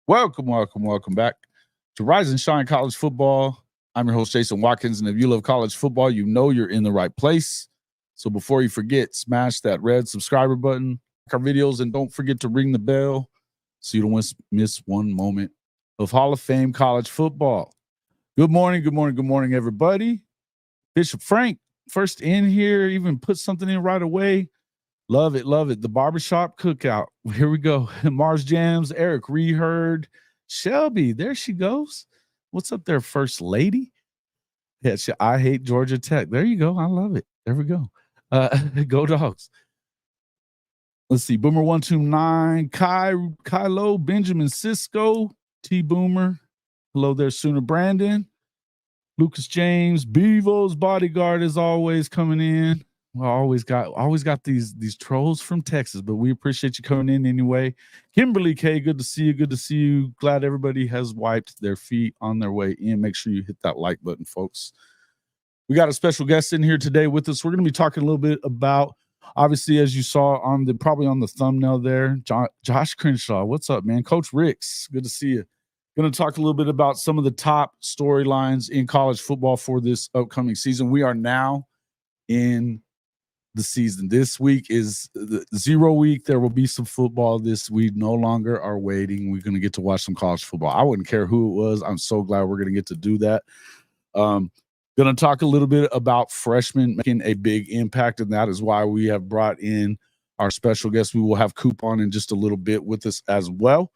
Welcome back to Rise and Shine College Football. I'm your host, Jason Watkins, and if you love college football, you know you're in the right place. So before you forget, smash that red subscriber button, like our videos, and don't forget to ring the bell so you don't miss one moment of Hall of Fame college football. Good morning, everybody. Bishop Frank, first in here, even put something in right away. Love it. The barbershop cookout. Here we go. Mars Jams, Eric Reheard, Shelby. There she goes. What's up there, First Lady? Yeah, I hate Georgia Tech. There you go. I love it. There we go. Go Dogs. Let's see. Boomer 129, Kylo, Benjamin Cisco, T Boomer. Hello there, Sooner Brandon. Lucas James, Bevo's bodyguard is always coming in. Well, always got these trolls from Texas, but we appreciate you coming in anyway. Kimberly K, good to see you. Glad everybody has wiped their feet on their way in. Make sure you hit that like button, folks. We got a special guest in here today with us. We're going to be talking a little bit about, obviously, as you saw probably on the thumbnail there, Josh Crenshaw. What's up, man? Coach Ricks, good to see you. Going to talk a little bit about some of the top storylines in college football for this upcoming season. We are now in the season. This week is the 0 week. There will be some football this week. No longer are waiting. We're going to get to watch some college football. I wouldn't care who it was. I'm so glad we're going to get to do that. Going to talk a little bit about freshmen making a big impact, and that is why we have brought in our special guest. We will have Coop on in just a little bit with us as well,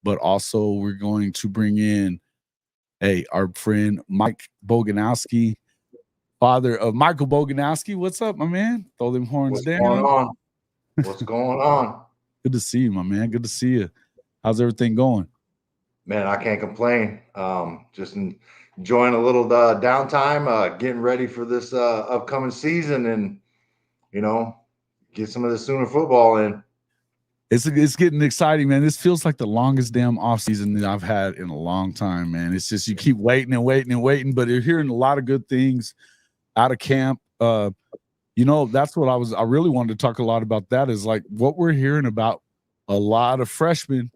but also we're going to bring in our friend Mike Boganowski, father of Michael Boganowski. What's up, my man? Throw them horns down. What's going on? Good to see you, my man. Good to see you. How's everything going? Man, I can't complain. Just enjoying a little downtime, getting ready for this upcoming season, and get some of the Sooner football in. It's getting exciting, man. This feels like the longest damn off season that I've had in a long time, man. It's just you keep waiting, but you're hearing a lot of good things out of camp. That's what I really wanted to talk a lot about. That is like what we're hearing about a lot of freshmen,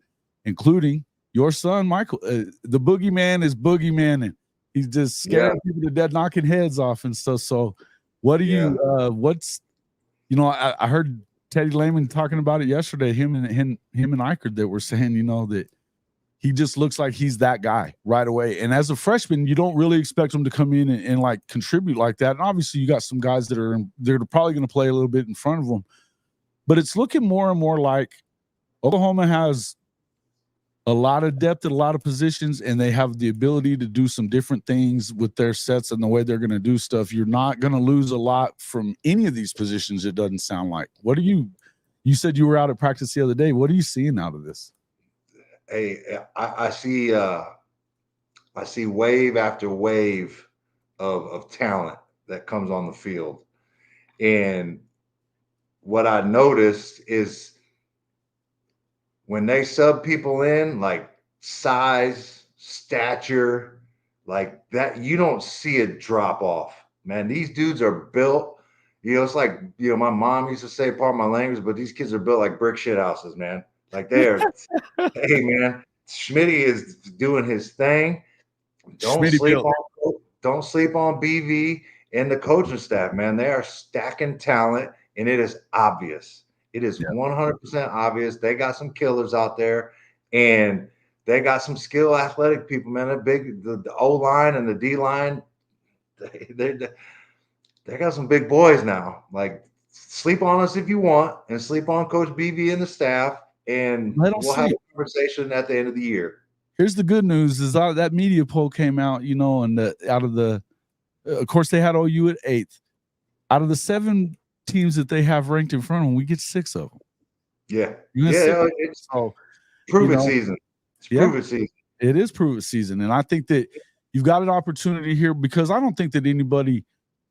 including your son, Michael. The boogeyman is boogeymaning. He's just scaring people to death, knocking heads off and stuff. So what do you, I heard Teddy Lehman talking about it yesterday, him and Eichert, that were saying, that he just looks like he's that guy right away. And as a freshman, you don't really expect him to come in and like contribute like that. And obviously you got some guys they're probably going to play a little bit in front of them, but it's looking more and more like Oklahoma has a lot of depth at a lot of positions, and they have the ability to do some different things with their sets and the way they're going to do stuff. You're not going to lose a lot from any of these positions, it doesn't sound like. What do you said you were out at practice the other day. What are you seeing out of this? Hey, I see wave after wave of talent that comes on the field. And what I noticed is when they sub people in, like size, stature, like that, you don't see a drop off, man. These dudes are built, it's like, my mom used to say, part of my language, but these kids are built like brick shit houses, man. Like they are. Hey, man, Schmitty is doing his thing. Don't sleep on BV and the coaching staff, man. They are stacking talent, and it is obvious. It is 100% obvious. They got some killers out there, and they got some skilled athletic people, man. The O-line and the D-line, they got some big boys now. Like, sleep on us if you want, and sleep on Coach BV and the staff, and we'll have a conversation at the end of the year. Here's the good news: is that media poll came out, and of course they had OU at 8th. Out of the 7 teams that they have ranked in front of them, we get 6 of them. Yeah, it's prove it season. It's prove it season. It is prove it season, and I think that you've got an opportunity here, because I don't think that anybody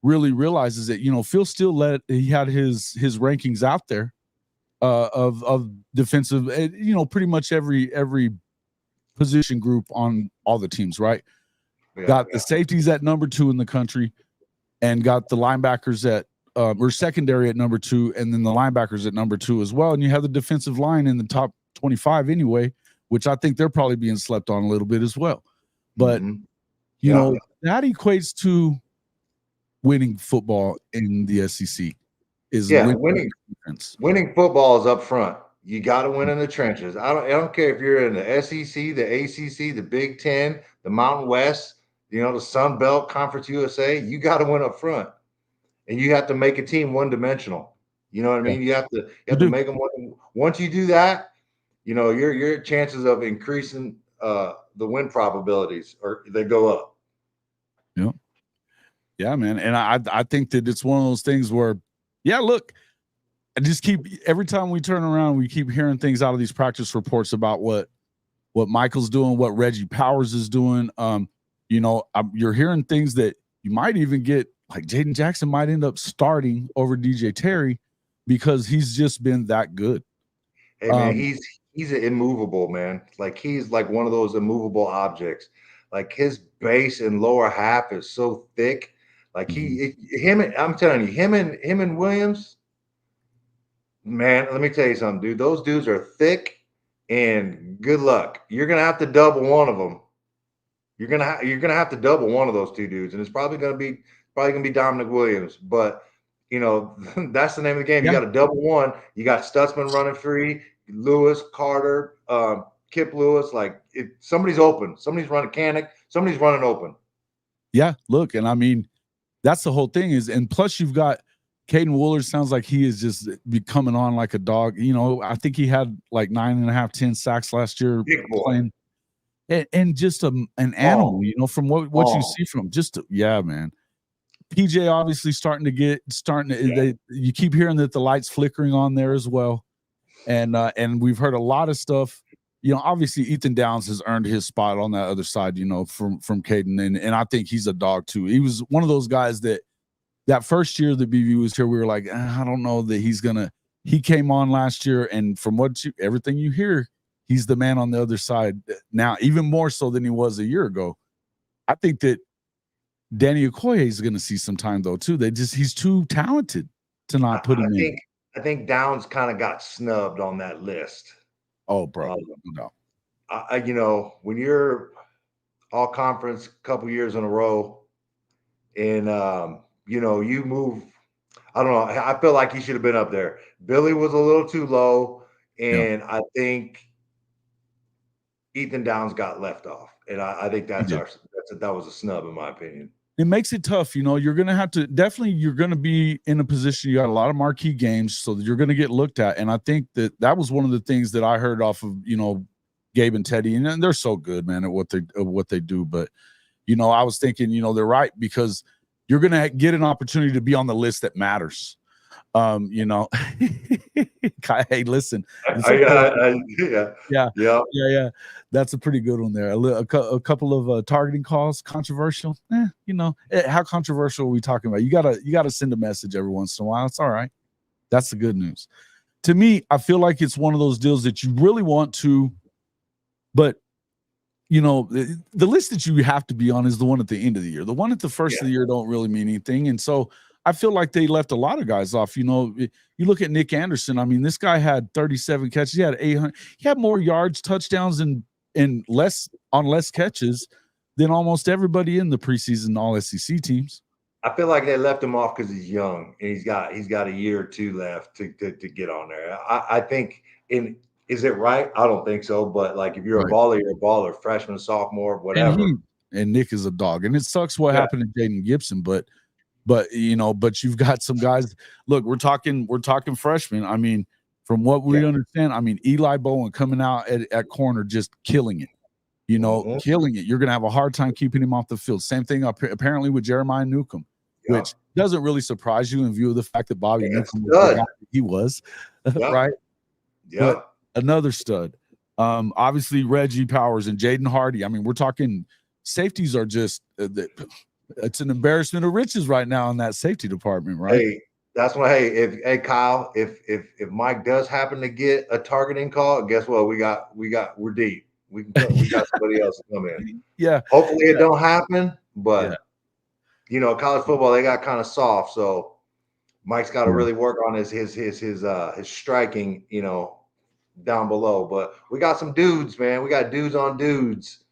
really realizes that Phil Steele he had his rankings out there of defensive, pretty much every position group on all the teams, right? Got the safeties at number 2 in the country, and got the linebackers at or secondary at number 2, and then the linebackers at number 2 as well. And you have the defensive line in the top 25 anyway, which I think they're probably being slept on a little bit as well. But you know, that equates to winning football in the SEC. Winning football is up front. You got to win in the trenches. I don't care if you're in the SEC, the ACC, the Big Ten, the Mountain West, you know, the Sun Belt Conference USA. You got to win up front, and you have to make a team one-dimensional. You know what I mean? You have to make them one. Once you do that, you know your chances of increasing the win probabilities or they go up. Yeah, man. And I think that it's one of those things where, yeah, look, I just keep every time we turn around, we keep hearing things out of these practice reports about what Michael's doing, what Reggie Powers is doing. You know, you're hearing things that you might even get, like Jaden Jackson might end up starting over DJ Terry because he's just been that good. Hey man, he's an immovable, man. Like he's like one of those immovable objects. Like his base and lower half is so thick. Like I'm telling you, him and Williams, man, let me tell you something, dude. Those dudes are thick, and good luck. You're gonna have to double one of them. You're gonna have to double one of those two dudes, and it's probably gonna be Dominic Williams. But you know, that's the name of the game. You got to double one. You got Stutzman running free, Lewis, Carter, Kip Lewis. Like if somebody's open, somebody's running Canick, somebody's running open. Yeah, look, and I mean, that's the whole thing is, and plus you've got Caden Wooler. Sounds like he is just coming on like a dog. You know, I think he had like 9.5, 10 sacks last year playing, and just an animal. You know, from what you see from him, yeah, man. PJ obviously starting to you keep hearing that the light's flickering on there as well, and we've heard a lot of stuff. You know, obviously Ethan Downs has earned his spot on that other side, you know, from Caden, and I think he's a dog too. He was one of those guys that first year that BV was here, we were like, I don't know that he came on last year, and from everything you hear, he's the man on the other side now, even more so than he was a year ago. I think that Danny Okoye is going to see some time though too. He's too talented to not put him in. I think Downs kind of got snubbed on that list. Oh, bro, no. You know, when you're all conference a couple years in a row, and you know, you move. I don't know. I feel like he should have been up there. Billy was a little too low, and I think Ethan Downs got left off, and I think that was a snub in my opinion. It makes it tough, you know. You're going to have to you're going to be in a position. You got a lot of marquee games, so that you're going to get looked at. And I think that was one of the things that I heard off of, you know, Gabe and Teddy, and they're so good, man, at what they do. But you know, I was thinking, you know, they're right because you're going to get an opportunity to be on the list that matters. You know, hey, listen, yeah. That's a pretty good one there. A couple of targeting calls, controversial. You know, how controversial are we talking about? You gotta send a message every once in a while. It's all right. That's the good news. To me, I feel like it's one of those deals that you really want to, but you know, the list that you have to be on is the one at the end of the year. The one at the first of the year don't really mean anything, and so I feel like they left a lot of guys off. You know, you look at Nick Anderson. I mean, this guy had 37 catches. He had 800. He had more yards, touchdowns, and less catches than almost everybody in the preseason All SEC teams. I feel like they left him off because he's young and he's got a year or two left to get on there. I think is it right? I don't think so. But like if you're a baller, you're a baller. Freshman, sophomore, whatever. And Nick is a dog, and it sucks what happened to Jaden Gibson, but you know, but you've got some guys. Look, we're talking freshmen. I mean, from what we understand, I mean, Eli Bowen coming out at corner, just killing it. You know, killing it. You're going to have a hard time keeping him off the field. Same thing apparently with Jeremiah Newcomb, which doesn't really surprise you in view of the fact that Bobby Newcomb was the guy he was, right? Yeah, but another stud. Obviously Reggie Powers and Jaden Hardy. I mean, we're talking safeties are just it's an embarrassment of riches right now in that safety department, right? Hey, that's why. Kyle, if Mike does happen to get a targeting call, guess what? We're deep. We got somebody else to come in. Yeah. Hopefully it don't happen, but you know, college football they got kind of soft, so Mike's got to really work on his striking, you know, down below. But we got some dudes, man. We got dudes on dudes.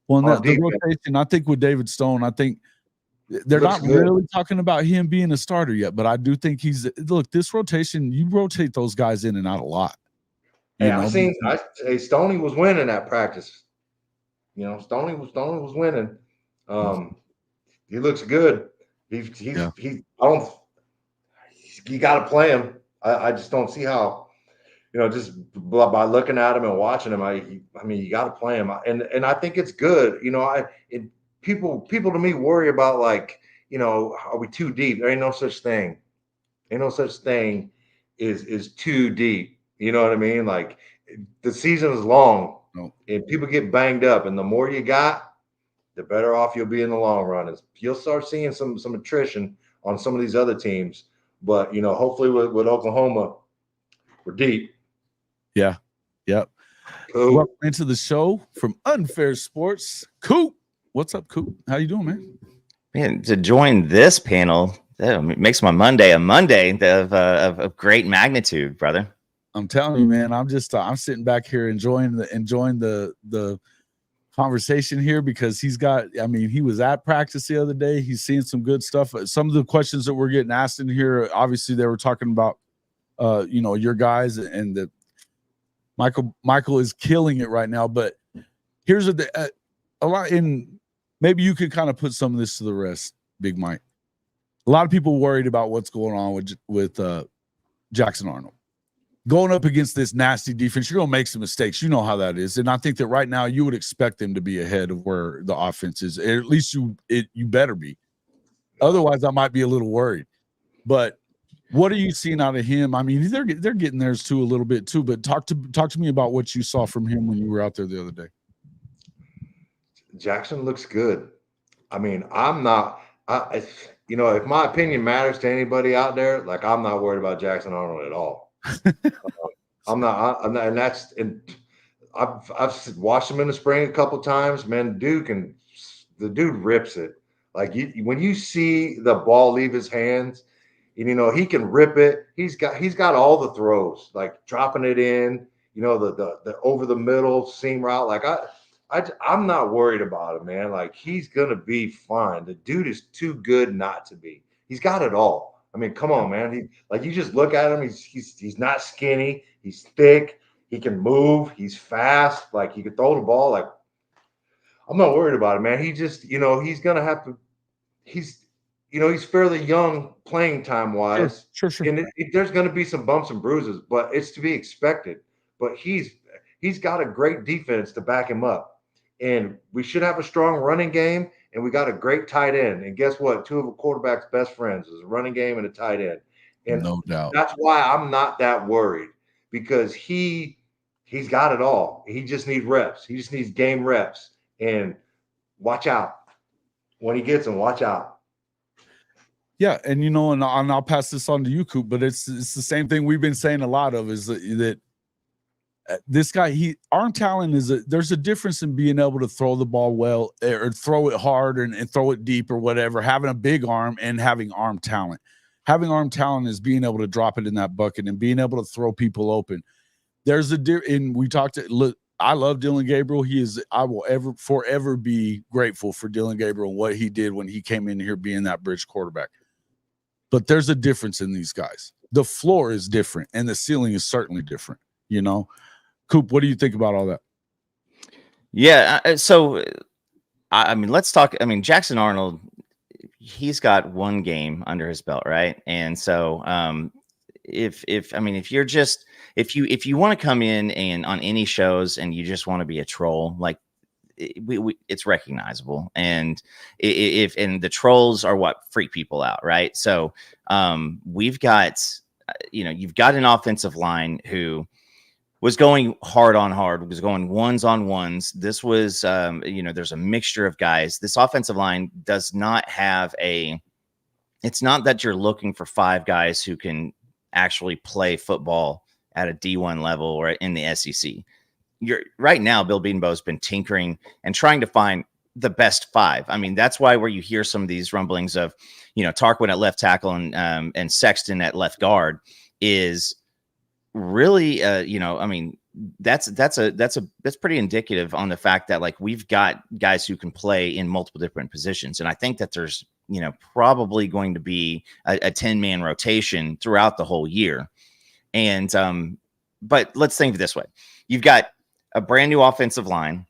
Well, the rotation, I think with David Stone, I think they're not really talking about him being a starter yet, but I do think look, this rotation, you rotate those guys in and out a lot. Hey, Stoney was winning that practice. You know, Stoney was winning. He looks good. You got to play him. I just don't see how, you know, just by looking at him and watching him. I mean, you got to play him, and I think it's good. You know, people to me worry about, like, you know, are we too deep? There ain't no such thing. Ain't no such thing is too deep. You know what I mean? Like, the season is long, and people get banged up, and the more you got, the better off you'll be in the long run. You'll start seeing some attrition on some of these other teams, but, you know, hopefully with Oklahoma, we're deep. Yeah. Yep. Cool. Welcome into the show from Unfair Sports. Coop, what's up, Coop? How you doing, man? Man, to join this panel, that makes my Monday a Monday of great magnitude, brother. I'm telling you, man. I'm sitting back here enjoying the conversation here, because he was at practice the other day. He's seeing some good stuff. Some of the questions that we're getting asked in here, obviously they were talking about you know, your guys, and the Michael is killing it right now. But here's a lot, in maybe you could kind of put some of this to the rest, Big Mike. A lot of people worried about what's going on with Jackson Arnold. Going up against this nasty defense, you're going to make some mistakes. You know how that is. And I think that right now you would expect them to be ahead of where the offense is. At least you better be. Otherwise, I might be a little worried. But what are you seeing out of him? I mean, they're getting theirs too a little bit too. But talk to me about what you saw from him when you were out there the other day. Jackson looks good. I mean, you know, if my opinion matters to anybody out there, like, I'm not worried about Jackson Arnold at all. I'm not, and I've watched him in the spring a couple times, man. The dude rips it. Like, when you see the ball leave his hands, and, you know, he can rip it. He's got all the throws, like dropping it in, you know, the over the middle seam route. Like, I'm not worried about him, man. Like, he's gonna be fine. The dude is too good not to be. He's got it all. I mean, come on, man. You just look at him. He's not skinny. He's thick. He can move. He's fast. Like, he can throw the ball. Like, I'm not worried about him, man. He just, you know, he's gonna have to. He's fairly young playing time wise. Sure. And there's going to be some bumps and bruises, but it's to be expected. But he's got a great defense to back him up, and we should have a strong running game. And we got a great tight end. And guess what? Two of a quarterback's best friends is a running game and a tight end. And no doubt, that's why I'm not that worried, because he's got it all. He just needs reps. He just needs game reps. And watch out when he gets them. Watch out. Yeah, and, you know, and I'll pass this on to you, Coop, but it's the same thing we've been saying a lot of, is that this guy, arm talent there's a difference in being able to throw the ball well, or throw it hard and throw it deep or whatever, having a big arm and having arm talent. Having arm talent is being able to drop it in that bucket and being able to throw people open. There's and we talked look, I love Dylan Gabriel. I will forever be grateful for Dylan Gabriel and what he did when he came in here being that bridge quarterback. But there's a difference in these guys. The floor is different, and the ceiling is certainly different, you know. Coop, what do you think about all that? Yeah, so I mean, let's talk. I mean, Jackson Arnold, he's got one game under his belt, right? And so if you want to come in and on any shows and you just want to be a troll, like, it's recognizable, and and the trolls are what freak people out, right? So we've got, you've got an offensive line who was going hard on hard, was going ones on ones. This was, there's a mixture of guys. This offensive line does not have it's not that you're looking for five guys who can actually play football at a D1 level or in the SEC. Right now, Bill Bedenbaugh's been tinkering and trying to find the best five. I mean, that's why where you hear some of these rumblings of, Tarquin at left tackle and Sexton at left guard is really, I mean, that's pretty indicative on the fact that like we've got guys who can play in multiple different positions. And I think that there's, probably going to be a 10-man rotation throughout the whole year. And, but let's think of it this way. You've got a brand new offensive line.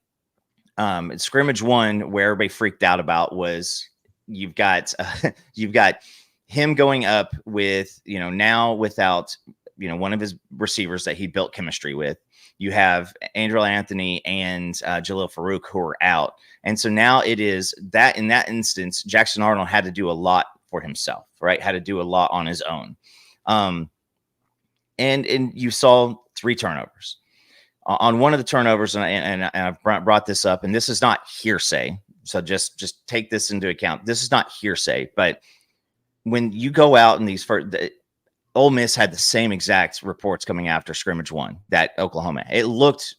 Scrimmage one, where everybody freaked out about was you've got him going up with, now without, one of his receivers that he built chemistry with. You have Andrew Anthony and Jalil Farouk who are out. And so now it is that in that instance, Jackson Arnold had to do a lot for himself, right? Had to do a lot on his own. And you saw 3 turnovers. On one of the turnovers, and I've brought this up, and this is not hearsay. So just take this into account. This is not hearsay, but when you go out in these first, Ole Miss had the same exact reports coming after scrimmage one that Oklahoma. It looked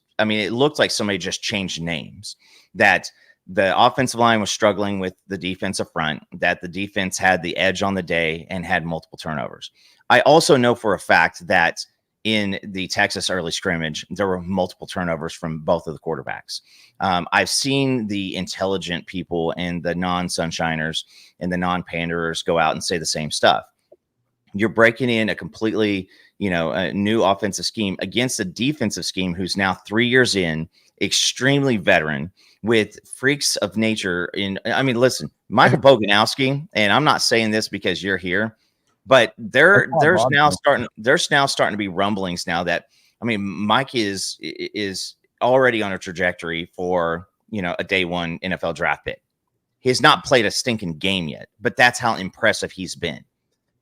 like somebody just changed names, that the offensive line was struggling with the defensive front, that the defense had the edge on the day and had multiple turnovers. I also know for a fact that in the Texas early scrimmage, there were multiple turnovers from both of the quarterbacks. I've seen the intelligent people and the non-sunshiners and the non-panderers go out and say the same stuff. You're breaking in a completely, a new offensive scheme against a defensive scheme who's now 3 years in, extremely veteran, with freaks of nature. Listen, Michael Boganowski, and I'm not saying this because you're here, but there's now starting to be rumblings now that, Mike is already on a trajectory for, a day one NFL draft pick. He has not played a stinking game yet, but that's how impressive he's been.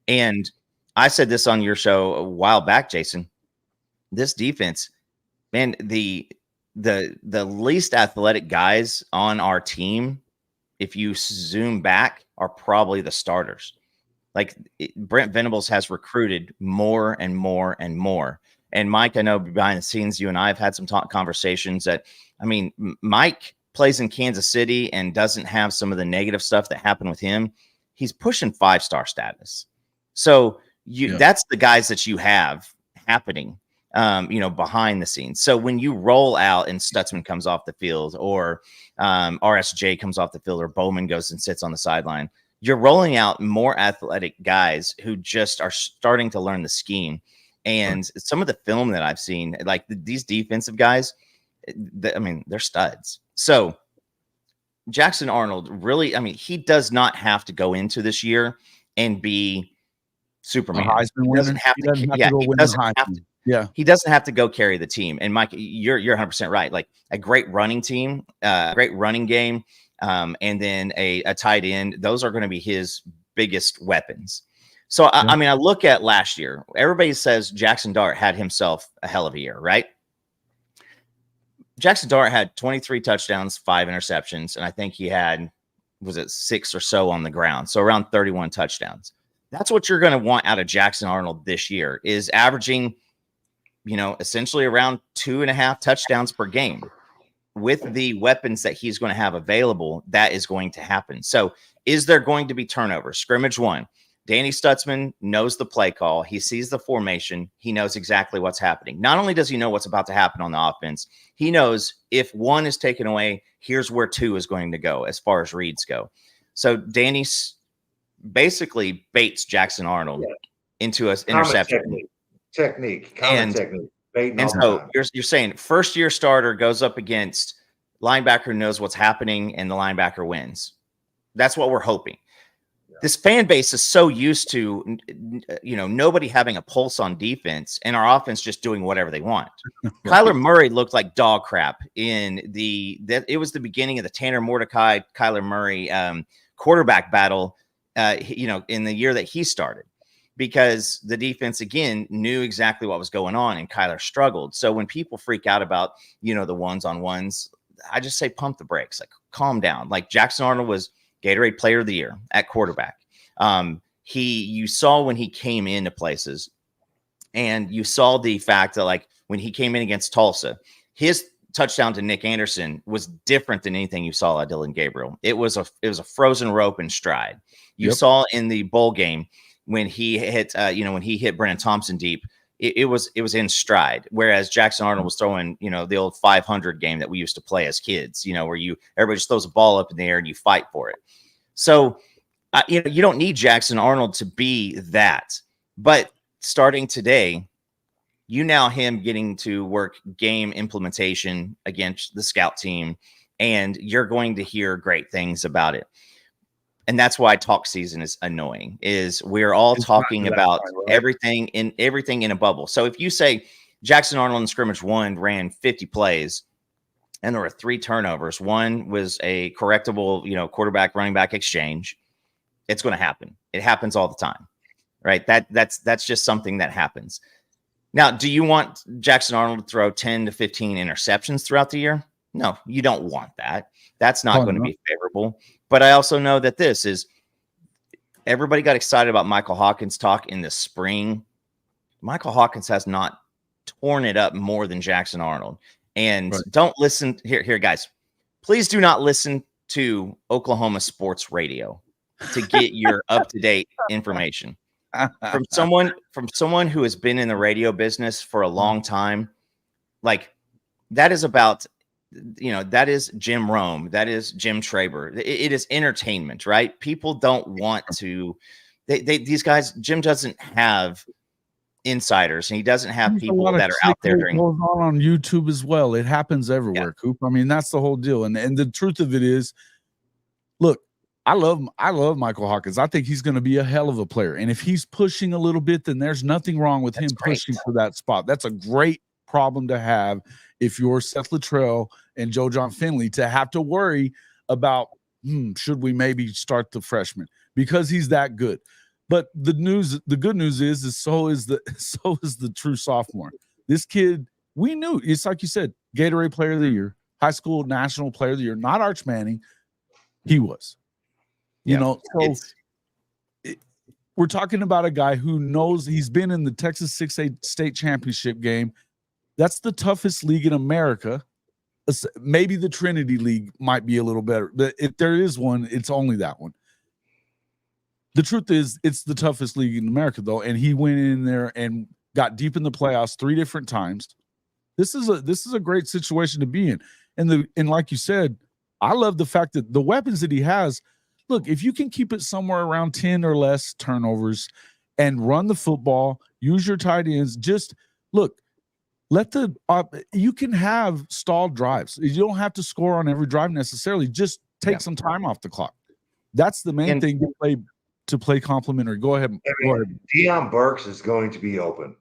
And I said this on your show a while back, Jason. This defense, man, the least athletic guys on our team, if you zoom back, are probably the starters. Like Brent Venables has recruited more and more and more. And Mike, I know behind the scenes, you and I have had some conversations that, Mike plays in Kansas City and doesn't have some of the negative stuff that happened with him. He's pushing 5-star status. So that's the guys that you have happening, behind the scenes. So when you roll out and Stutzman comes off the field, or RSJ comes off the field, or Bowman goes and sits on the sideline, you're rolling out more athletic guys who just are starting to learn the scheme. And some of the film that I've seen, like these defensive guys, they're studs. So Jackson Arnold really, he does not have to go into this year and be Superman. He doesn't have to. He doesn't have to go carry the team. And Mike, you're 100% right. Like a great running team, great running game, and then a tight end. Those are going to be his biggest weapons. So I look at last year. Everybody says Jackson Dart had himself a hell of a year, right? Jackson Dart had 23 touchdowns, 5 interceptions, and I think he had, 6 or so on the ground. So around 31 touchdowns. That's what you're going to want out of Jackson Arnold this year, is averaging, essentially around 2.5 touchdowns per game. With the weapons that he's going to have available, that is going to happen. So is there going to be turnovers? Scrimmage one, Danny Stutzman knows the play call. He sees the formation. He knows exactly what's happening. Not only does he know what's about to happen on the offense, he knows if 1 is taken away, here's where 2 is going to go as far as reads go. So Danny basically baits Jackson Arnold into an interception. Technique. And so you're saying first-year starter goes up against linebacker who knows what's happening, and the linebacker wins. That's what we're hoping. This fan base is so used to, nobody having a pulse on defense and our offense just doing whatever they want. Kyler Murray looked like dog crap it was the beginning of the Tanner Mordecai, Kyler Murray quarterback battle, in the year that he started, because the defense, again, knew exactly what was going on and Kyler struggled. So when people freak out about, the ones-on-ones, I just say pump the brakes, like calm down. Like Jackson Arnold was Gatorade Player of the Year at quarterback. You saw when he came into places, and you saw the fact that, like, when he came in against Tulsa, his touchdown to Nick Anderson was different than anything you saw at Dylan Gabriel. It was a frozen rope in stride. You saw in the bowl game when he hit, when he hit Brennan Thompson deep, it was in stride. Whereas Jackson Arnold was throwing, you know, the old 500 game that we used to play as kids, you know, where everybody just throws a ball up in the air and you fight for it. So, you know, you don't need Jackson Arnold to be that. But starting today, you now him getting to work game implementation against the scout team, and you're going to hear great things about it. And that's why talk season is annoying, is we're all talking about everything in a bubble. So if you say Jackson Arnold in scrimmage 1 ran 50 plays and there were 3 turnovers, 1 was a correctable, you know, quarterback running back exchange, it's going to happen. It happens all the time, right? That's just something that happens. Now, do you want Jackson Arnold to throw 10 to 15 interceptions throughout the year? No, you don't want that. That's not going to be favorable. But I also know that this is everybody got excited about Michael Hawkins talk in the spring. Michael Hawkins has not torn it up more than Jackson Arnold. And don't listen here, guys. Please do not listen to Oklahoma sports radio to get your up-to-date information. From someone who has been in the radio business for a long time, like that is about, you know, that is Jim Rome, that is Jim Traber. It is entertainment, right? People don't want to. These guys. Jim doesn't have insiders, and he doesn't have people that are out there during. Goes on YouTube as well. It happens everywhere, Coop. I mean, that's the whole deal. And the truth of it is, look, I love Michael Hawkins. I think he's going to be a hell of a player. And if he's pushing a little bit, then there's nothing wrong with him pushing for that spot. That's a great problem to have if you're Seth Luttrell and Joe John Finley, to have to worry about, should we maybe start the freshman because he's that good. But the good news is so is the true sophomore. This kid, we knew, it's like you said, Gatorade Player of the Year, high school national player of the year, not Arch Manning. He was. You know, so we're talking about a guy who knows, he's been in the Texas 6A state championship game. That's the toughest league in America. Maybe the Trinity League might be a little better, but if there is one, it's only that one. The truth is, it's the toughest league in America, though, and he went in there and got deep in the playoffs 3 different times. This is a great situation to be in, and like you said, I love the fact that the weapons that he has. Look, if you can keep it somewhere around 10 or less turnovers and run the football, use your tight ends, just look, you can have stalled drives. You don't have to score on every drive necessarily. Just take some time off the clock. That's the main thing to play complimentary. Go ahead. Deion Burks is going to be open.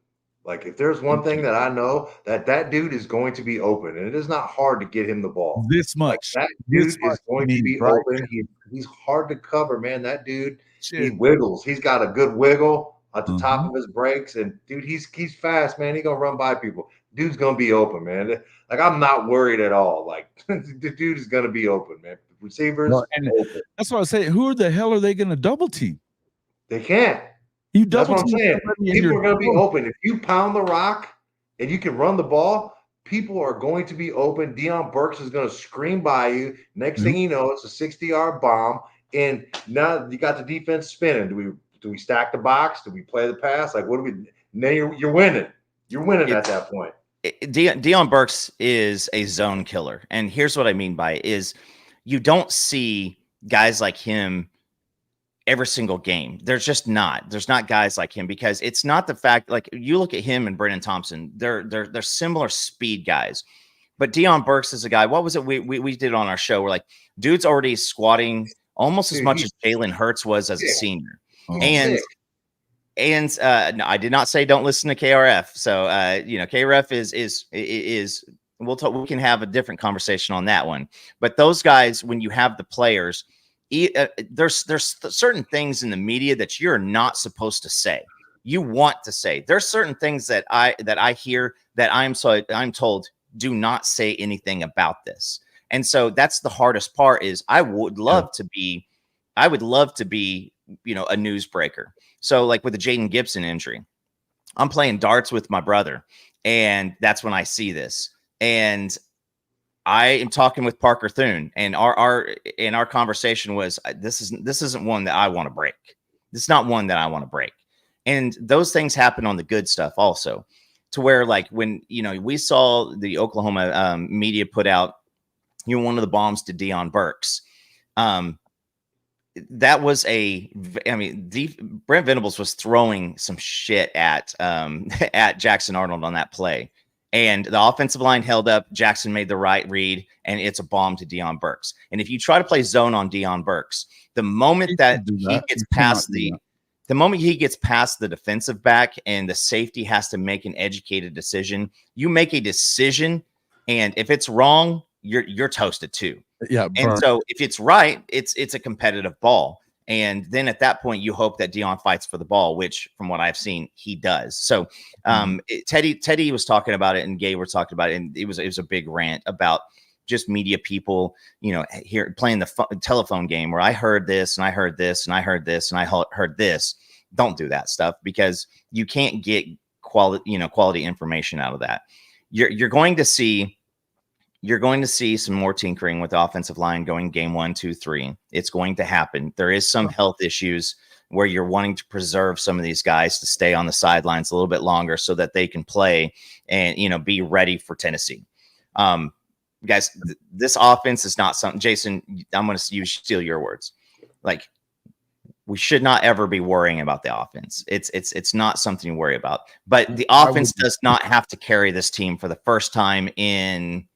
Like, if there's one thing that I know, that dude is going to be open, and it is not hard to get him the ball. This much. Like, that dude is going to be open. He's hard to cover, man. That dude, he wiggles. He's got a good wiggle at the top of his breaks, and dude, he's fast, man. He's gonna run by people. Dude's gonna be open, man. Like, I'm not worried at all. Like, the dude is gonna be open, man. Receivers, open. That's what I say. Who the hell are they gonna double team? They can't. That's what I'm saying. People are going to be open. If you pound the rock and you can run the ball, people are going to be open. Deion Burks is going to scream by you. Next thing you know, it's a 60-yard bomb. And now you got the defense spinning. Do we stack the box? Do we play the pass? Like, what do we? Now you're winning. You're winning at that point. Deion Burks is a zone killer. And here's what I mean by it is you don't see guys like him every single game. There's not guys like him, because it's not the fact, like, you look at him and Brennan Thompson, they're similar speed guys, but Deion Burks is a guy. What was it we did on our show? We're like, dude's already squatting almost as much as Jalen Hurts was as a senior. No, I did not say don't listen to KRF. So KRF is we can have a different conversation on that one. But those guys, when you have the players, there's certain things in the media that you're not supposed to say. You want to say. There's certain things that I hear that I'm told, do not say anything about this. And so that's the hardest part. Is I would love to be a newsbreaker. So, like with the Jaden Gibson injury, I'm playing darts with my brother, and that's when I see this. And I am talking with Parker Thune, and our conversation was, this isn't one that I want to break. This is not one that I want to break. And those things happen on the good stuff also, to where like when, we saw the Oklahoma media put out, one of the bombs to Deion Burks. That was Brent Venables was throwing some shit at at Jackson Arnold on that play. And the offensive line held up. Jackson made the right read, and it's a bomb to Deion Burks. And if you try to play zone on Deion Burks, the moment that he gets past the moment he gets past the defensive back and the safety has to make an educated decision, you make a decision, and if it's wrong, you're toasted too. Yeah. And so if it's right, it's a competitive ball. And then at that point, you hope that Deion fights for the ball, which from what I've seen, he does. So Teddy was talking about it, and Gabe were talking about it, and it was a big rant about just media people, here playing the telephone game where I heard this and I heard this and I heard this and I heard this. Don't do that stuff, because you can't get quality information out of that. You're going to see some more tinkering with the offensive line going game 1, 2, 3. It's going to happen. There is some health issues where you're wanting to preserve some of these guys to stay on the sidelines a little bit longer so that they can play and, be ready for Tennessee. Guys, this offense is not something, Jason, I'm going to steal your words. Like, we should not ever be worrying about the offense. It's not something to worry about, but the offense does not have to carry this team for the first time in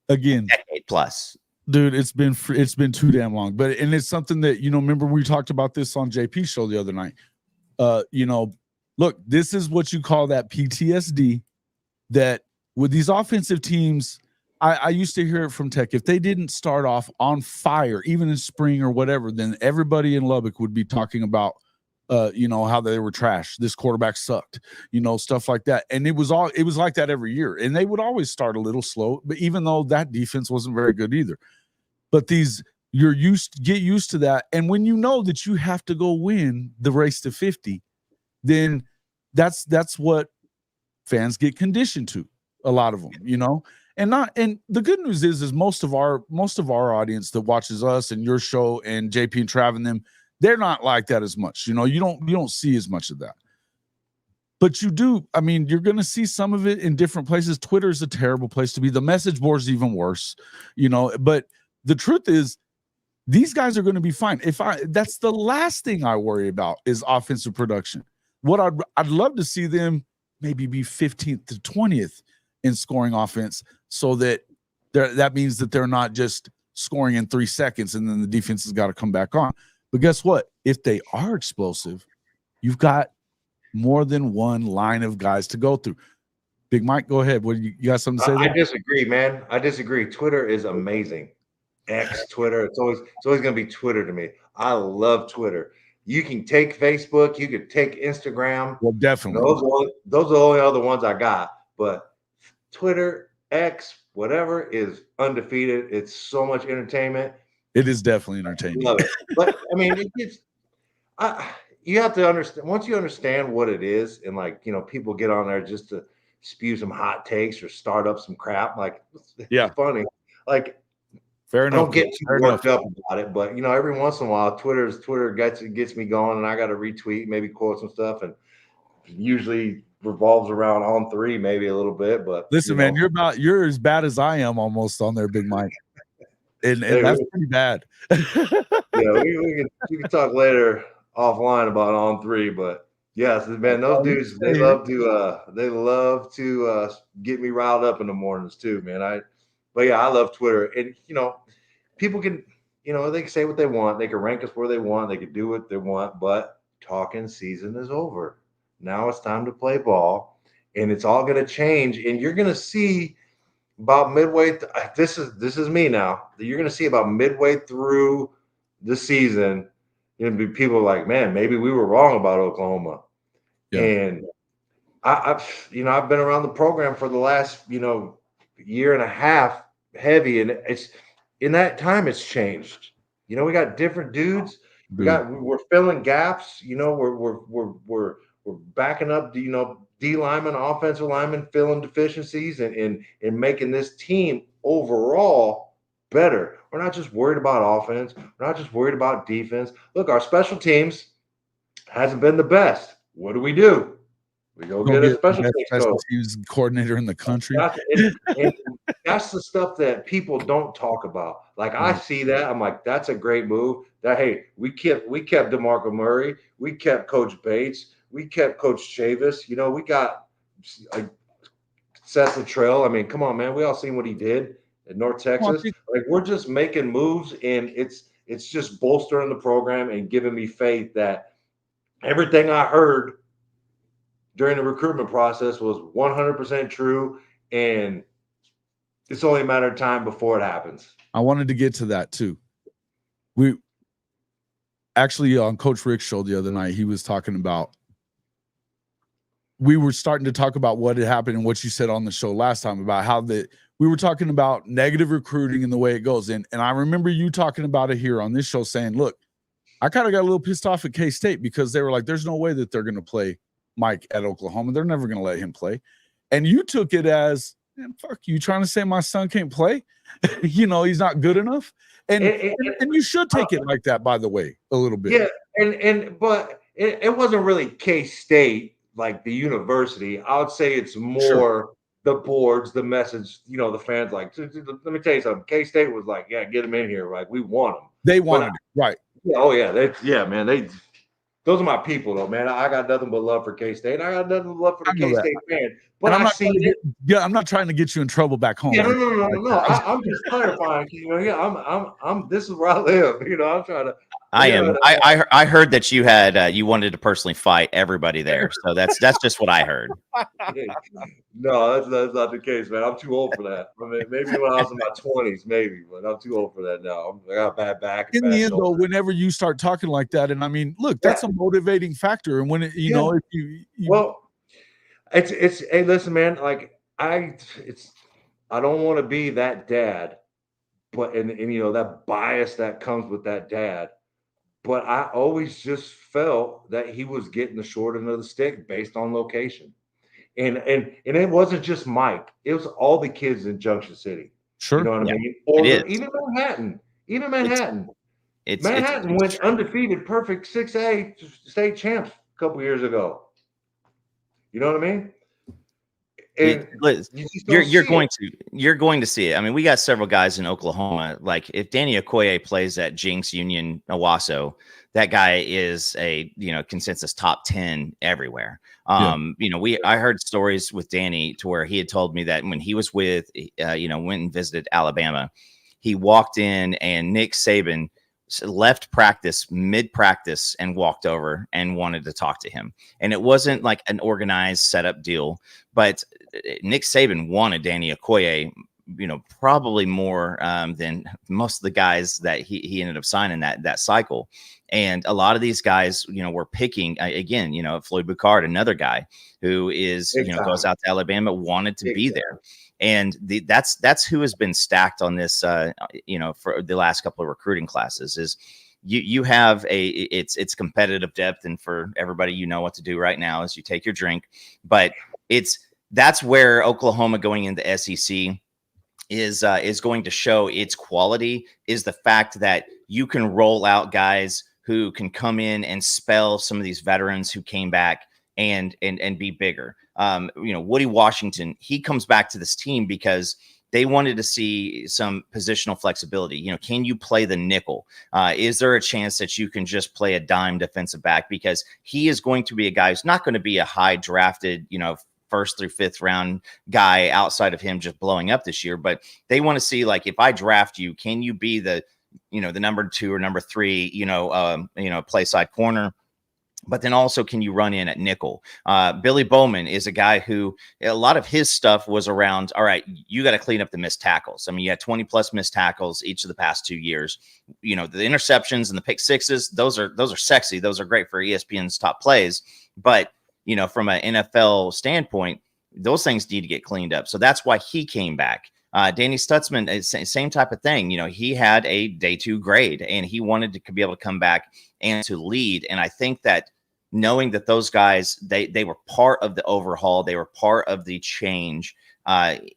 decade plus. Dude, it's been too damn long. But it's something that, remember we talked about this on JP's show the other night. Look, this is what you call that PTSD, that with these offensive teams, I used to hear it from Tech. If they didn't start off on fire, even in spring or whatever, then everybody in Lubbock would be talking about how they were trash. This quarterback sucked, stuff like that. And it was like that every year. And they would always start a little slow, but even though that defense wasn't very good either. But get used to that. And when you know that you have to go win the race to 50, then that's what fans get conditioned to, a lot of them, And the good news is most of our audience that watches us and your show and JP and Trav and them, they're not like that as much. You don't see as much of that. But you do. I mean, you're going to see some of it in different places. Twitter is a terrible place to be. The message board is even worse, But the truth is, these guys are going to be fine. That's the last thing I worry about is offensive production. What I'd love to see them maybe be 15th to 20th in scoring offense, so that that means that they're not just scoring in 3 seconds and then the defense has got to come back on. But guess what? If they are explosive, you've got more than one line of guys to go through. Big Mike, go ahead. What you got something to say there? I disagree, man. I disagree. Twitter is amazing. Twitter. It's always going to be Twitter to me. I love Twitter. You can take Facebook, you could take Instagram. Well, definitely. Those are the only other ones I got. But Twitter, X, whatever, is undefeated. It's so much entertainment. It is definitely entertaining. Love it. But I mean, you have to understand, once you understand what it is, and people get on there just to spew some hot takes or start up some crap. It's funny. Fair enough. I don't get too worked up about it, but every once in a while, Twitter gets me going, and I got to retweet, maybe quote some stuff, and usually revolves around On 3, maybe a little bit. But listen, man, you're as bad as I am almost on there, Big Mike. And that's pretty bad. we can talk later offline about On 3, but yes, man, those dudes, they love to get me riled up in the mornings too, man. I love Twitter, and people can, they can say what they want, they can rank us where they want, they can do what they want, but talking season is over. Now it's time to play ball, and it's all going to change, and you're going to see about midway. This is me now. You're going to see about midway through the season, be people like, man, maybe we were wrong about Oklahoma. Yeah. And I've been around the program for the last year and a half, heavy, and it's in that time it's changed. We got different dudes. We're filling gaps. We're backing up. D linemen, offensive linemen, filling deficiencies and making this team overall better. We're not just worried about offense. We're not just worried about defense. Look, our special teams, hasn't been the best. What do? We go get a special the teams best special coach. teams coordinator in the country. And that's the stuff that people don't talk about. Like I see that, I'm like, that's a great move. That hey, we kept DeMarco Murray, we kept Coach Bates, we kept Coach Chavis. You know, we got like Seth Luttrell. I mean, come on, man. We all seen what he did at North Texas. Like we're just making moves, and it's just bolstering the program and giving me faith that everything I heard during the recruitment process was 100% true, and it's only a matter of time before it happens. I wanted to get to that too. We actually on Coach Rick's show the other night, he was talking about, we were starting to talk about what had happened and what you said on the show last time about how we were talking about negative recruiting and the way it goes. And I remember you talking about it here on this show saying, look, I kind of got a little pissed off at K-State because they were like, there's no way that they're going to play Mike at Oklahoma. They're never going to let him play. And you took it as, man, fuck you trying to say my son can't play? You know, he's not good enough. And you should take it like that, by the way, a little bit. Yeah. But it wasn't really K-State, like the university. I would say it's more the boards, the message, you know, the fans like, let me tell you something. K-State was like, yeah, get him in here. Like we want him. They wanted it. Right. Yeah, oh yeah. Man, those are my people though, man. I got nothing but love for K-State. I got nothing but love for the K-State fan. But I'm not trying to get you in trouble back home. Yeah, no. I'm just clarifying. You know, yeah, I'm this is where I live. You know, I'm trying to. I heard that you had you wanted to personally fight everybody there, so that's just what I heard. No, that's not the case, man. I'm too old for that. I mean, maybe when I was in my 20s, maybe, but I'm too old for that now. I got bad back. In the end, though, whenever you start talking like that, and I mean, look, that's a motivating factor. And when it, you know, if you well, it's hey, listen, man. Like I don't want to be that dad, but and you know that bias that comes with that dad. But I always just felt that he was getting the short end of the stick based on location. And it wasn't just Mike. It was all the kids in Junction City. Sure. You know what I mean? Or even Manhattan. Manhattan went undefeated, perfect 6A state champs a couple years ago. You know what I mean? You're going to see it. I mean, we got several guys in Oklahoma. Like if Danny Okoye plays at Jinx Union Owasso, that guy is a consensus top 10 everywhere. I heard stories with Danny to where he had told me that when he was went and visited Alabama, he walked in and Nick Saban left practice mid-practice and walked over and wanted to talk to him. And it wasn't like an organized setup deal, but Nick Saban wanted Danny Okoye, probably more than most of the guys that he ended up signing that cycle. And a lot of these guys, were picking again, Floyd Boucard, another guy who is, goes out to Alabama, wanted to be there. And that's who has been stacked on this, for the last couple of recruiting classes is you have it's competitive depth. And for everybody, what to do right now is you take your drink, but that's where Oklahoma going into SEC is going to show its quality is the fact that you can roll out guys who can come in and spell some of these veterans who came back and be bigger. Woody Washington, he comes back to this team because they wanted to see some positional flexibility. Can you play the nickel? Is there a chance that you can just play a dime defensive back? Because he is going to be a guy who's not going to be a high drafted, first through fifth round guy outside of him just blowing up this year. But they want to see, like, if I draft you, can you be the number 2 or number 3, play side corner? But then also, can you run in at nickel? Billy Bowman is a guy who a lot of his stuff was around, all right, you got to clean up the missed tackles. I mean, you had 20 plus missed tackles each of the past 2 years. The interceptions and the pick sixes, those are sexy. Those are great for ESPN's top plays. But, from an NFL standpoint, those things need to get cleaned up. So that's why he came back. Danny Stutzman, same type of thing. He had a day 2 grade and he wanted to be able to come back and to lead. And I think that knowing that those guys, they were part of the overhaul, they were part of the change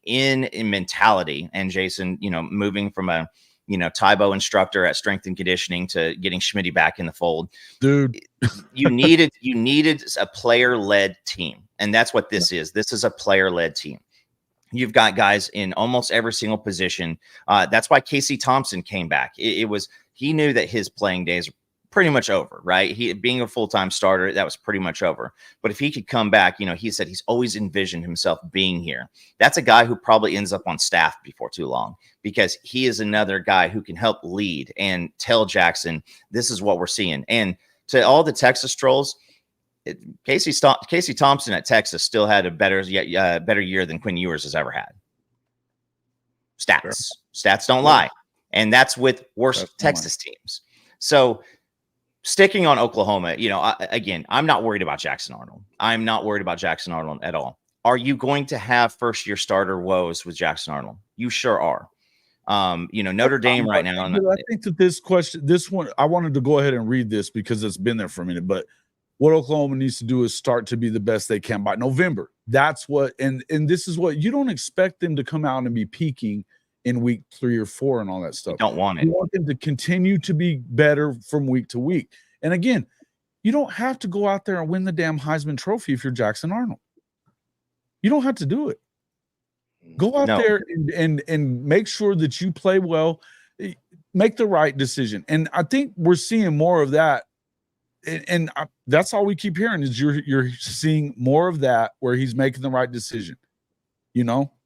in mentality. And Jason, moving from a Tybo instructor at strength and conditioning to getting Schmitty back in the fold. Dude, you needed a player-led team. And that's what this is. This is a player-led team. You've got guys in almost every single position. That's why Casey Thompson came back. He knew that his playing days were pretty much over, right? He being a full-time starter, that was pretty much over. But if he could come back, he said he's always envisioned himself being here. That's a guy who probably ends up on staff before too long, because he is another guy who can help lead and tell Jackson, this is what we're seeing. And to all the Texas trolls, Casey Thompson at Texas still had a better year than Quinn Ewers has ever had. Stats don't lie. And that's with worse Texas teams. So sticking on Oklahoma, again, I'm not worried about Jackson Arnold. I'm not worried about Jackson Arnold at all. Are you going to have first-year starter woes with Jackson Arnold? You sure are. Notre Dame right now. I think that this one, I wanted to go ahead and read this because it's been there for a minute, but what Oklahoma needs to do is start to be the best they can by November. That's what, and this is what, you don't expect them to come out and be peaking in week 3 or 4 and all that stuff. You don't want it. You want them to continue to be better from week to week. And again, you don't have to go out there and win the damn Heisman Trophy if you're Jackson Arnold. You don't have to do it. Go out there and make sure that you play well, make the right decision. And I think we're seeing more of that. And that's all we keep hearing is you're seeing more of that where he's making the right decision.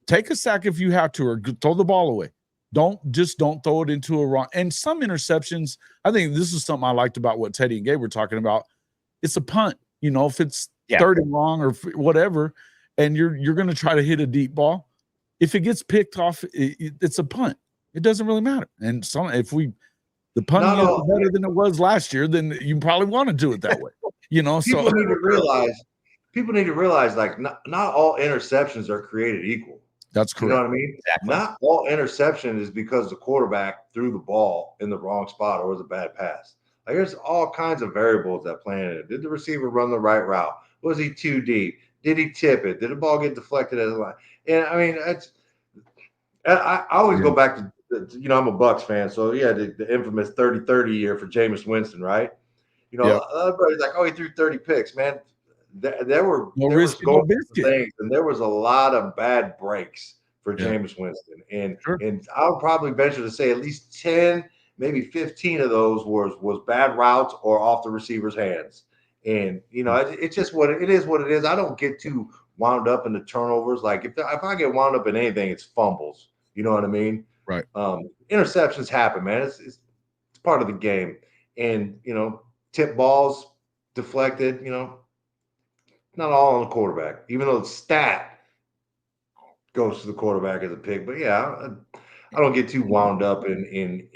Take a sack if you have to, or throw the ball away. Don't throw it into a wrong. And some interceptions, I think this is something I liked about what Teddy and Gabe were talking about. It's a punt. If it's third and long or whatever, and you're going to try to hit a deep ball, if it gets picked off, it's a punt. It doesn't really matter. And the punting is better than it was last year, then you probably want to do it that way. People need to realize, like, not all interceptions are created equal. That's correct. You know what I mean? Exactly. Not all interception is because the quarterback threw the ball in the wrong spot or was a bad pass. Like, there's all kinds of variables that play in it. Did the receiver run the right route? Was he too deep? Did he tip it? Did the ball get deflected as a line? And I mean, I always go back to, I'm a Bucks fan, so the infamous 30-30 year for Jameis Winston, right? Everybody's like, oh, he threw 30 picks, man. There were things, and there was a lot of bad breaks for Jameis Winston, and I would probably venture to say at least 10, maybe 15 of those was bad routes or off the receiver's hands. And it's just what it is. What it is. I don't get too wound up in the turnovers. Like if I get wound up in anything, it's fumbles. You know what I mean? Right. Interceptions happen, man. It's part of the game. And tip balls deflected. Not all on the quarterback, even though the stat goes to the quarterback as a pick. But I don't get too wound up in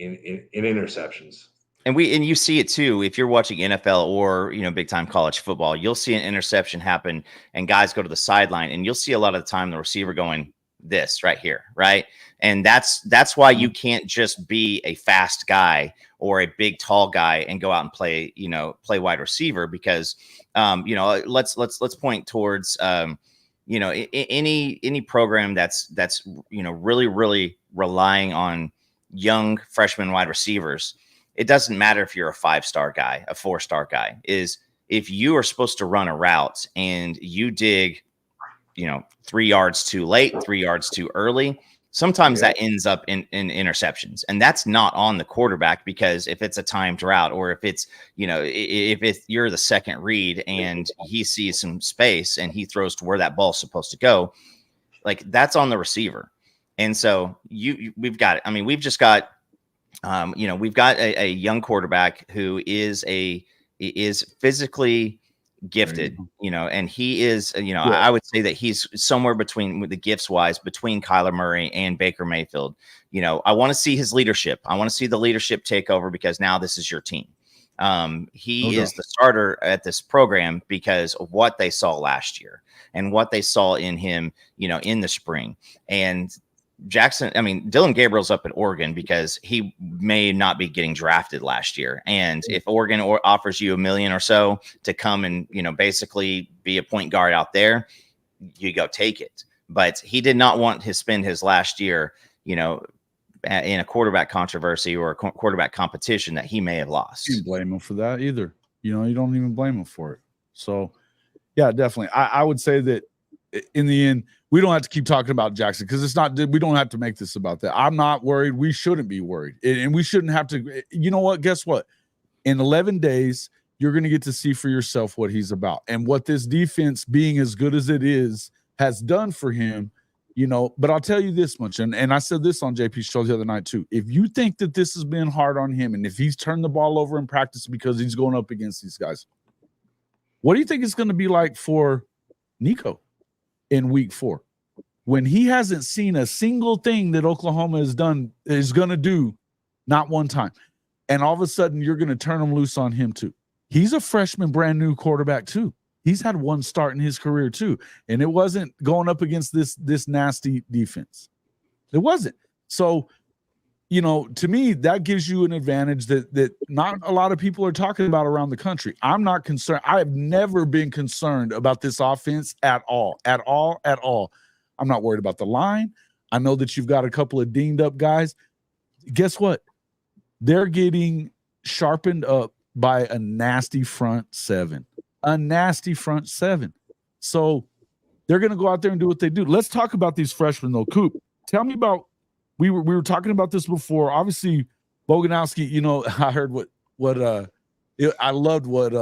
interceptions. And you see it too. If you're watching NFL or, big time college football, you'll see an interception happen and guys go to the sideline, and you'll see a lot of the time the receiver going this right here. Right. And that's why you can't just be a fast guy or a big, tall guy and go out and play wide receiver, because, let's point towards, any program that's really, really relying on young freshman wide receivers. It doesn't matter if you're a 5-star guy, a 4-star guy. Is if you are supposed to run a route and you dig, 3 yards too late, 3 yards too early, sometimes that ends up in interceptions. And that's not on the quarterback, because if it's a timed route, or if it's, if you're the second read and he sees some space and he throws to where that ball's supposed to go, like that's on the receiver. And so we've got it. I mean, we've just got, we've got a young quarterback who is physically gifted, and he is, I would say that he's somewhere between, with the gifts wise, between Kyler Murray and Baker Mayfield. I want to see his leadership. I want to see the leadership take over, because now this is your team. He is the starter at this program because of what they saw last year and what they saw in him, in the spring. And Dylan Gabriel's up at Oregon because he may not be getting drafted last year. And if Oregon offers you $1 million or so to come and, basically be a point guard out there, you go take it. But he did not want to spend his last year, in a quarterback controversy or a quarterback competition that he may have lost. You don't blame him for that either. You know, you don't even blame him for it. So, yeah, definitely. I would say that in the end, we don't have to keep talking about Jackson because it's not. We don't have to make this about that. I'm not worried. We shouldn't be worried, and we shouldn't have to. You know what? Guess what? In 11 days, you're going to get to see for yourself what he's about and what this defense, being as good as it is, has done for him. You know, but I'll tell you this much, and I said this on JP's show the other night too. If you think that this has been hard on him, and if he's turned the ball over in practice because he's going up against these guys, what do you think it's going to be like for Nico in week 4 when he hasn't seen a single thing that Oklahoma has done, is going to do, not one time, and all of a sudden you're going to turn him loose on him too? He's a freshman, brand new quarterback too. He's had one start in his career too, and it wasn't going up against this nasty defense. It wasn't. So, you know, to me, that gives you an advantage that not a lot of people are talking about around the country. I'm not concerned. I have never been concerned about this offense at all. I'm not worried about the line. I know that you've got a couple of dinged up guys. Guess what? They're getting sharpened up by a nasty front seven. So they're going to go out there and do what they do. Let's talk about these freshmen, though. Coop, tell me about. We were talking about this before. Obviously, Boganowski. You know, I heard I loved what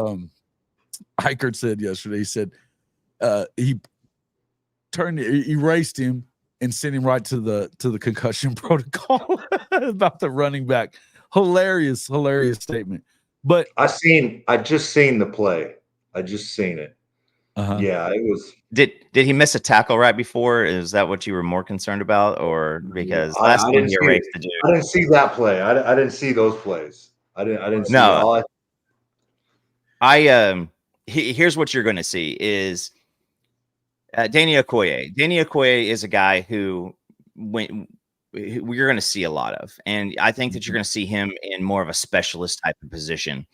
Eichert said yesterday. He said he erased him and sent him right to the concussion protocol about the running back. Hilarious statement. But I just seen the play. I just seen it. Yeah, it was. Did he miss a tackle right before? Is that what you were more concerned about, or because last time he erased the dude? I didn't see that play. I didn't see those plays. I didn't see no. Here's what you're going to see is Danny Okoye. Danny Okoye is a guy who we're going to see a lot of, and I think that you're going to see him in more of a specialist type of position.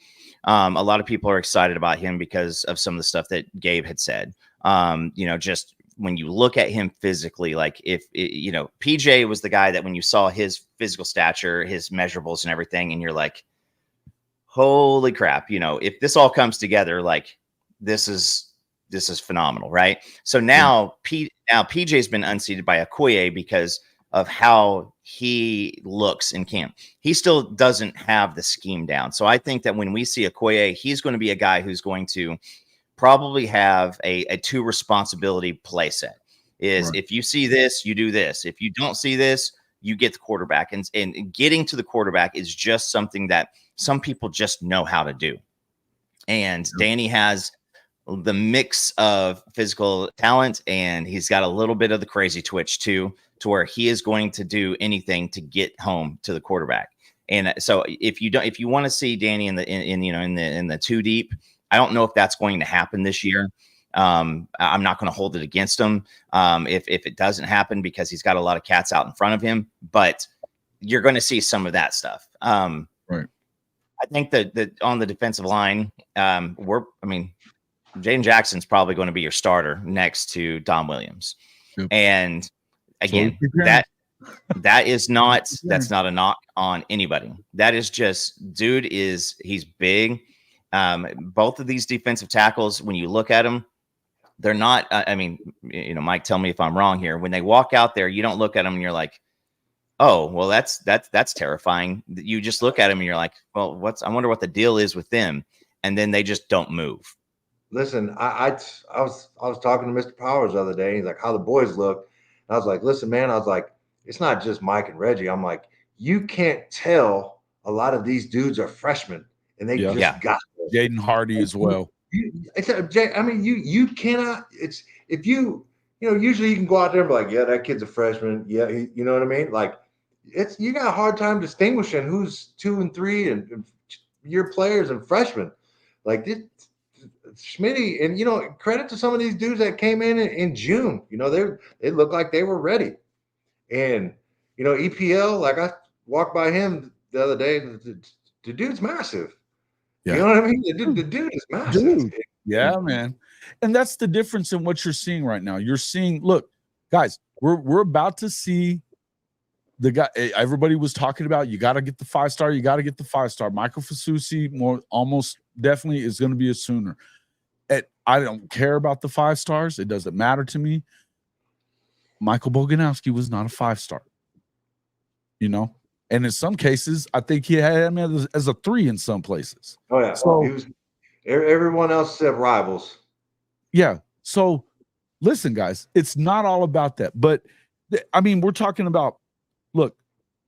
A lot of people are excited about him because of some of the stuff that Gabe had said. You know, just when you look at him physically, like you know, PJ was the guy that when you saw his physical stature, his measurables and everything, and you're like, holy crap, you know, if this all comes together, like this is phenomenal, right? So now PJ's been unseated by Okoye because of how he looks in camp. He still doesn't have the scheme down. So I think that when we see Okoye, he's going to be a guy who's going to probably have a 2 responsibility play set. Is right. If you see this, you do this. If you don't see this, you get the quarterback. And getting to the quarterback is just something that some people just know how to do. And Danny has the mix of physical talent, and he's got a little bit of the crazy twitch too, to where he is going to do anything to get home to the quarterback. And so if you want to see Danny in the 2 deep, I don't know if that's going to happen this year. I'm not going to hold it against him if it doesn't happen, because he's got a lot of cats out in front of him, but you're going to see some of that stuff. Right. I think that on the defensive line, Jaden Jackson's probably going to be your starter next to Dom Williams. Yep. And again, that's not a knock on anybody. That is just, dude he's big. Both of these defensive tackles, when you look at them, they're not, Mike, tell me if I'm wrong here. When they walk out there, you don't look at them and you're like, oh, well, that's terrifying. You just look at them and you're like, well, I wonder what the deal is with them. And then they just don't move. Listen, I was talking to Mr. Powers the other day. He's like, how the boys look. And I was like, listen, man, I was like, it's not just Mike and Reggie. I'm like, you can't tell a lot of these dudes are freshmen and they just got Jaden Hardy as well. You cannot. It's if you usually you can go out there and be like, yeah, that kid's a freshman. Yeah, you know what I mean? Like, you got a hard time distinguishing who's 2 and 3 and year players and freshmen. Like this, Schmitty, and credit to some of these dudes that came in June. They looked like they were ready. And EPL, like I walked by him the other day. The dude's massive. Yeah. You know what I mean? The dude is massive. Dude. Yeah, man. And that's the difference in what you're seeing right now. You're seeing, look, guys, we're about to see the guy everybody was talking about, you got to get the 5-star, you got to get the 5-star. Michael Fasusi almost definitely is going to be a Sooner. I don't care about the 5 stars. It doesn't matter to me. Michael Boganowski was not a 5-star, you know, and in some cases, I think he had him as a 3 in some places. Oh yeah, so everyone else said rivals. Yeah, so listen, guys, it's not all about that, but I mean, we're talking about, look,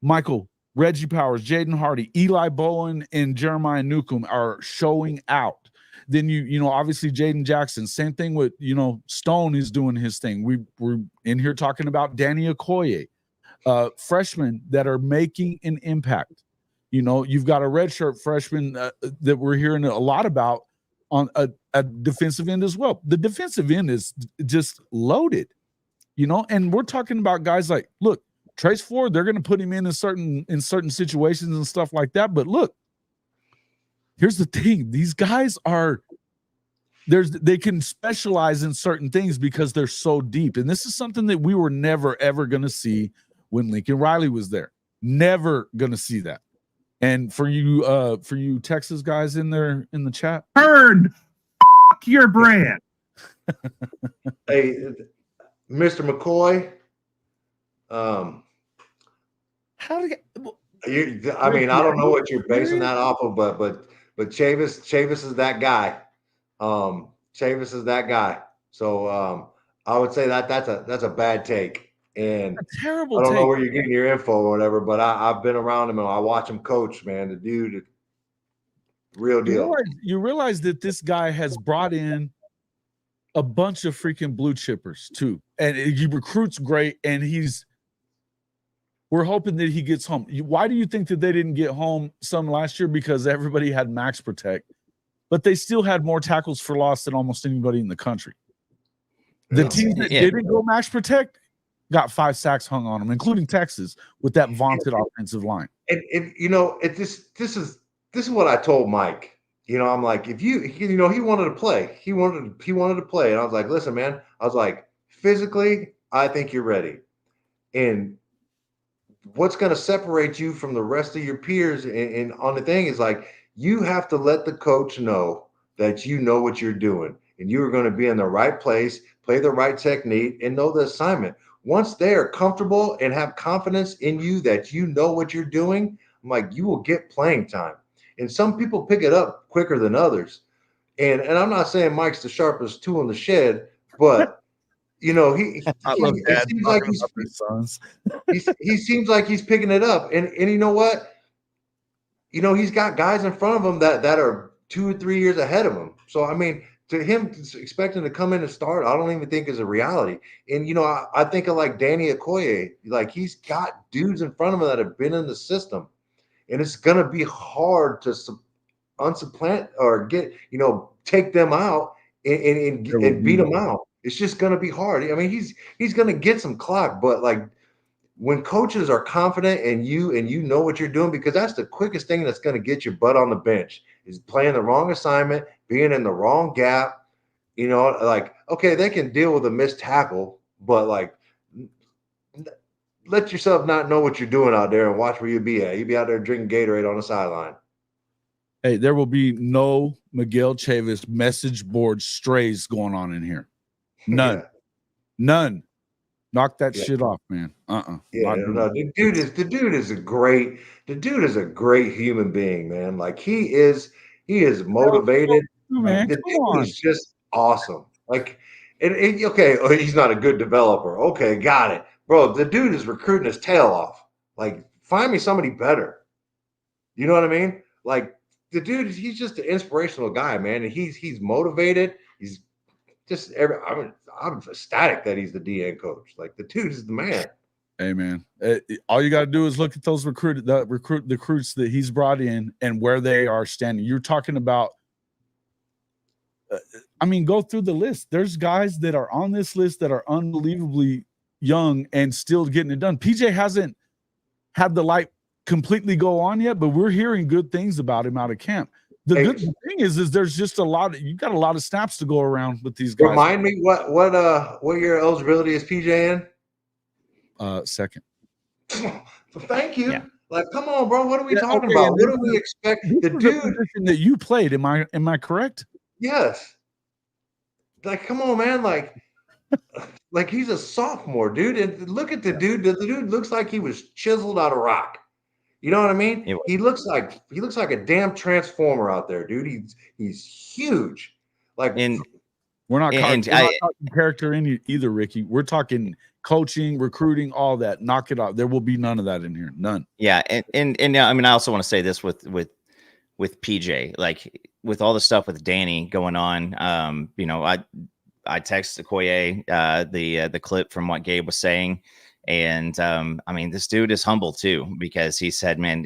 Michael, Reggie Powers, Jaden Hardy, Eli Bowen, and Jeremiah Newcomb are showing out. Then you know, obviously Jaden Jackson, same thing with, you know, Stone is doing his thing. We're in here talking about Danny Okoye, freshmen that are making an impact. You know, you've got a redshirt freshman that we're hearing a lot about on a defensive end as well. The defensive end is just loaded, you know, and we're talking about guys like, look, Trace Ford, they're going to put him in certain situations and stuff like that. But look, here's the thing. These guys they can specialize in certain things because they're so deep. And this is something that we were never, ever going to see when Lincoln Riley was there. Never going to see that. And for you Texas guys in the chat, heard your brand. Hey, Mr. McCoy, how do you? I mean, I don't know what you're basing that off of, but Chavis is that guy. Chavis is that guy. So I would say that's a bad take, and a terrible. I don't know where you're getting your info or whatever, but I've been around him and I watch him coach. Man, the dude, real deal. You realize that this guy has brought in a bunch of freaking blue chippers too, and he recruits great, and we're hoping that he gets home. Why do you think that they didn't get home some last year? Because everybody had max protect, but they still had more tackles for loss than almost anybody in the country. The teams that didn't go max protect got 5 sacks hung on them, including Texas with that vaunted offensive line. And you know, this is what I told Mike. You know, I'm like, if you know, he wanted to play. He wanted to play. And I was like, listen, man, I was like, physically, I think you're ready. And what's going to separate you from the rest of your peers and on the thing is like, you have to let the coach know that you know what you're doing and you are going to be in the right place, play the right technique, and know the assignment. Once they are comfortable and have confidence in you that you know what you're doing, I'm like, you will get playing time. And some people pick it up quicker than others. And I'm not saying Mike's the sharpest tool in the shed, but you know, he seems like he's picking it up. And you know what? You know, he's got guys in front of him that are 2 or 3 years ahead of him. So I mean, to him expecting to come in and start, I don't even think is a reality. And you know, I think of like Danny Okoye, like he's got dudes in front of him that have been in the system. And it's going to be hard to unsupplant or take them out and beat them out. It's just going to be hard. I mean, he's going to get some clock, but like when coaches are confident in you and you know what you're doing, because that's the quickest thing that's going to get your butt on the bench is playing the wrong assignment, being in the wrong gap. You know, like, okay, they can deal with a missed tackle, but like, let yourself not know what you're doing out there and watch where you'll be at. You'll be out there drinking Gatorade on the sideline. Hey, there will be no Miguel Chavis message board strays going on in here. None. Yeah. None. Knock that shit off, man. Yeah, no, the dude is a great human being, man. Like he is motivated. Man, the dude is just awesome. Like, okay, he's not a good developer. Okay, got it. Bro, the dude is recruiting his tail off. Like, find me somebody better. You know what I mean? Like, the dude, he's just an inspirational guy, man. And he's motivated. He's just I'm ecstatic that he's the DN coach. Like, the dude is the man. Hey, man. All you got to do is look at those recruits that he's brought in and where they are standing. You're talking about, go through the list. There's guys that are on this list that are unbelievably young and still getting it done. PJ hasn't had the light completely go on yet, but we're hearing good things about him out of camp. The good thing is there's just you got a lot of snaps to go around with these guys. Remind me what your eligibility is PJ in? Second. Thank you. Yeah. Like, come on, bro. What are we Yeah, talking okay, about? and What this do we expect? This The was a dude, position that you played. Am I correct? yes. Like, come on, man. Like he's a sophomore, dude. And look at the dude. The dude looks like he was chiseled out of rock. You know what I mean? It was. He looks like a damn transformer out there, dude. He's huge. Like, And We're not And talking character either, Ricky. We're talking coaching, recruiting, all that. Knock it out. There will be none of that in here. None. yeah, and now, I mean, I also want to say this with PJ, like with all the stuff with Danny going on. You know, I texted Koye the clip from what Gabe was saying, and I mean, this dude is humble too, because he said, man,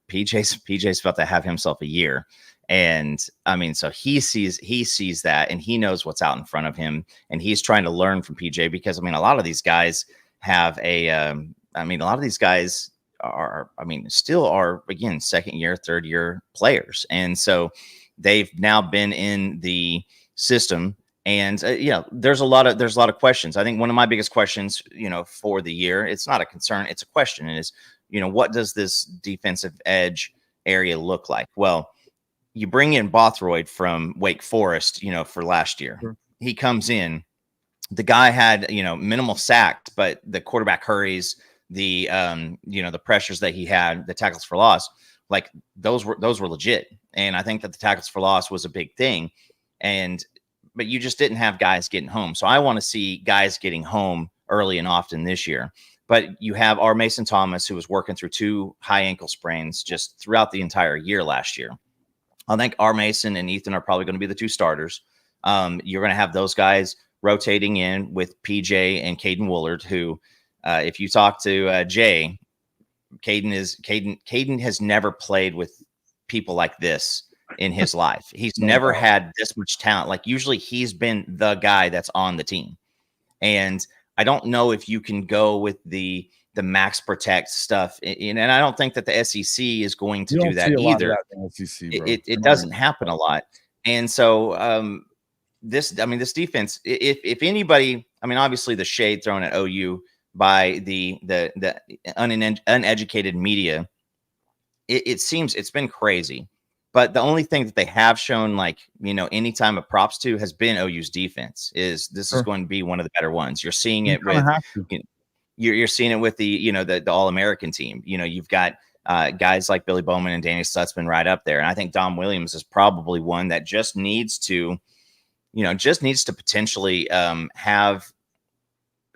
PJ's about to have himself a year. And I mean, so he sees that, and he knows what's out in front of him, and he's trying to learn from PJ, because I mean, a lot of these guys have a lot of these guys are, I mean, still are, again, second year, third year players. And so they've now been in the system, and yeah, there's a lot of questions. I think one of my biggest questions, you know, for the year, it's not a concern, it's a question, is, you know, what does this defensive edge area look like? Well, you bring in Bothroyd from Wake Forest, you know, for last year. Sure. He comes in, the guy had, you know, minimal sacks, but the quarterback hurries, the you know, the pressures that he had, the tackles for loss, like those were legit. And I think that the tackles for loss was a big thing. But you just didn't have guys getting home. So I want to see guys getting home early and often this year. But you have our Mason Thomas, who was working through 2 high ankle sprains just throughout the entire year last year. I think our Mason and Ethan are probably going to be the 2 starters. You're going to have those guys rotating in with PJ and Caden Woolard, who, if you talk to Jay, Caden has never played with people like this in his life. He's never had this much talent. Like, usually he's been the guy that's on the team. And I don't know if you can go with the max protect stuff. And I don't think that the SEC is going to do that either. It doesn't happen a lot. And so this defense, if anybody, I mean, obviously the shade thrown at OU by the uneducated media, it seems it's been crazy. But the only thing that they have shown, like, you know, any time of props to, has been OU's defense. Is going to be one of the better ones. You're seeing it with, you're seeing it with the, you know, the All-American team. You know, you've got guys like Billy Bowman and Danny Stutzman right up there. And I think Dom Williams is probably one that just needs to potentially have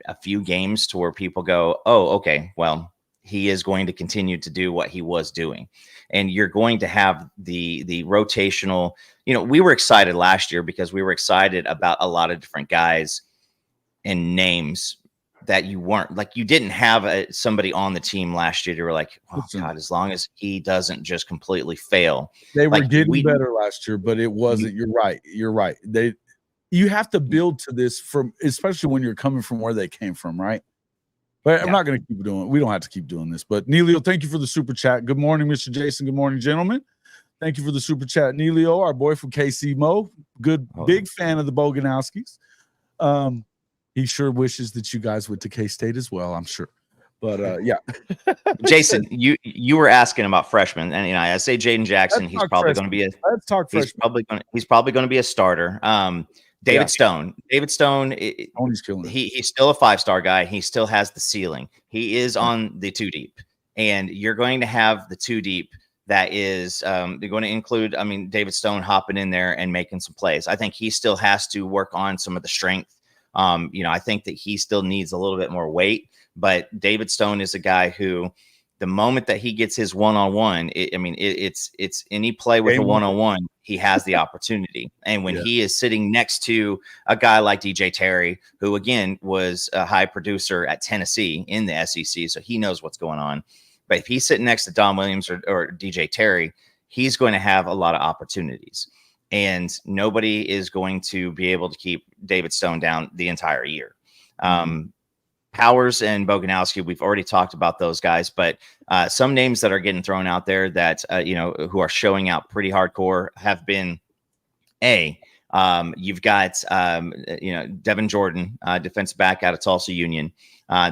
a few games to where people go, oh, okay, well, he is going to continue to do what he was doing. And you're going to have the rotational, you know, we were excited last year because we were excited about a lot of different guys and names that you weren't, like, you didn't have somebody on the team last year. You were like, oh God, as long as he doesn't just completely fail. They were getting better last year, but it wasn't. You're right. You have to build to this, especially when you're coming from where they came from, right? But I'm not going to keep doing. We don't have to keep doing this. But Neilio, thank you for the super chat. Good morning, Mr. Jason. Good morning, gentlemen. Thank you for the super chat, Neilio, our boy from KC Mo. Big fan of the Boganowskis. He sure wishes that you guys went to K-State as well, I'm sure. But yeah, Jason, you were asking about freshmen, and you know, I say Jaden Jackson. He's probably going to be he's probably going to be a starter. David Stone. He's killing it. He's still a 5-star guy. He still has the ceiling. He is on the 2 deep, and you're going to have the 2 deep that is they're going to include, I mean, David Stone hopping in there and making some plays. I think he still has to work on some of the strength. You know, I think that he still needs a little bit more weight, but David Stone is a guy who, the moment that he gets his one-on-one, it's any play with a one-on-one, he has the opportunity. And when he is sitting next to a guy like DJ Terry, who again was a high producer at Tennessee in the SEC, so he knows what's going on. But if he's sitting next to Dom Williams or DJ Terry, he's going to have a lot of opportunities. And nobody is going to be able to keep David Stone down the entire year. Powers and Boganowski, we've already talked about those guys, but some names that are getting thrown out there that, you know, who are showing out pretty hardcore have been You've got Devin Jordan, defensive back out of Tulsa Union.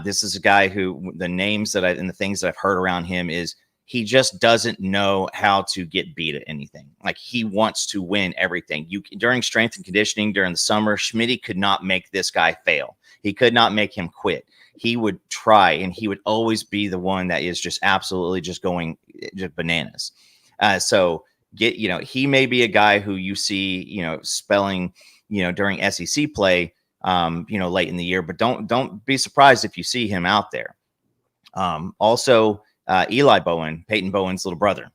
This is a guy who the names that and the things that I've heard around him is he just doesn't know how to get beat at anything. Like he wants to win everything. During strength and conditioning during the summer, Schmitty could not make this guy fail. He could not make him quit. He would try, and he would always be the one that is just absolutely just going just bananas. So he may be a guy who you see, spelling, during SEC play, late in the year, but don't be surprised if you see him out there. Also, Eli Bowen, Peyton Bowen's little brother.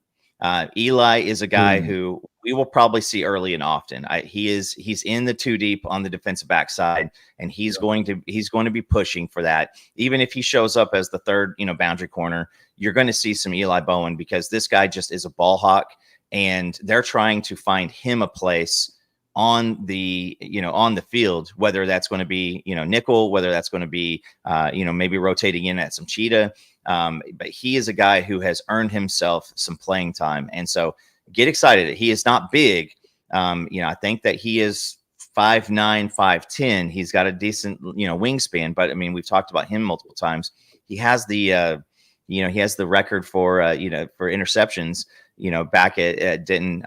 Eli is a guy who we will probably see early and often. He's in the 2 deep on the defensive back side, and he's going to be pushing for that. Even if he shows up as the third, boundary corner, you're going to see some Eli Bowen because this guy just is a ball hawk, and they're trying to find him a place on the field, whether that's going to be, nickel, whether that's going to be, maybe rotating in at some cheetah. But he is a guy who has earned himself some playing time. And so get excited. He is not big. I think that he is 5'9", 5'10". He's got a decent, wingspan, but I mean, we've talked about him multiple times. He has the, he has the record for, for interceptions, back at Denton,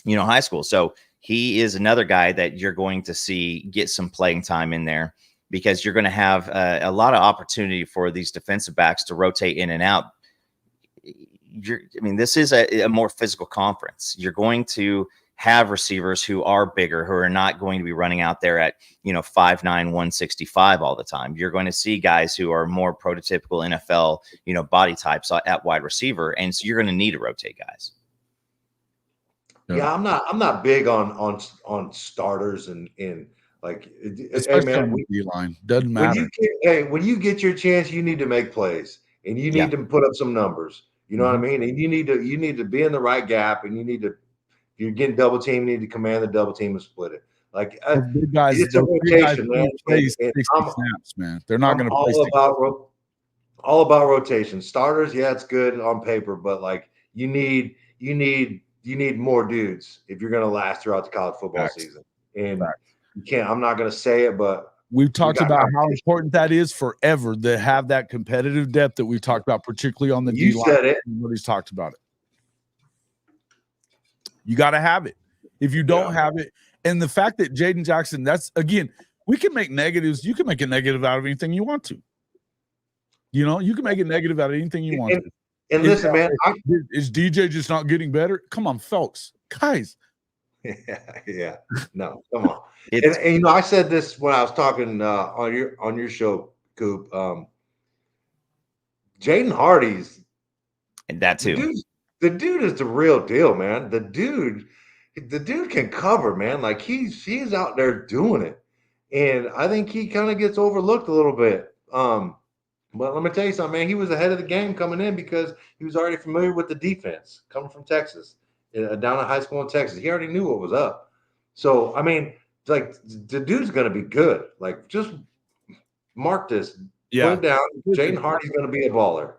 high school. So he is another guy that you're going to see get some playing time in there, because you're going to have a lot of opportunity for these defensive backs to rotate in and out. This is a more physical conference. You're going to have receivers who are bigger, who are not going to be running out there at, 5'9", 165 all the time. You're going to see guys who are more prototypical NFL, body types at wide receiver. And so you're going to need to rotate guys. Yeah, I'm not big on starters and like, especially hey man, on the D-line. Doesn't matter. When you get your chance, you need to make plays, and you need to put up some numbers. You know what I mean? And you need to be in the right gap, and if you're getting double team, you need to command the double team and split it. Like big guys, it's a rotation, man. Play 60 snaps, man. They're not going to play all about rotation. Starters, yeah, it's good on paper, but like you need more dudes if you're going to last throughout the college football season. And you can't. I'm not going to say it, but we've talked about how important that is forever to have that competitive depth that we've talked about, particularly on the D line. You said it. Everybody's talked about it. You got to have it. If you don't have it, and the fact that Jaden Jackson, that's again, we can make negatives. You can make a negative out of anything you want to. You can make a negative out of anything you want to. And listen, man, is DJ just not getting better? Come on, folks, guys. Yeah. No, come on. And I said this when I was talking on your show, Coop. Jaden Hardy's, and that too. The dude is the real deal, man. The dude can cover, man. Like he's out there doing it, and I think he kind of gets overlooked a little bit. But let me tell you something, man. He was ahead of the game coming in because he was already familiar with the defense coming from Texas, down at high school in Texas. He already knew what was up. So, I mean, like the dude's going to be good. Like, just mark this. Yeah. Put it down. Jaden Hardy's going to be a baller.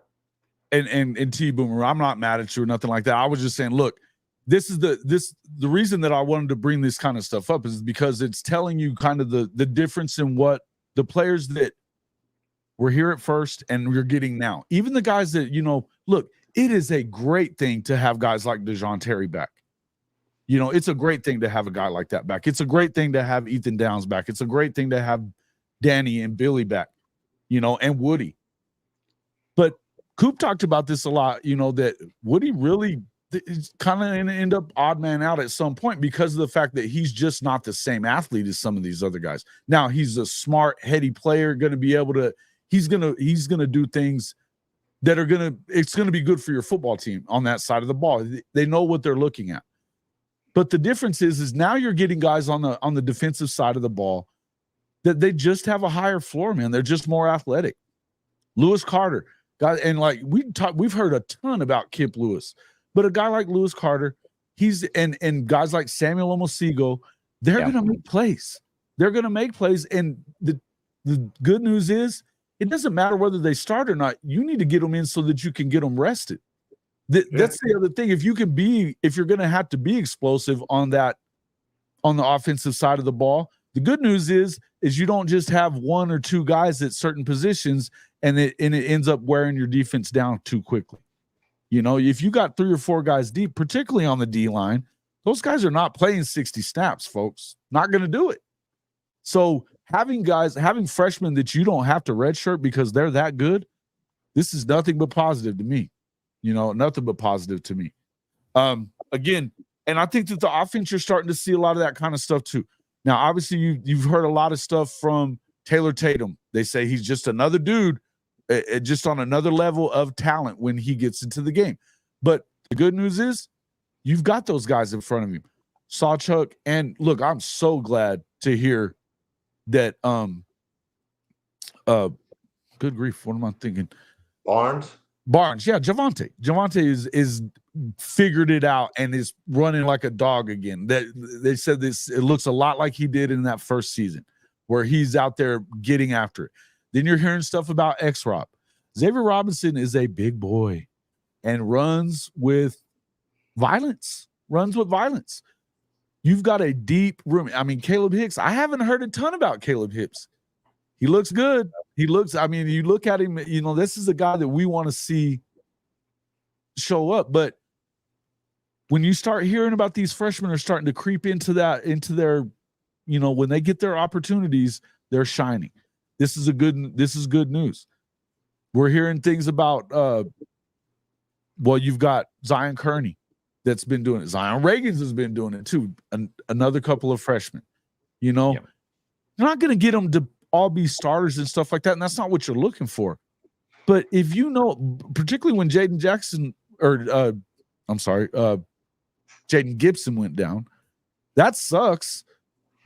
And T Boomer, I'm not mad at you or nothing like that. I was just saying, look, this is the reason that I wanted to bring this kind of stuff up is because it's telling you kind of the difference in what the players that were here at first and we're getting now. Even the guys that, look, it is a great thing to have guys like DeJoun Terry back. It's a great thing to have a guy like that back. It's a great thing to have Ethan Downs back. It's a great thing to have Danny and Billy back, and Woody. But Coop talked about this a lot, that Woody really is kind of going to end up odd man out at some point because of the fact that he's just not the same athlete as some of these other guys. Now, he's a smart, heady player, going to be able to he's going to do things that are it's going to be good for your football team on that side of the ball. They know what they're looking at. But the difference is now you're getting guys on the defensive side of the ball that they just have a higher floor, man. They're just more athletic. Lewis Carter, guy, and like we've heard a ton about Kip Lewis, but a guy like Lewis Carter, and guys like Samuel Omosigo, they're going to make plays. They're going to make plays, and the good news is it doesn't matter whether they start or not. You need to get them in so that you can get them rested. That's the other thing. If you're going to have to be explosive on that on the offensive side of the ball. The good news is you don't just have one or two guys at certain positions and it ends up wearing your defense down too quickly. You know, if you got 3 or 4 guys deep, particularly on the D line, those guys are not playing 60 snaps, folks. Not going to do it. So having freshmen that you don't have to redshirt because they're that good, this is nothing but positive to me. You know, nothing but positive to me. Again, and I think that the offense, you're starting to see a lot of that kind of stuff too. Now, obviously, you've heard a lot of stuff from Taylor Tatum. They say he's just another dude, just on another level of talent when he gets into the game. But the good news is you've got those guys in front of you. Sawchuk, and look, I'm so glad to hear that good grief, what am I thinking? Barnes, yeah, Javonte is figured it out and is running like a dog again. That they said this, it looks a lot like he did in that first season where he's out there getting after it. Then you're hearing stuff about X-Rob. Xavier Robinson is a big boy and runs with violence. You've got a deep room. I mean, Caleb Hicks, I haven't heard a ton about Caleb Hicks. He looks good. You look at him, you know, this is a guy that we want to see show up. But when you start hearing about these freshmen are starting to creep into their, you know, when they get their opportunities, they're shining. This is good news. We're hearing things about, you've got Zion Kearney that's been doing it. Zion Reagans has been doing it too. Another couple of freshmen, you know, You're not going to get them to all be starters and stuff like that. And that's not what you're looking for. But if you know, particularly when Jaden Gibson went down, that sucks.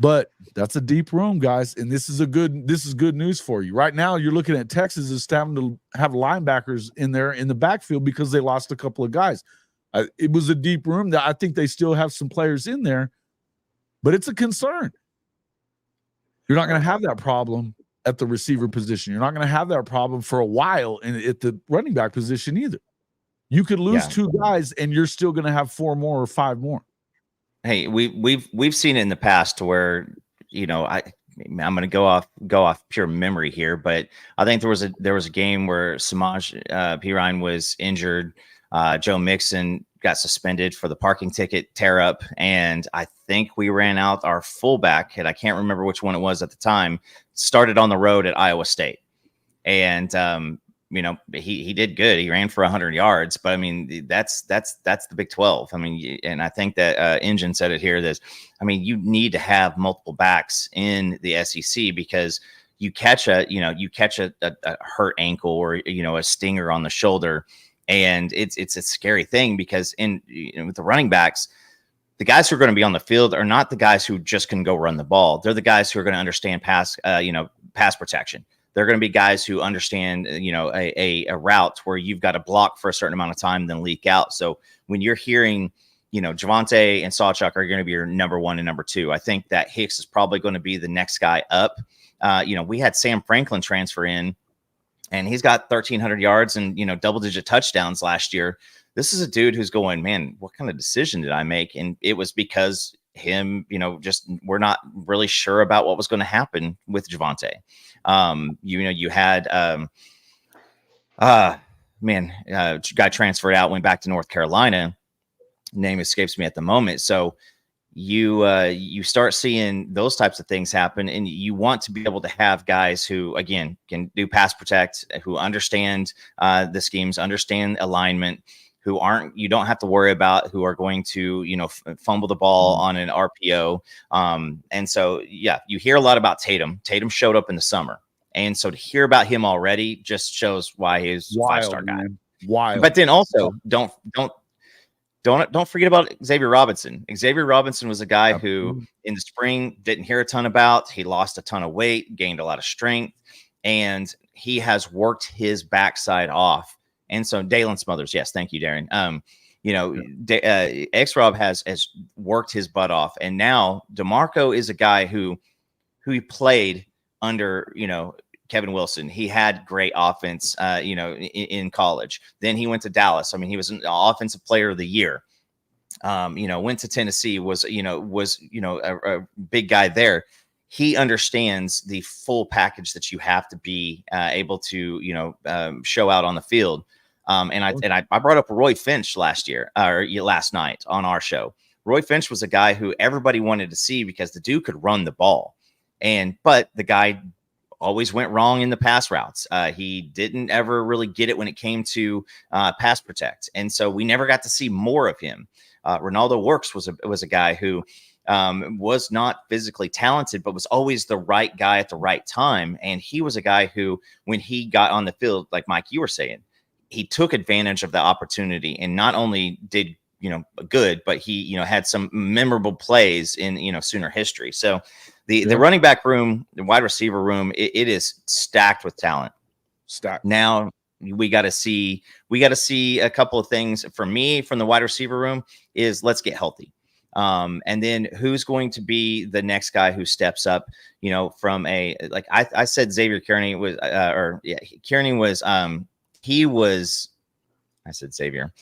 But that's a deep room, guys, and this is good news for you. Right now, you're looking at Texas as having to have linebackers in there in the backfield because they lost a couple of guys. It was a deep room. That I think they still have some players in there, but it's a concern. You're not going to have that problem at the receiver position. You're not going to have that problem for a while at the running back position either. You could lose 2 guys, and you're still going to have 4 more or 5 more. Hey, we've seen it in the past to where, you know, I'm going to go off pure memory here, but I think there was a game where Samaj Pirine was injured. Joe Mixon got suspended for the parking ticket tear up, and I think we ran out our fullback, and I can't remember which one it was at the time, started on the road at Iowa State, and you know, he did good. He ran for 100 yards, but I mean, that's the Big 12. I mean, and I think that Engine said it here. I mean, you need to have multiple backs in the SEC because you catch a hurt ankle or, you know, a stinger on the shoulder, and it's a scary thing because with the running backs, the guys who are going to be on the field are not the guys who just can go run the ball. They're the guys who are going to understand pass protection. They're going to be guys who understand, you know, a route where you've got to block for a certain amount of time and then leak out. So when you're hearing, you know, Javonte and Sawchuk are going to be your number 1 and number 2, I think that Hicks is probably going to be the next guy up. You know, we had Sam Franklin transfer in, and he's got 1,300 yards and, you know, double-digit touchdowns last year. This is a dude who's going, man, what kind of decision did I make? And it was because him, you know, just we're not really sure about what was going to happen with Javonte. You know, you had guy transferred out, went back to North Carolina. Name escapes me at the moment. So you start seeing those types of things happen, and you want to be able to have guys who, again, can do pass protect, who understand the schemes, understand alignment, you don't have to worry about, who are going to, you know, fumble the ball on an RPO. And so, yeah, you hear a lot about Tatum. Tatum showed up in the summer. And so to hear about him already just shows why he's a 5-star guy. Wild. But then also don't forget about Xavier Robinson. Xavier Robinson was a guy who in the spring didn't hear a ton about. He lost a ton of weight, gained a lot of strength, and he has worked his backside off. And so Dalen Smothers, yes, thank you, Darren. You know, X-Rob has worked his butt off, and now DeMarco is a guy who he played under, you know, Kevin Wilson. He had great offense, you know, in college. Then he went to Dallas. I mean, he was an offensive player of the year. went to Tennessee, was a big guy there. He understands the full package that you have to be able to, show out on the field. And I brought up Roy Finch last night on our show. Roy Finch was a guy who everybody wanted to see because the dude could run the ball, but the guy always went wrong in the pass routes. He didn't ever really get it when it came to pass protect, and so we never got to see more of him. Ronaldo Works was a guy who was not physically talented, but was always the right guy at the right time. And he was a guy who, when he got on the field, like Mike, you were saying, he took advantage of the opportunity and not only did, good, but he, had some memorable plays in, Sooner history. So the running back room, the wide receiver room, it is stacked with talent. Stacked. Now we got to see a couple of things from the wide receiver room is let's get healthy. And then who's going to be the next guy who steps up, from I said Xavier Kearney was, Kearney was, I said Xavier.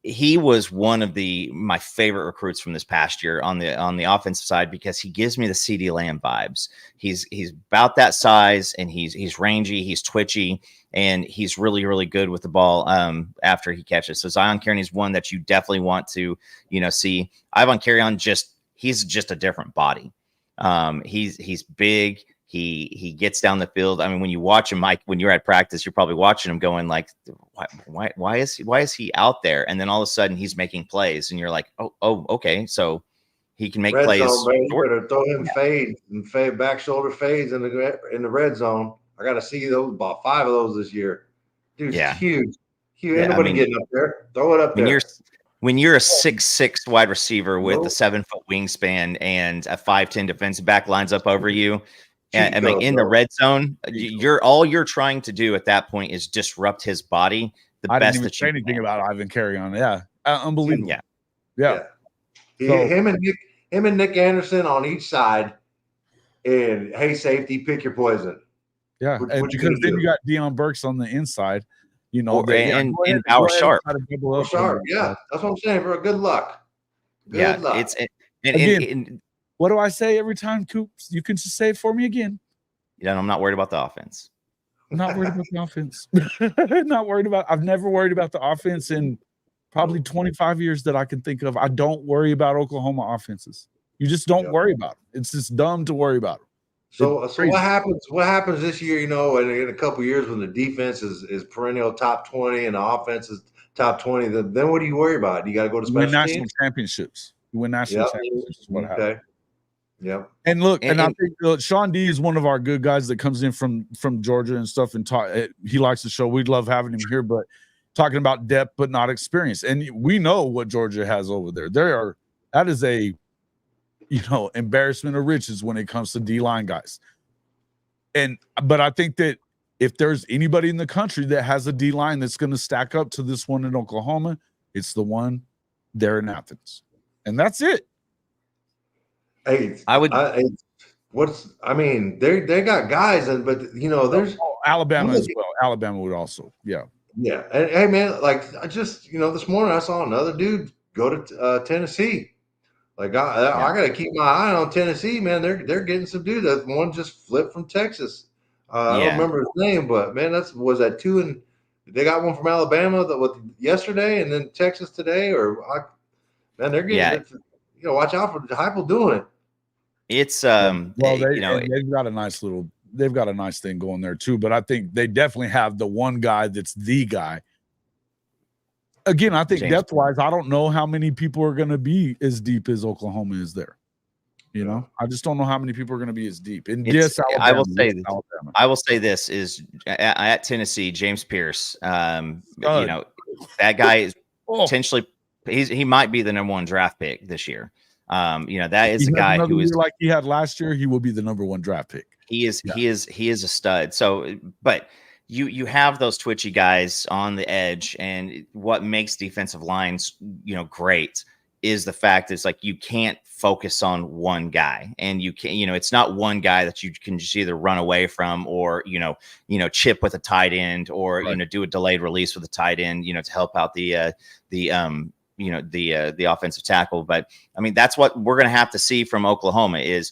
He was one of my favorite recruits from this past year on the offensive side because he gives me the CeeDee Lamb vibes. He's about that size and he's rangy, he's twitchy, and he's really, really good with the ball after he catches. So Zion Kearney is one that you definitely want to, see. Ivan Carrion he's just a different body. He's big. He gets down the field. I mean, when you watch him, Mike, when you're at practice, you're probably watching him going like, why is he out there? And then all of a sudden he's making plays and you're like, oh, okay. So he can make red plays. Zone, baby. You better throw him fades and back shoulder fades in the red zone. I got to see those, about 5 of those this year. Dude, huge. Yeah, Ain't nobody getting up there. Throw it up there. When you're a 6'6" wide receiver with a 7-foot wingspan and a 5'10" defensive back lines up over you, and I mean, in the red zone, you're trying to do at that point is disrupt his body. I didn't even say anything about Ivan Carrion. Yeah, unbelievable. Yeah. Him and Nick Anderson on each side, and hey, safety, pick your poison. Yeah, because then you got Deion Burks on the inside, and Bauer Sharp. Sharp, yeah, that's what I'm saying, bro. Good luck. Good luck. What do I say every time, Coops? You can just say it for me again. Yeah, I'm not worried about the offense. I'm not worried about the offense. I've never worried about the offense in probably 25 years that I can think of. I don't worry about Oklahoma offenses. You just don't worry about them. It's just dumb to worry about them. So what happens? What happens this year? In a couple of years when the defense is perennial top 20 and the offense is top 20, then what do you worry about? You got to go to special win national championships. You win national championships. What happens? Yep. And look, and I think Sean D is one of our good guys that comes in from Georgia and stuff and talk. He likes the show. We'd love having him here, but talking about depth but not experience. And we know what Georgia has over there. That is a embarrassment of riches when it comes to D-line guys. But I think that if there's anybody in the country that has a D-line that's going to stack up to this one in Oklahoma, it's the one there in Athens. And that's it. Hey, they got guys, but there's Alabama as well. Alabama would also, yeah. And hey, man, this morning I saw another dude go to Tennessee. Like I got to keep my eye on Tennessee, man. They're getting some dude. That one just flipped from Texas. I don't remember his name, but man, was that 2 and they got one from Alabama yesterday, and then Texas today. They're getting. Watch out for Heupel doing it. It's they've got a nice thing going there too, but I think they definitely have the one guy that's the guy. Again, I think depth wise, I don't know how many people are going to be as deep as Oklahoma is there. I just don't know how many people are going to be as deep. And yes, Alabama, I will say this is at Tennessee, James Pierce. That guy is potentially he might be the #1 draft pick this year. That is a guy who is like he had last year. He will be the #1 draft pick. He is a stud. So, but you have those twitchy guys on the edge, and what makes defensive lines, great is the fact it's like you can't focus on one guy, and you can, it's not one guy that you can just either run away from or chip with a tight end or do a delayed release with a tight end, to help out the the offensive tackle. But I mean, that's what we're going to have to see from Oklahoma is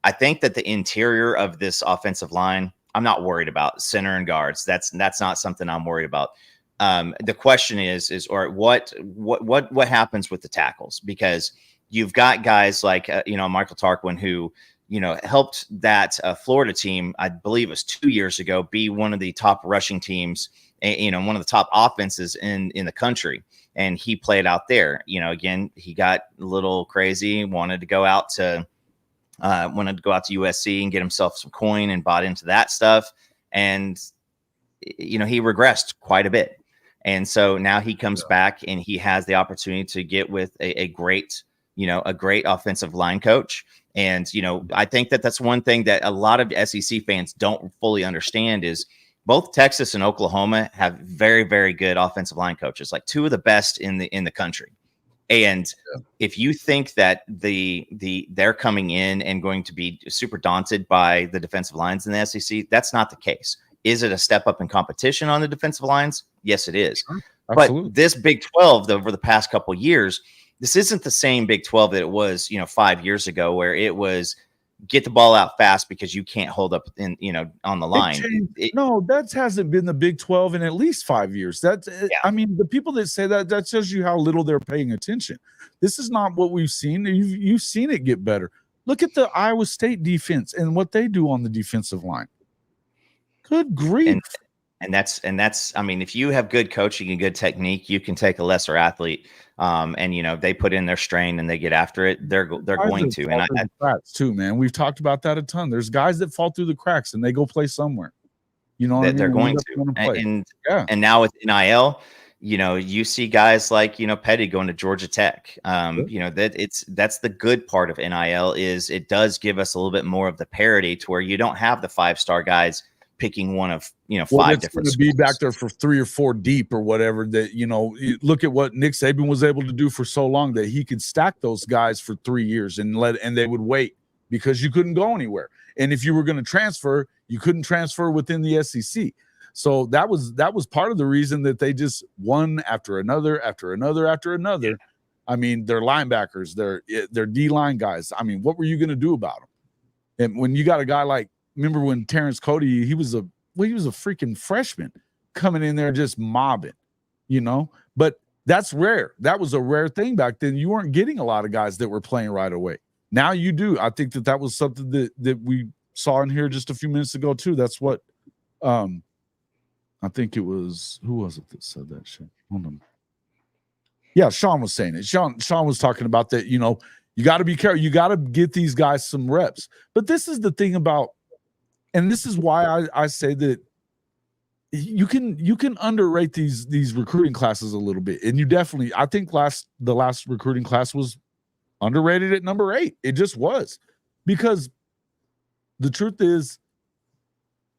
I think that the interior of this offensive line, I'm not worried about center and guards. That's not something I'm worried about. The question is what happens with the tackles? Because you've got guys like, Michael Tarquin, who, helped that Florida team, I believe it was 2 years ago, be one of the top rushing teams, one of the top offenses in the country. And he played out there. Again, he got a little crazy, wanted to go out to USC and get himself some coin and bought into that stuff. And, he regressed quite a bit. And so now he comes back and he has the opportunity to get with a great offensive line coach. And, I think that that's one thing that a lot of SEC fans don't fully understand is both Texas and Oklahoma have very, very good offensive line coaches, like two of the best in the country. And if you think that they're coming in and going to be super daunted by the defensive lines in the SEC, that's not the case. Is it a step up in competition on the defensive lines? Yes, it is. Sure. But this Big 12 over the past couple of years, this isn't the same Big 12 that it was, 5 years ago, where it was get the ball out fast because you can't hold up on the line. No, that hasn't been the Big 12 in at least 5 years. I mean, the people that say that tells you how little they're paying attention. This is not what we've seen. You've seen it get better. Look at the Iowa State defense and what they do on the defensive line. Good grief. And that's, I mean, if you have good coaching and good technique, you can take a lesser athlete, and they put in their strain and they get after it. They're going to. And cracks too, man. We've talked about that a ton. There's guys that fall through the cracks and they go play somewhere. They're going to. And now with NIL, you see guys like Petty going to Georgia Tech. That's the good part of NIL is it does give us a little bit more of the parity to where you don't have the 5-star guys picking one of five different schools. Be back there for 3 or 4 deep or whatever. That you look at what Nick Saban was able to do for so long that he could stack those guys for 3 years and they would wait because you couldn't go anywhere. And if you were going to transfer, you couldn't transfer within the SEC. So that was part of the reason that they just won after another. I mean, they're linebackers, they're D-line guys. I mean, what were you going to do about them? And when you got a guy like, remember when Terrence Cody, he was a freaking freshman coming in there just mobbing, but that's rare. That was a rare thing back then. You weren't getting a lot of guys that were playing right away. Now you do. I think that was something that we saw in here just a few minutes ago too. That's what I think it was. Who was it that said that shit? Hold on. Yeah, Sean was saying it. Sean was talking about that. You got to be careful. You got to get these guys some reps. But this is the thing about. And this is why I say that you can underrate these recruiting classes a little bit. And you definitely, I think the last recruiting class was underrated at number 8. It just was. Because the truth is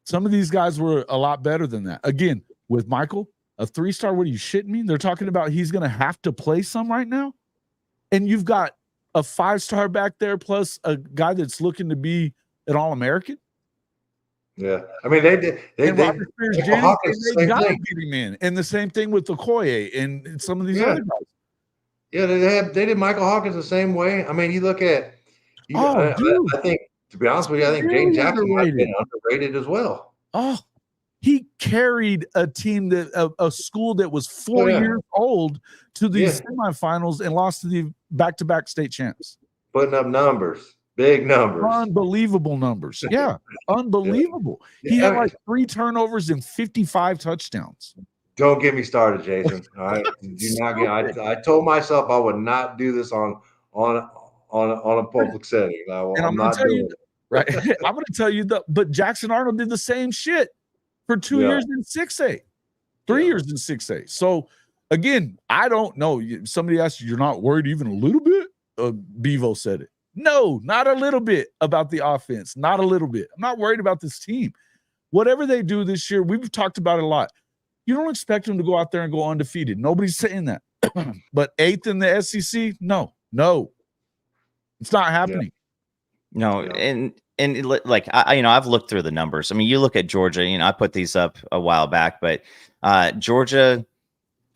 some of these guys were a lot better than that. Again, with Michael, a 3-star, what are you shitting me? They're talking about he's going to have to play some right now. And you've got a 5-star back there plus a guy that's looking to be an All-American. Yeah, I mean they did. They got to get him in, and the same thing with Okoye and some of these other guys. Yeah, they did Michael Hawkins the same way. I mean, you look at. I think, to be honest with you, I think James Jackson might have been underrated as well. Oh, he carried a team a school that was 4 years old to the semifinals and lost to the back-to-back state champs. Putting up numbers. Big numbers. Unbelievable numbers. Yeah. Unbelievable. Yeah. He had like 3 turnovers and 55 touchdowns. Don't get me started, Jason. All right. Do not get I told myself I would not do this on a public setting. I'm not doing it. Right. I'm gonna tell you but Jackson Arnold did the same shit for 2 years in 6A. 3 years in 6A. So again, I don't know. Somebody asked you, you're not worried even a little bit? Bevo said it. No, not a little bit about the offense. Not a little bit. I'm not worried about this team. Whatever they do this year, we've talked about it a lot. You don't expect them to go out there and go undefeated. Nobody's saying that. But 8th in the SEC? No. It's not happening. No, and like I've looked through the numbers. I mean, you look at Georgia, I put these up a while back, but Georgia,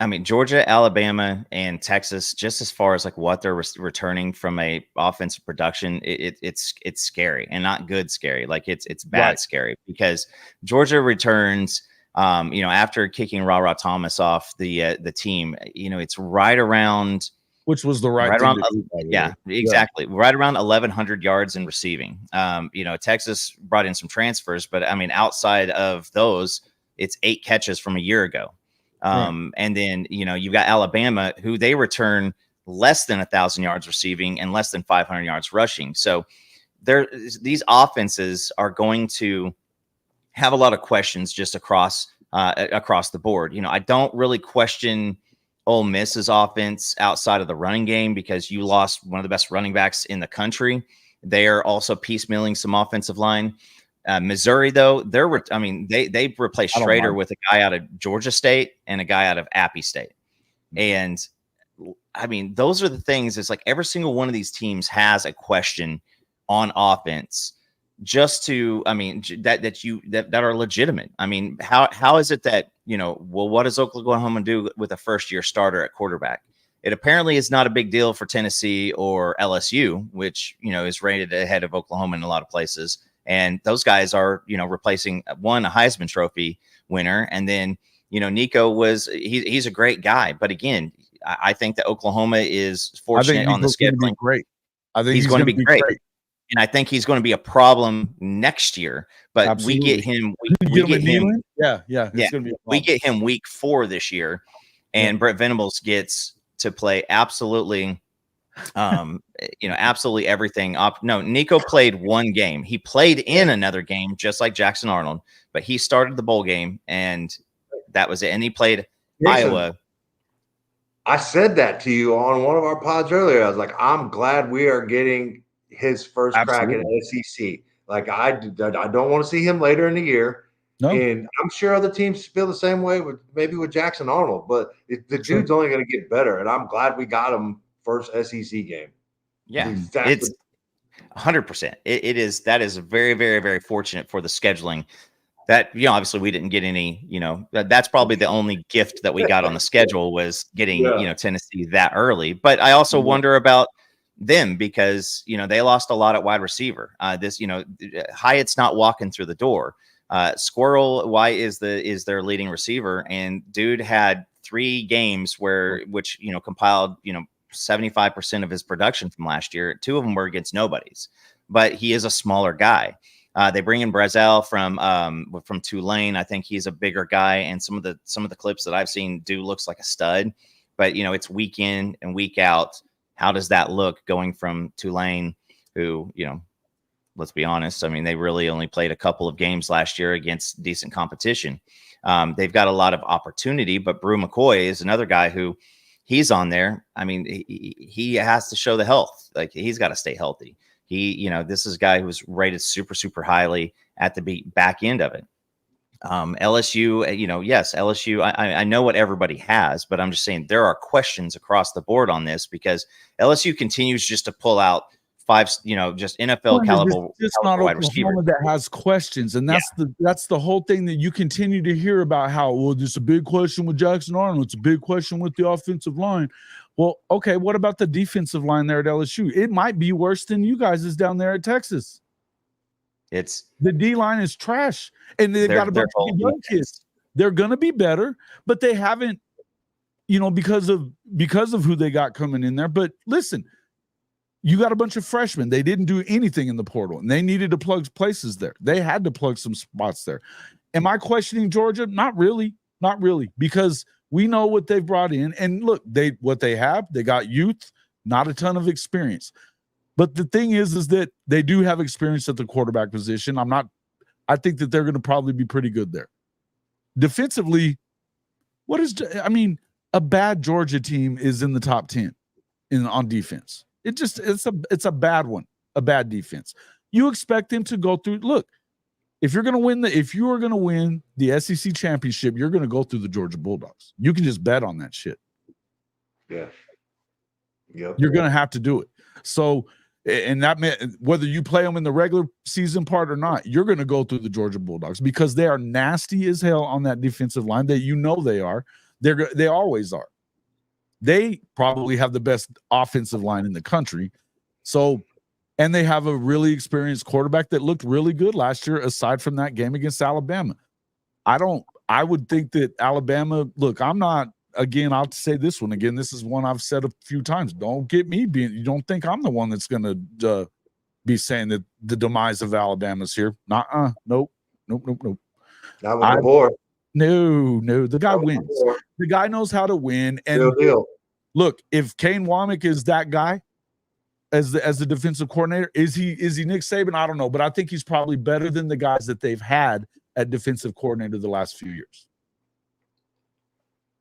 I mean, Georgia, Alabama, and Texas, just as far as like what they're returning from a offensive production, it's scary, and not good scary. Like it's bad Right. scary, because Georgia returns, you know, after kicking Ra Thomas off the team, you know, it's right around, which was the right thing around, to do, by the yeah, way. exactly, right around 1,100 yards in receiving. You know, Texas brought in some transfers, but I mean, outside of those, it's 8 catches from a year ago. And then, you know, you've got Alabama, who they return less than 1,000 yards receiving and less than 500 yards rushing. So these offenses are going to have a lot of questions just across the board. You know, I don't really question Ole Miss's offense outside of the running game, because you lost one of the best running backs in the country. They are also piecemealing some offensive line. Missouri, though, they replaced Schrader with a guy out of Georgia State and a guy out of Appy State. And I mean, those are the things. It's like every single one of these teams has a question on offense, just to, I mean, that are legitimate. I mean, how is it that, you know, well, what does Oklahoma do with a first-year starter at quarterback? It apparently is not a big deal for Tennessee or LSU, which, you know, is rated ahead of Oklahoma in a lot of places. And those guys are, you know, replacing a Heisman Trophy winner. And then, you know, Nico he's a great guy. But again, I think that Oklahoma is fortunate on the scheduling. Great. I think he's going to be great. And I think he's going to be a problem next year. But Absolutely. we get him. We get him. Yeah. We get him week 4 this year, and Brett Venables gets to play absolutely. You know, absolutely everything. No, Nico played 1 game. He played in another game, just like Jackson Arnold, but he started the bowl game, and that was it. And he played Iowa. I said that to you on one of our pods earlier. I was like, I'm glad we are getting his first crack at SEC. Like, I don't want to see him later in the year. No. And I'm sure other teams feel the same way with Jackson Arnold, but the dude's only going to get better. And I'm glad we got him first SEC game. Yeah, it's 100%. That is very, very, very fortunate for the scheduling. That, you know, obviously we didn't get any, you know, that's probably the only gift that we got on the schedule was getting, you know, Tennessee that early. But I also wonder about them, because, you know, they lost a lot at wide receiver. You know, Hyatt's not walking through the door. Squirrel White is their leading receiver, and dude had 3 games which, you know, compiled, you know, 75% of his production from last year. 2 of them were against nobodies, but he is a smaller guy. They bring in Brazel from Tulane. I think he's a bigger guy, and some of the clips that I've seen, dude looks like a stud. But, you know, it's week in and week out. How does that look going from Tulane, who, you know, let's be honest, I mean, they really only played a couple of games last year against decent competition. They've got a lot of opportunity, but Brew McCoy is another guy who, he's on there. I mean, he has to show the health. Like, he's got to stay healthy. You know, this is a guy who was rated super, super highly at the back end of it. LSU, you know, yes, LSU, I know what everybody has, but I'm just saying there are questions across the board on this, because LSU continues just to pull out 5, you know, just NFL caliber. It's not Oklahoma that has questions, and that's the whole thing that you continue to hear about. How, well, there's a big question with Jackson Arnold. It's a big question with the offensive line. Well, okay, what about the defensive line there at LSU? It might be worse than you guys is down there at Texas. The D line is trash, and they've got a bunch of young kids. They're gonna be better, but they haven't, you know, because of who they got coming in there. But listen, you got a bunch of freshmen. They didn't do anything in the portal, and they needed to plug places there. They had to plug some spots there. Am I questioning Georgia? Not really, because we know what they've brought in, and look, they got youth, not a ton of experience. But the thing is that they do have experience at the quarterback position. I think that they're going to probably be pretty good there. Defensively, a bad Georgia team is in the top 10 on defense. It's a bad one, a bad defense. You expect them to go through. Look, if you are going to win the SEC championship, you're going to go through the Georgia Bulldogs. You can just bet on that shit. Yeah. Yep. You're going to have to do it. So, and that meant whether you play them in the regular season part or not, you're going to go through the Georgia Bulldogs, because they are nasty as hell on that defensive line. That, you know, they are. They always are. They probably have the best offensive line in the country. So, and they have a really experienced quarterback that looked really good last year, aside from that game against Alabama. I would think that Alabama, look, I'm not, again, I'll say this one again. This is one I've said a few times. Don't get me you don't think I'm the one that's going to be saying that the demise of Alabama's here. Nope. Not with the board. No. The guy wins. The guy knows how to win. And look, if Kane Womack is that guy as the defensive coordinator, is he Nick Saban? I don't know, but I think he's probably better than the guys that they've had at defensive coordinator the last few years.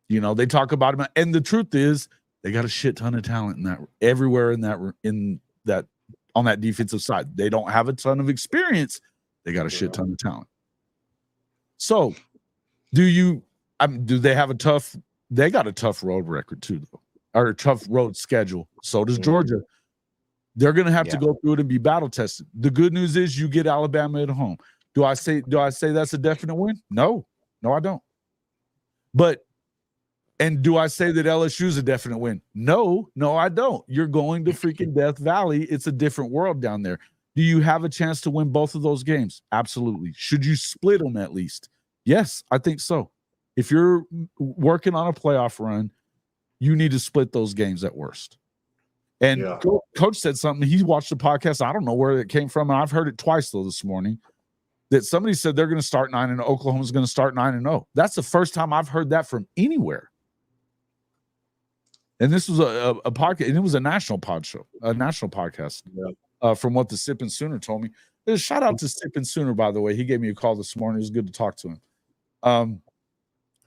You know, they talk about him, and the truth is they got a shit ton of talent in that everywhere in that on that defensive side. They don't have a ton of experience. They got a shit ton of talent. So do they have they got a tough road record too, though, or a tough road schedule. So does Georgia. They're going to have to go through it and be battle tested. The good news is you get Alabama at home. Do I say that's a definite win? No, I don't. And do I say that LSU is a definite win? No, I don't. You're going to freaking Death Valley. It's a different world down there. Do you have a chance to win both of those games? Absolutely. Should you split them at least? Yes, I think so. If you're working on a playoff run, you need to split those games at worst. And Coach said something. He watched the podcast. I don't know where it came from, and I've heard it twice though this morning. That somebody said they're going to start 9-0. Oklahoma's going to start 9-0. That's the first time I've heard that from anywhere. And this was a podcast, and it was a national podcast. From what the Sippin' Sooner told me. There's a shout out to Sippin' Sooner, by the way. He gave me a call this morning. It was good to talk to him.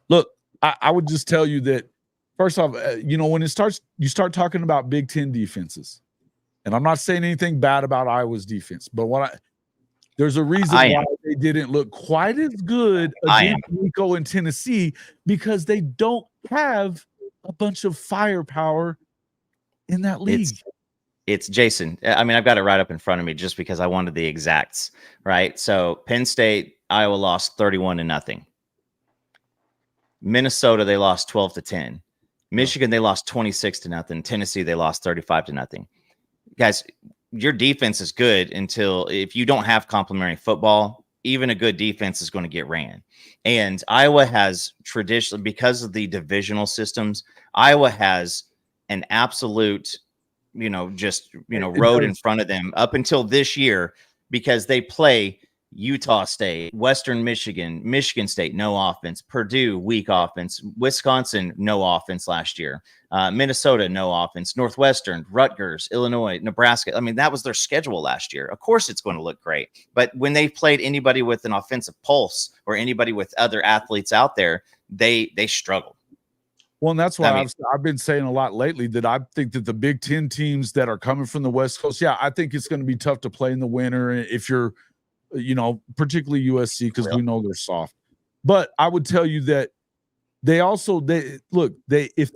Look, I would just tell you that. First off, when you start talking about Big Ten defenses, and I'm not saying anything bad about Iowa's defense, but there's a reason why they didn't look quite as good against Nico and Tennessee, because they don't have a bunch of firepower in that league. It's Jason. I mean, I've got it right up in front of me just because I wanted the exacts, right? So Penn State, Iowa lost 31-0. Minnesota, they lost 12-10. Michigan, they lost 26-0. Tennessee, they lost 35-0. Guys, your defense is good until if you don't have complementary football, even a good defense is going to get ran. And Iowa has traditionally, because of the divisional systems, Iowa has an absolute, road in front of them up until this year, because they play Utah State, Western Michigan, Michigan State, no offense, Purdue, weak offense, Wisconsin, no offense last year, Minnesota, no offense, Northwestern, Rutgers, Illinois, Nebraska. I mean, that was their schedule last year. Of course, it's going to look great. But when they played anybody with an offensive pulse or anybody with other athletes out there, they struggled. Well, and that's why I've been saying a lot lately that I think that the Big Ten teams that are coming from the West Coast, I think it's going to be tough to play in the winter if you're, particularly USC, because we know they're soft. But I would tell you that if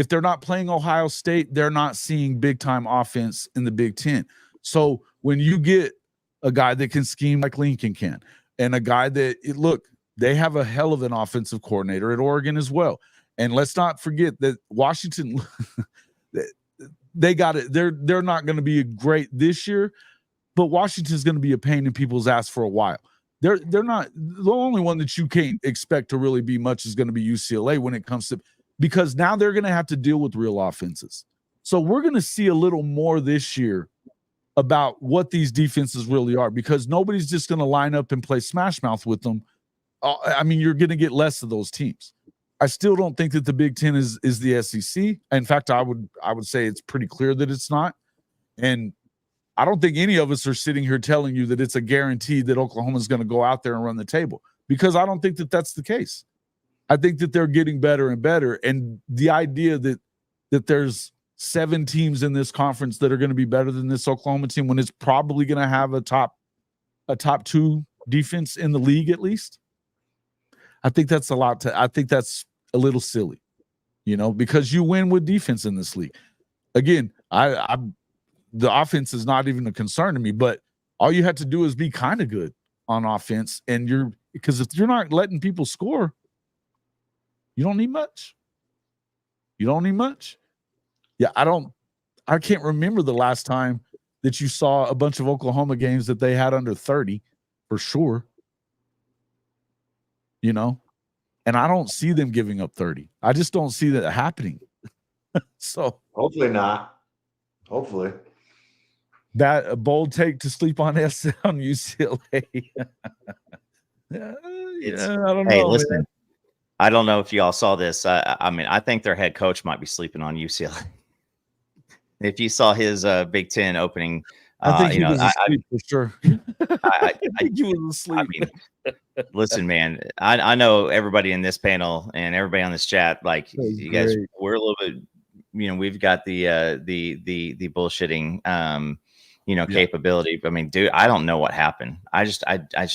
they're not playing Ohio State, they're not seeing big time offense in the Big Ten. So when you get a guy that can scheme like Lincoln can, and a guy they have a hell of an offensive coordinator at Oregon as well. And let's not forget that Washington, they got it. They're not going to be great this year, but Washington's going to be a pain in people's ass for a while. They're not the only one that you can't expect to really be much is going to be UCLA when it comes to, because now they're going to have to deal with real offenses. So we're going to see a little more this year about what these defenses really are, because nobody's just going to line up and play smash mouth with them. I mean, you're going to get less of those teams. I still don't think that the Big Ten is the SEC. In fact, I would say it's pretty clear that it's not. And I don't think any of us are sitting here telling you that it's a guarantee that Oklahoma is going to go out there and run the table, because I don't think that that's the case. I think that they're getting better and better. And the idea that there's 7 teams in this conference that are going to be better than this Oklahoma team, when it's probably going to have a top 2 defense in the league at least, I think that's I think that's a little silly, because you win with defense in this league. Again, the offense is not even a concern to me, but all you have to do is be kind of good on offense. And because if you're not letting people score, You don't need much. You don't need much. Yeah, I can't remember the last time that you saw a bunch of Oklahoma games that they had under 30 for sure. You know, and I don't see them giving up 30. I just don't see that happening. So hopefully not. Hopefully. That a bold take to sleep on UCLA. Yeah, I don't know. Hey, listen, man. I don't know if y'all saw this. I mean, I think their head coach might be sleeping on UCLA. If you saw his Big Ten opening, I think he was asleep for sure. I think he was asleep. I mean, listen, man, I know everybody in this panel and everybody on this chat, like you guys, we're a little bit, we've got the bullshitting, capability. I mean, dude, I don't know what happened. I just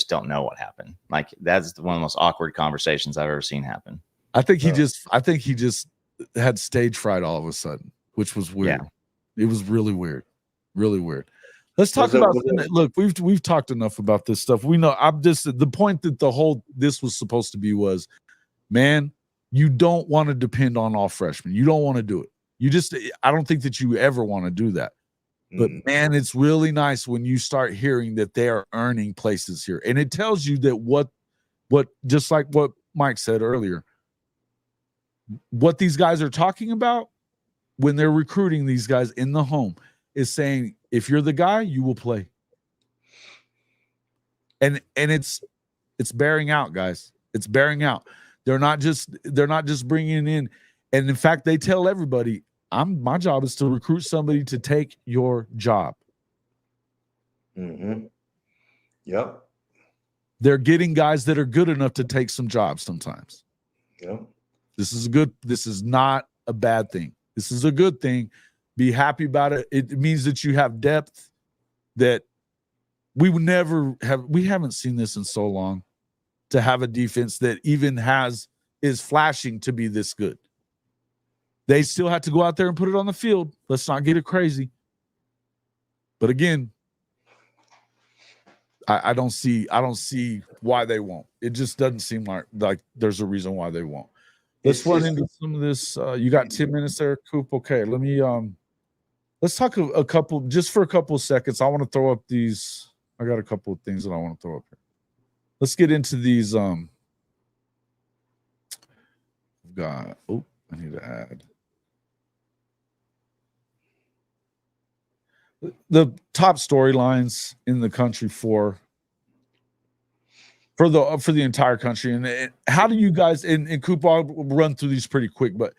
don't know what happened. Like that's one of the most awkward conversations I've ever seen happen. I think he just had stage fright all of a sudden, which was weird. Yeah. It was really weird. Really weird. Let's talk about look, we've talked enough about this stuff. We know the point that this was supposed to be was, man, you don't want to depend on all freshmen. You don't want to do it. I don't think that you ever want to do that. But man, it's really nice when you start hearing that they are earning places here. And it tells you that what just like what Mike said earlier, what these guys are talking about when they're recruiting these guys in the home is saying, if you're the guy, you will play. And it's bearing out, guys. It's bearing out. They're not just bringing in. And in fact, they tell everybody, my job is to recruit somebody to take your job. Mm-hmm. Yep. They're getting guys that are good enough to take some jobs sometimes. Yep. This is not a bad thing. This is a good thing. Be happy about it. It means that you have depth that we would never have. We haven't seen this in so long, to have a defense that even is flashing to be this good. They still have to go out there and put it on the field. Let's not get it crazy. But again, I don't see why they won't. It just doesn't seem like there's a reason why they won't. Let's run into some of this. You got 10 minutes there, Coop. Okay, let me let's talk a couple of seconds. I want to throw up these. I got a couple of things that I want to throw up here. Let's get into these. I need to add the top storylines in the country for the entire country. And how do you guys, and Coop, I'll run through these pretty quick, but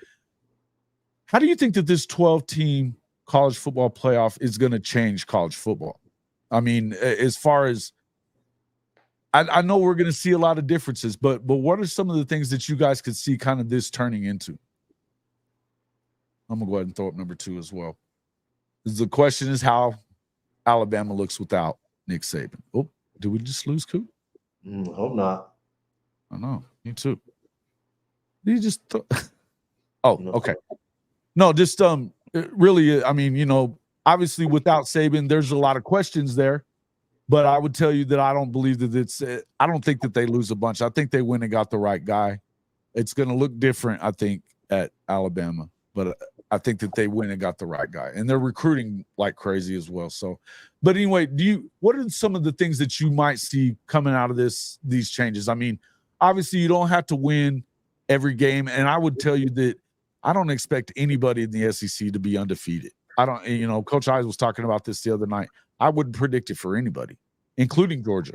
how do you think that this 12-team college football playoff is going to change college football? I mean, as far as I know we're going to see a lot of differences, but what are some of the things that you guys could see kind of this turning into? I'm going to go ahead and throw up number 2 as well. The question is how Alabama looks without Nick Saban. Oh, did we just lose Coop? Hope not. I know. Me too. You just okay. No, just really, I mean, obviously without Saban, there's a lot of questions there. But I would tell you that I don't believe that I don't think that they lose a bunch. I think they went and got the right guy. It's going to look different, I think, at Alabama. But I think that they went and got the right guy. And they're recruiting like crazy as well. So, but anyway, what are some of the things that you might see coming out of these changes? I mean, obviously you don't have to win every game. And I would tell you that I don't expect anybody in the SEC to be undefeated. I don't, Coach Eyes was talking about this the other night. I wouldn't predict it for anybody, including Georgia,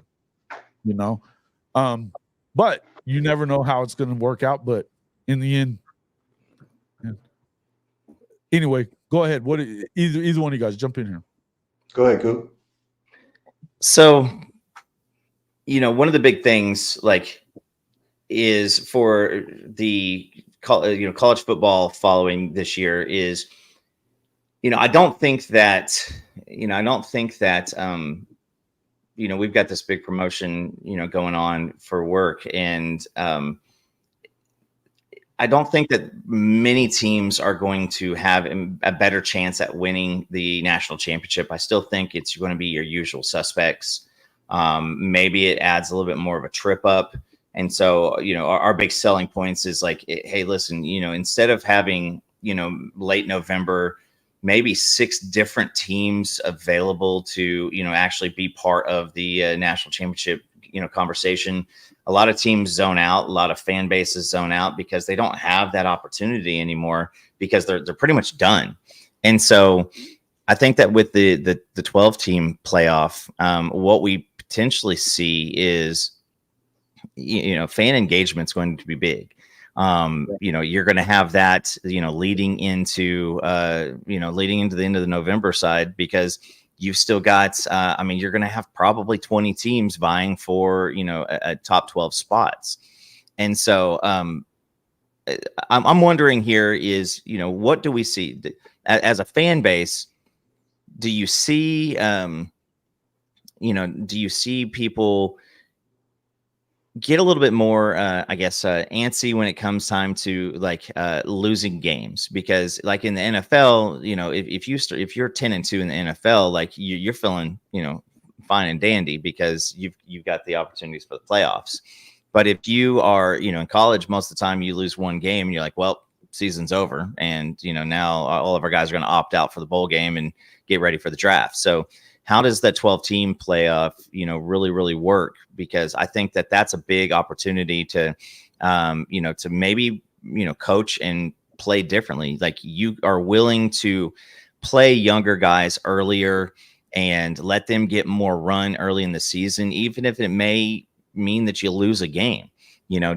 but you never know how it's going to work out. But in the end, anyway, go ahead. Either one of you guys jump in here. Go ahead, Coop. So, one of the big things is for the college football following this year is, I don't think that we've got this big promotion, going on for work. And I don't think that many teams are going to have a better chance at winning the national championship. I still think it's going to be your usual suspects. Maybe it adds a little bit more of a trip up And so, our big selling points is like, hey, listen, instead of having, late November, maybe 6 different teams available to, actually be part of the national championship, conversation. A lot of teams zone out, a lot of fan bases zone out because they don't have that opportunity anymore because they're pretty much done. And so I think that with the 12 team playoff, what we potentially see is, fan engagement's going to be big. You're going to have that, leading into the end of the November side, because you've still got, you're going to have probably 20 teams vying for, a top 12 spots. And so I'm wondering here is, what do we see as a fan base? Do you see, people get a little bit more, antsy when it comes time to losing games? Because like in the NFL, if you're 10-2 in the NFL, like you're feeling, fine and dandy because you've got the opportunities for the playoffs. But if you are, in college, most of the time you lose one game and you're like, well, season's over. And, now all of our guys are going to opt out for the bowl game and get ready for the draft. So how does that 12 team playoff, really, really work? Because I think that that's a big opportunity to, to maybe, coach and play differently. Like you are willing to play younger guys earlier and let them get more run early in the season, even if it may mean that you lose a game.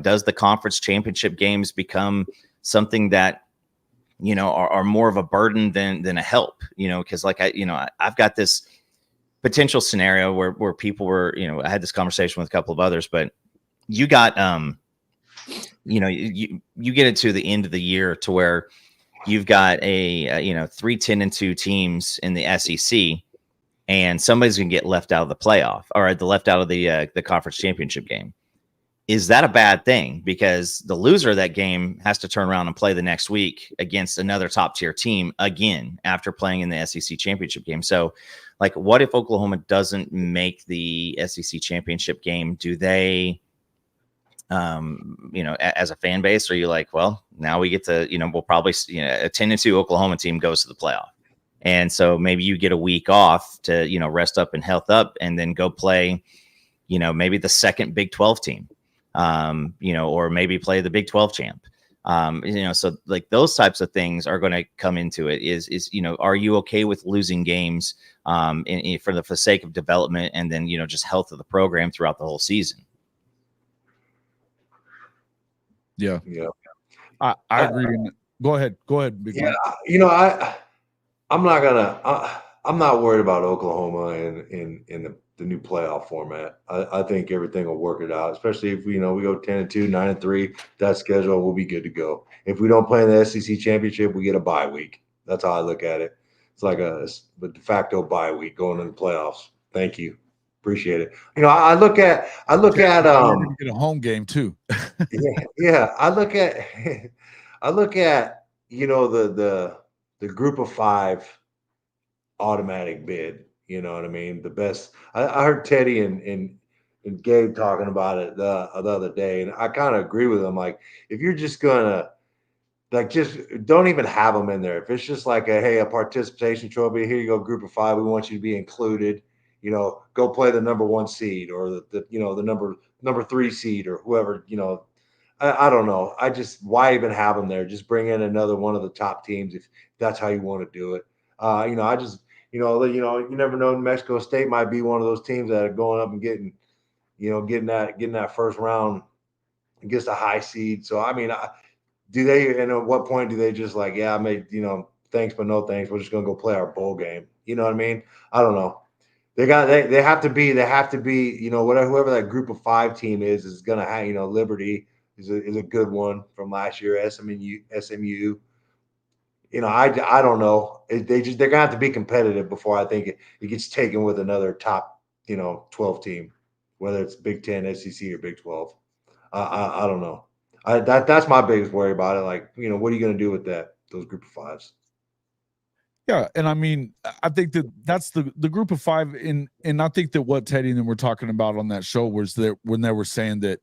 Does the conference championship games become something that, are more of a burden than a help? Because I've got this potential scenario where people were, I had this conversation with a couple of others, but you got, you get into the end of the year to where you've got 3 10-2 teams in the SEC, and somebody's going to get left out of the playoff or left out of the conference championship game. Is that a bad thing? Because the loser of that game has to turn around and play the next week against another top tier team again after playing in the SEC championship game. So like, what if Oklahoma doesn't make the SEC championship game? Do they, as a fan base, are you like, well, now we get to, we'll probably, a 10-2 Oklahoma team goes to the playoff. And so maybe you get a week off to, rest up and health up and then go play, maybe the second Big 12 team, or maybe play the Big 12 champ. So like those types of things are going to come into it. Is are you okay with losing games for the sake of development and then, just health of the program throughout the whole season? Yeah. I agree. Go ahead. Big Yeah. man. I'm not worried about Oklahoma in the new playoff format. I think everything will work it out, especially if we go 10-2, 9-3, that schedule will be good to go. If we don't play in the SEC championship, we get a bye week. That's how I look at it. It's like a de facto bye week going into the playoffs. Thank you. Appreciate it. I look at get a home game too. yeah. I look at the group of 5 automatic bid. You know what I mean? The best. I heard Teddy and Gabe talking about it the other day, and I kind of agree with them. Like, if you're just gonna just don't even have them in there. If it's just like a participation trophy, here you go, group of 5. We want you to be included. Go play the number 1 seed or the number 3 seed or whoever. I don't know. Why even have them there? Just bring in another one of the top teams if that's how you want to do it. You never know. New Mexico State might be one of those teams that are going up and getting that first round against a high seed. So do they? And at what point do they just like, yeah, I made thanks but no thanks. We're just gonna go play our bowl game. You know what I mean? I don't know. They have to be whoever that group of 5 team is gonna have. Liberty is a good one from last year. SMU. I don't know. They're gonna have to be competitive before I think it gets taken with another top 12 team, whether it's Big 10, SEC, or Big 12. I don't know. That's my biggest worry about it. Like, what are you gonna do with those group of 5s? Yeah, and I think that's the group of 5, and I think that what Teddy and them were talking about on that show was that when they were saying that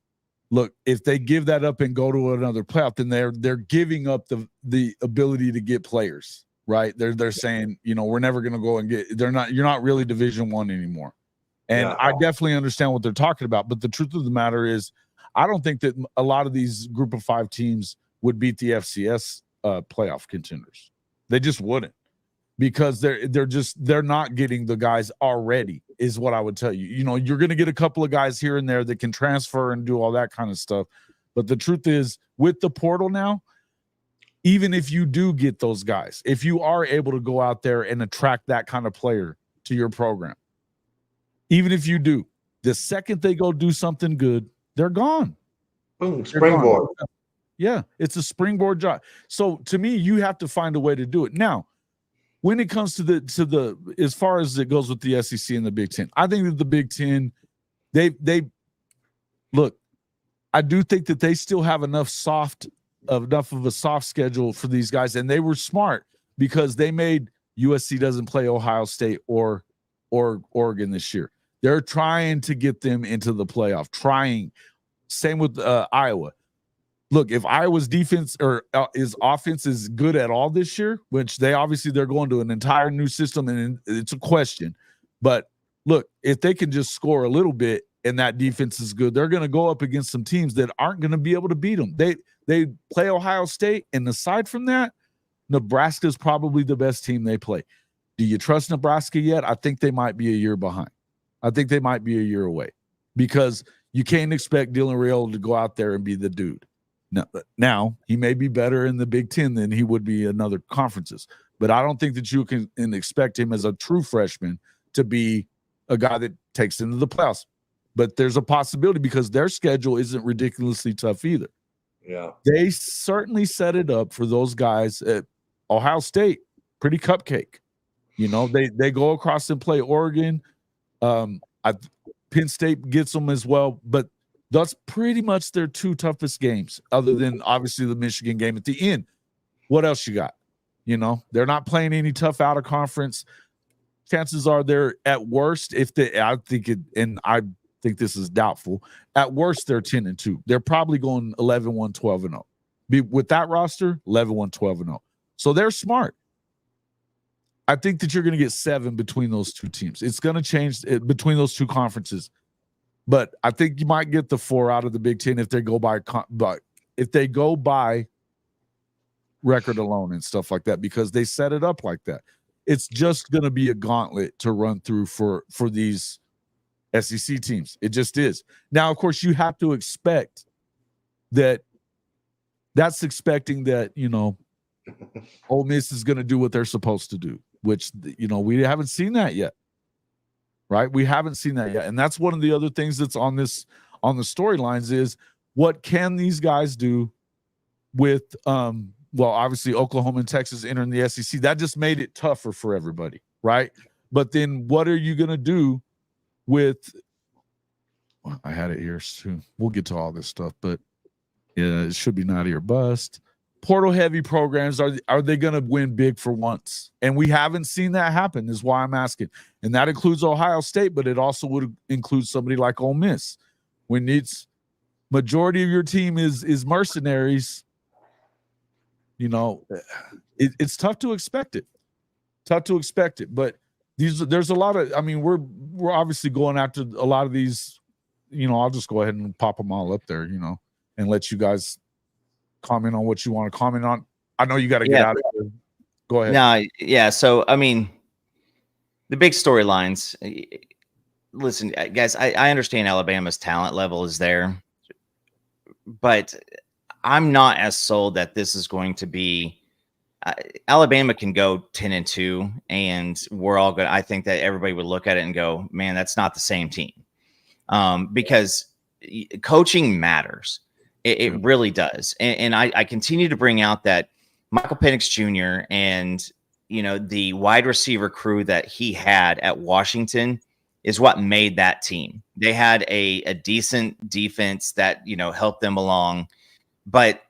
look, if they give that up and go to another playoff, then they're giving up the ability to get players, right? They're saying, you know, we're never going to go and get. You're not really Division I anymore. And Yeah. I definitely understand what they're talking about. But the truth of the matter is, I don't think that a lot of these group of 5 teams would beat the FCS playoff contenders. They just wouldn't, because they're not getting the guys already, is what I would tell you. You know, you're going to get a couple of guys here and there that can transfer and do all that kind of stuff. But the truth is, with the portal now, even if you do get those guys, if you are able to go out there and attract that kind of player to your program, even if you do, the second they go do something good, they're gone. Boom, springboard. Yeah, it's a springboard job. So to me, you have to find a way to do it. Now, when it comes to the as far as it goes with the SEC and the Big Ten, I think that the Big Ten, they look, I do think that they still have enough of a soft schedule for these guys, and they were smart because they made USC doesn't play Ohio State or Oregon this year. They're trying to get them into the playoff. Same with Iowa. Look, if Iowa's defense or his offense is good at all this year, which they're going to an entire new system, and it's a question. But look, if they can just score a little bit and that defense is good, they're going to go up against some teams that aren't going to be able to beat them. They play Ohio State, and aside from that, Nebraska is probably the best team they play. Do you trust Nebraska yet? I think they might be a year behind. I think they might be a year away, because you can't expect Dylan Raiola to go out there and be the dude. Now, he may be better in the Big Ten than he would be in other conferences, but I don't think that you can expect him as a true freshman to be a guy that takes into the playoffs. But there's a possibility, because their schedule isn't ridiculously tough either. Yeah. They certainly set it up for those guys at Ohio State, pretty cupcake. You know, they go across and play Oregon. Penn State gets them as well, but that's pretty much their 2 toughest games, other than obviously the Michigan game at the end. What else you got? You know, they're not playing any tough out of conference. Chances are they're at worst, I think this is doubtful. At worst, they're 10-2. They're probably going 11-1, 12-0. With that roster, 11-1, 12-0. So they're smart. I think that you're going to get 7 between those 2 teams. It's going to change between those 2 conferences. But I think you might get the 4 out of the Big Ten if they go by record alone and stuff like that, because they set it up like that. It's just going to be a gauntlet to run through for these SEC teams. It just is. Now, of course, you have to expect that. That's expecting that, you know, Ole Miss is going to do what they're supposed to do, which, you know, we haven't seen that yet. Right? We haven't seen that yet. And that's one of the other things that's on the storylines is, what can these guys do with obviously Oklahoma and Texas entering the SEC. That just made it tougher for everybody, right? But then what are you going to do with I had it here soon. We'll get to all this stuff, but yeah, it should be not here bust. Portal heavy programs, are they going to win big for once? And we haven't seen that happen, is why I'm asking. And that includes Ohio State, but it also would include somebody like Ole Miss. When it's majority of your team is mercenaries, you know, it's tough to expect it. But there's a lot of, I mean, we're obviously going after a lot of these, you know. I'll just go ahead and pop them all up there, you know, and let you guys comment on what you want to comment on. I know you got to get out of here. Go ahead. No, yeah. So, I mean, the big storylines. Listen, guys, I understand Alabama's talent level is there, but I'm not as sold that this is going to be. Alabama can go 10-2, and we're all good. I think that everybody would look at it and go, "Man, that's not the same team," because coaching matters. It really does. And I continue to bring out that Michael Penix Jr. and, you know, the wide receiver crew that he had at Washington is what made that team. They had a decent defense that, you know, helped them along. But,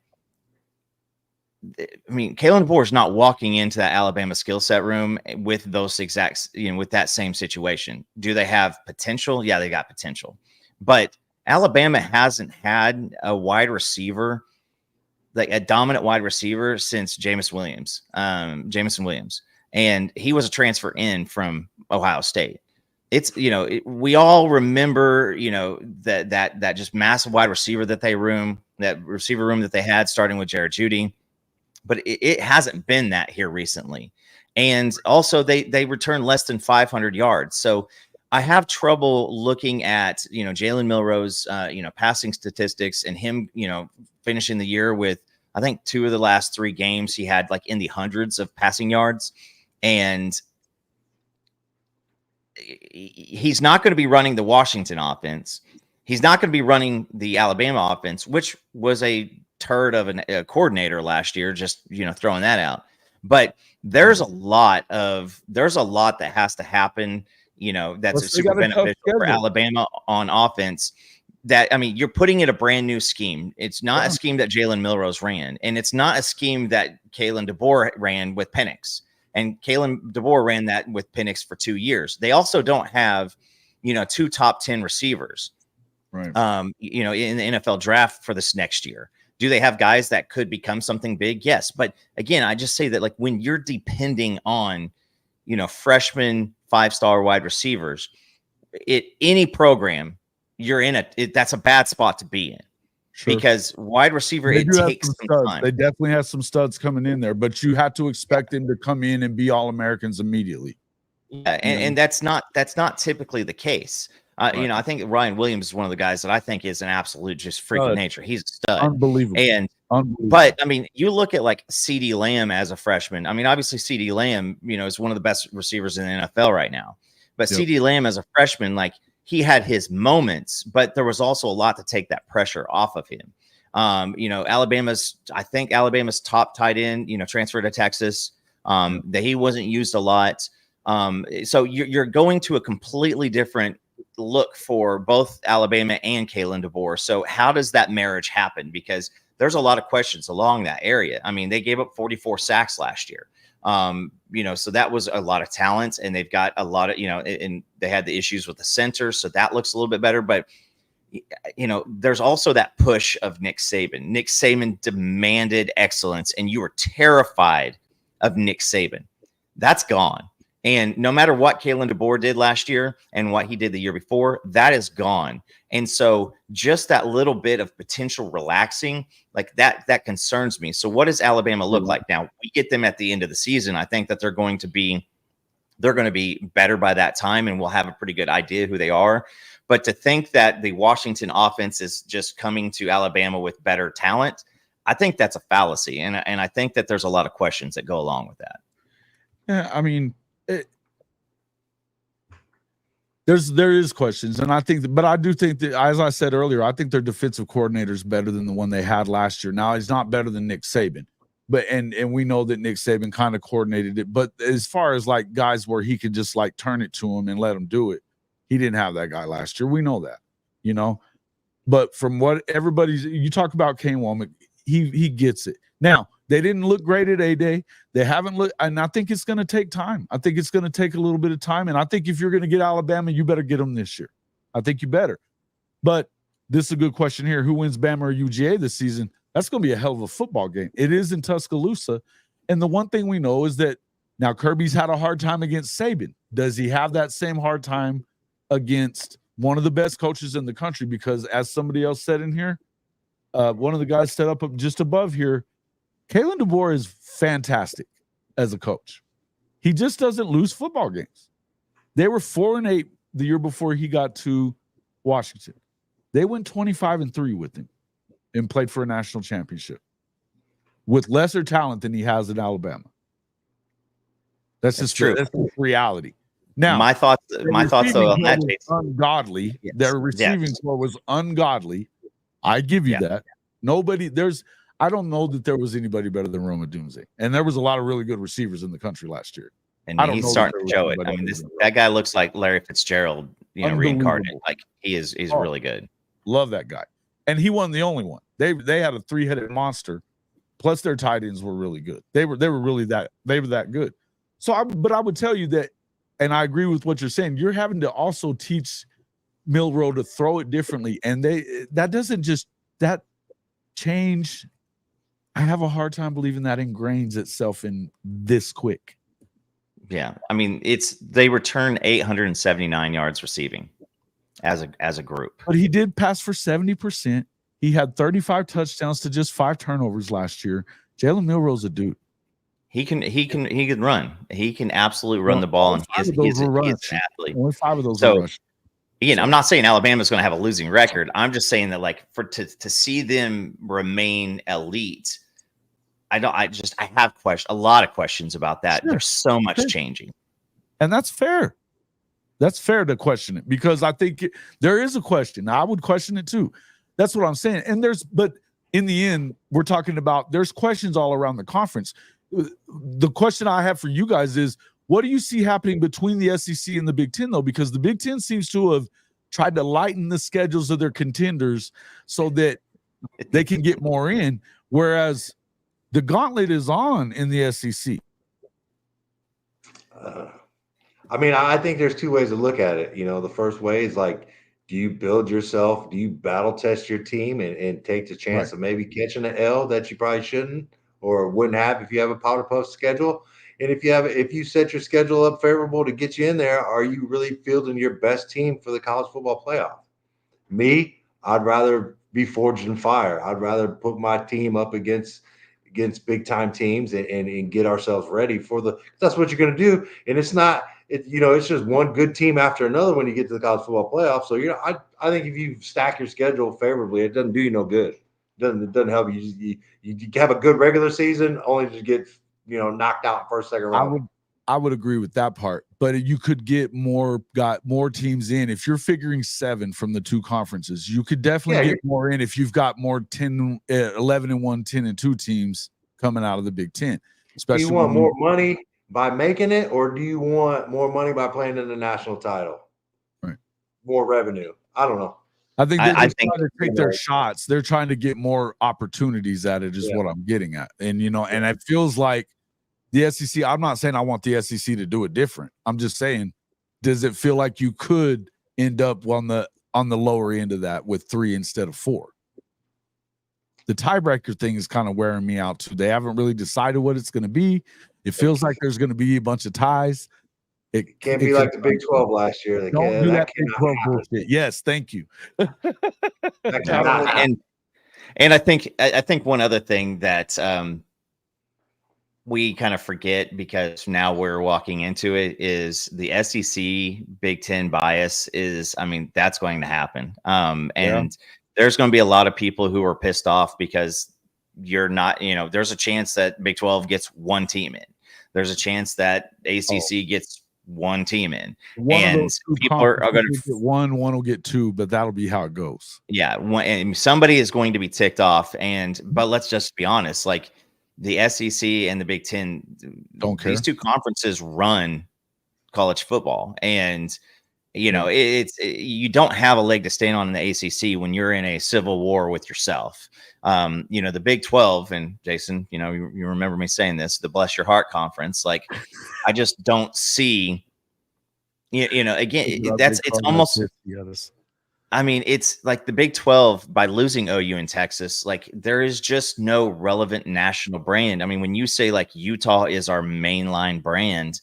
I mean, Kalen DeBoer is not walking into that Alabama skill set room with those exact, you know, with that same situation. Do they have potential? Yeah, they got potential. But Alabama hasn't had a wide receiver, like a dominant wide receiver, since Jameson Williams. And he was a transfer in from Ohio State. It's, we all remember, that just massive wide receiver that receiver room that they had, starting with Jared Jeudy, but it hasn't been that here recently. And also they returned less than 500 yards. So I have trouble looking at, Jalen Milroe's, passing statistics, and him, finishing the year with, I think 2 of the last 3 games he had like in the hundreds of passing yards. And he's not going to be running the Washington offense. He's not going to be running the Alabama offense, which was a turd of a coordinator last year, just, throwing that out. But there's a lot that has to happen, that's super beneficial for Alabama on offense. That, I mean, you're putting in a brand new scheme. It's not a scheme that Jalen Milroe's ran, and it's not a scheme that Kalen DeBoer ran with Penix. And Kalen DeBoer ran that with Penix for 2 years. They also don't have, 2 top 10 receivers, right? In the NFL draft for this next year. Do they have guys that could become something big? Yes. But again, I just say that, like, when you're depending on, freshman 5-star wide receivers, any program you're in, that's a bad spot to be in. Sure. Because wide receiver, it takes some time. They definitely have some studs coming in there, but you have to expect them to come in and be All-Americans immediately. Yeah, and that's not typically the case. Right. I think Ryan Williams is one of the guys that I think is an absolute just freak of nature. He's a stud. Unbelievable. But I mean, you look at like CeeDee Lamb as a freshman. I mean, obviously CeeDee Lamb, is one of the best receivers in the NFL right now. But CeeDee Lamb as a freshman, like, he had his moments, but there was also a lot to take that pressure off of him. Alabama's top tight end, transferred to Texas, that he wasn't used a lot. So you're going to a completely different look for both Alabama and Kalen DeBoer. So how does that marriage happen? Because there's a lot of questions along that area. I mean, they gave up 44 sacks last year. So that was a lot of talent, and they've got a lot of, and they had the issues with the center. So that looks a little bit better, but there's also that push of Nick Saban. Nick Saban demanded excellence, and you were terrified of Nick Saban. That's gone. And no matter what Kalen DeBoer did last year and what he did the year before, that is gone. And so just that little bit of potential relaxing, like that concerns me. So what does Alabama look like now? We get them at the end of the season. I think that they're going to be better by that time, and we'll have a pretty good idea who they are. But to think that the Washington offense is just coming to Alabama with better talent, I think that's a fallacy. And I think that there's a lot of questions that go along with that. Yeah, I mean, there is questions, and I do think that, as I said earlier, I think their defensive coordinator is better than the one they had last year. Now, he's not better than Nick Saban, but and we know that Nick Saban kind of coordinated it. But as far as like guys where he could just like turn it to him and let him do it, he didn't have that guy last year. We know that, But from what you talk about Kane Womack, he gets it. Now, they didn't look great at A-Day. They haven't looked, and I think it's going to take time. I think it's going to take a little bit of time, and I think if you're going to get Alabama, you better get them this year. I think you better. But this is a good question here. Who wins Bama or UGA this season? That's going to be a hell of a football game. It is in Tuscaloosa, and the one thing we know is that now Kirby's had a hard time against Saban. Does he have that same hard time against one of the best coaches in the country? Because as somebody else said in here, one of the guys set up just above here, Kalen DeBoer is fantastic as a coach. He just doesn't lose football games. They were 4-8 the year before he got to Washington. They went 25-3 with him and played for a national championship with lesser talent than he has in Alabama. That's just true. That's reality. Now, my thoughts though on that, ungodly. Yes. Their receiving core was ungodly. I give you that. I don't know that there was anybody better than Roma Dunze. And there was a lot of really good receivers in the country last year. And he's starting to show it. I mean, that guy looks like Larry Fitzgerald, reincarnated. Like he's really good. Love that guy. And he wasn't the only one. They had a 3-headed monster. Plus their tight ends were really good. They were that good. So I would tell you that, and I agree with what you're saying. You're having to also teach Milroe to throw it differently, and that change. I have a hard time believing that ingrains itself in this quick. Yeah, I mean, they returned 879 yards receiving as a group, but he did pass for 70%. He had 35 touchdowns to just 5 turnovers last year. Jalen Milroe's a dude. He can run. He can absolutely run the ball, and he's an athlete. Only 5 of those were rushed. Again, I'm not saying Alabama's going to have a losing record. I'm just saying that, like, to see them remain elite, I have a lot of questions about that. Sure. There's so much changing, and that's fair. That's fair to question it, because I think there is a question. I would question it too. That's what I'm saying. And but in the end, we're talking about there's questions all around the conference. The question I have for you guys is, what do you see happening between the SEC and the Big Ten, though? Because the Big Ten seems to have tried to lighten the schedules of their contenders so that they can get more in, whereas the gauntlet is on in the SEC. I mean, I think there's 2 ways to look at it. You know, the first way is like, do you build yourself? Do you battle test your team and take the chance of maybe catching an L that you probably shouldn't or wouldn't have if you have a powder puff schedule? And if you set your schedule up favorable to get you in there, are you really fielding your best team for the college football playoff? Me, I'd rather be forged in fire. I'd rather put my team up against big time teams and get ourselves ready that's what you're going to do. And it's just one good team after another when you get to the college football playoff. So, I think if you stack your schedule favorably, it doesn't do you no good. It doesn't help you. You have a good regular season only to get, knocked out first, second round. I would agree with that part, but you could got more teams in. If you're figuring 7 from the 2 conferences, you could definitely get more in if you've got more 11-1, 10-2 teams coming out of the Big Ten. Especially, do you want more money by making it, or do you want more money by playing in the national title? Right. More revenue. I don't know. I think they're trying to take their shots. They're trying to get more opportunities at it, is what I'm getting at. And, and it feels like the SEC, I'm not saying I want the SEC to do it different. I'm just saying, does it feel like you could end up on the lower end of that with 3 instead of 4? The tiebreaker thing is kind of wearing me out too. They haven't really decided what it's going to be. It feels like there's going to be a bunch of ties. It can't be like the Big 12 last year. Don't do that Big 12 bullshit. Yes, thank you. And I think one other thing that we kind of forget, because now we're walking into it, is the SEC Big Ten bias is, that's going to happen. And there's going to be a lot of people who are pissed off because you're not, there's a chance that Big 12 gets 1 team in. There's a chance that ACC gets 1 team in. And people are going to get 1 will get 2, but that'll be how it goes. Yeah. And somebody is going to be ticked off. But let's just be honest, like, the SEC and the Big Ten, don't care. These 2 conferences run college football, and you don't have a leg to stand on in the ACC when you're in a civil war with yourself. The Big 12, and Jason, you remember me saying this, the Bless Your Heart Conference. Like, I just don't see, again, it's almost. It's like the Big 12, by losing OU in Texas, like, there is just no relevant national brand. When you say like Utah is our mainline brand,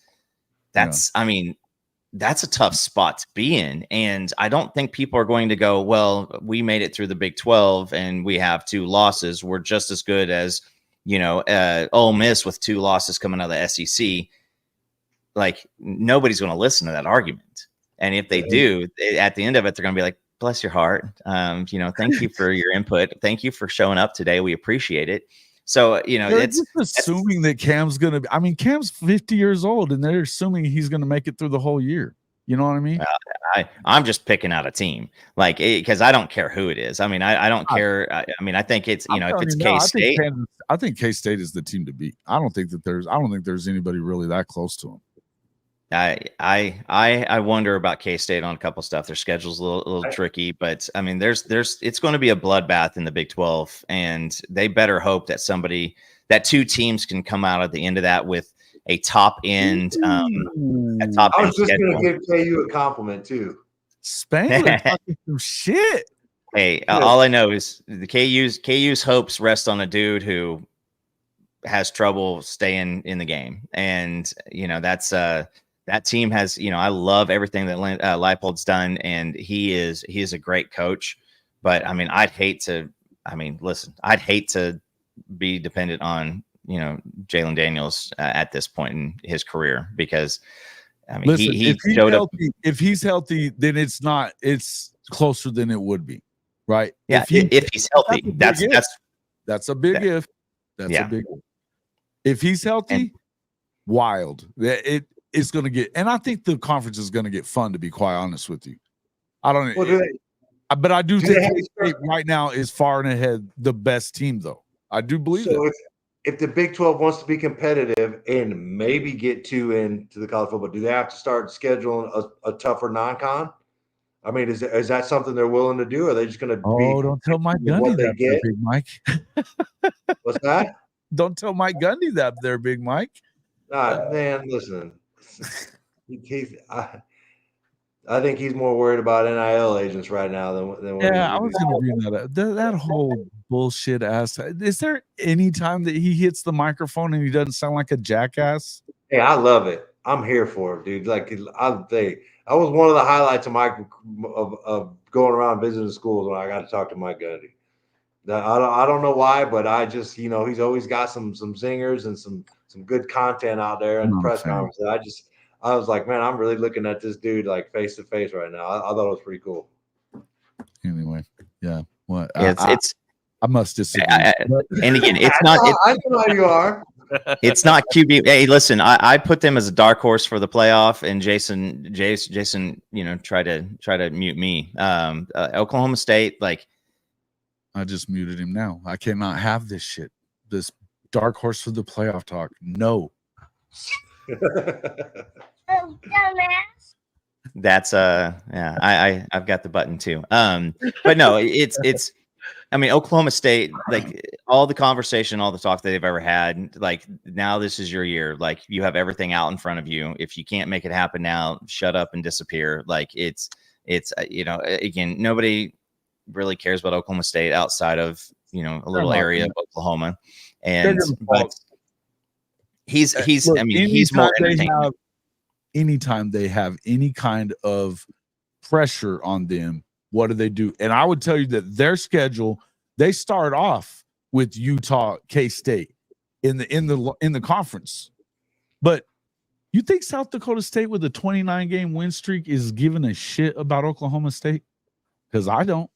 that's a tough spot to be in. And I don't think people are going to go, well, we made it through the Big 12 and we have 2 losses. We're just as good as, Ole Miss with 2 losses coming out of the SEC. Like, nobody's going to listen to that argument. And if they do, at the end of it, they're going to be like, bless your heart. Thank you for your input. Thank you for showing up today. We appreciate it. So, it's assuming that Cam's going to, Cam's 50 years old and they're assuming he's going to make it through the whole year. You know what I mean? I'm just picking out a team, like, because I don't care who it is. I don't care. I think it's, if it's K-State. I think K-State is the team to beat. I don't think there's anybody really that close to them. I wonder about K-State on a couple stuff. Their schedule's a little tricky, but it's going to be a bloodbath in the Big 12, and they better hope that 2 teams can come out at the end of that with a top end. I was just going to give KU a compliment too. Spangler talking some shit. Hey, all I know is the KU's hopes rest on a dude who has trouble staying in the game, and that's that team has, I love everything that Leipold's done, and he is a great coach. But I mean, I'd hate to be dependent on Jalen Daniels at this point in his career, because I mean, listen, he showed up. If he's healthy, then it's closer than it would be, right? Yeah, if he's healthy, that's a big if. That's a big if. If he's healthy, wild. It's going to get, and I think the conference is going to get fun, to be quite honest with you. I don't know. But I do think K-State right now is far and ahead the best team, though. I do believe that. If the Big 12 wants to be competitive and maybe get into the college football, do they have to start scheduling a tougher non-con? I mean, is that something they're willing to do? Or are they just going to don't tell Mike Gundy that there, Big Mike. What's that? Don't tell Mike Gundy that there, Big Mike. Man, listen. I think he's more worried about NIL agents right now than I was going to bring that up. That whole bullshit ass. Is there any time that he hits the microphone and he doesn't sound like a jackass? Hey, I love it. I'm here for it, dude. Like I was one of the highlights of going around visiting schools when I got to talk to Mike Gundy. I don't know why, but I just he's always got some zingers and some good content out there in the press conference. I was like, man, I'm really looking at this dude like face to face right now. I thought it was pretty cool. Anyway, yeah. What? I must disagree. And again, it's not. I know how you are. It's not QB. Hey, listen, I put them as a dark horse for the playoff, and Jason, try to mute me. Oklahoma State, like, I just muted him now. I cannot have this shit. This dark horse for the playoff talk. No. That's I've got the button too. But no, it's I mean, Oklahoma State, like all the conversation, all the talk that they've ever had, like now this is your year. Like you have everything out in front of you. If you can't make it happen now, shut up and disappear. Like it's again, nobody really cares about Oklahoma State outside of a little area of Oklahoma, and but he's more entertaining. Anytime they have any kind of pressure on them, what do? And I would tell you that their schedule, they start off with Utah, K-State in the conference. But you think South Dakota State with a 29-game win streak is giving a shit about Oklahoma State? Because I don't.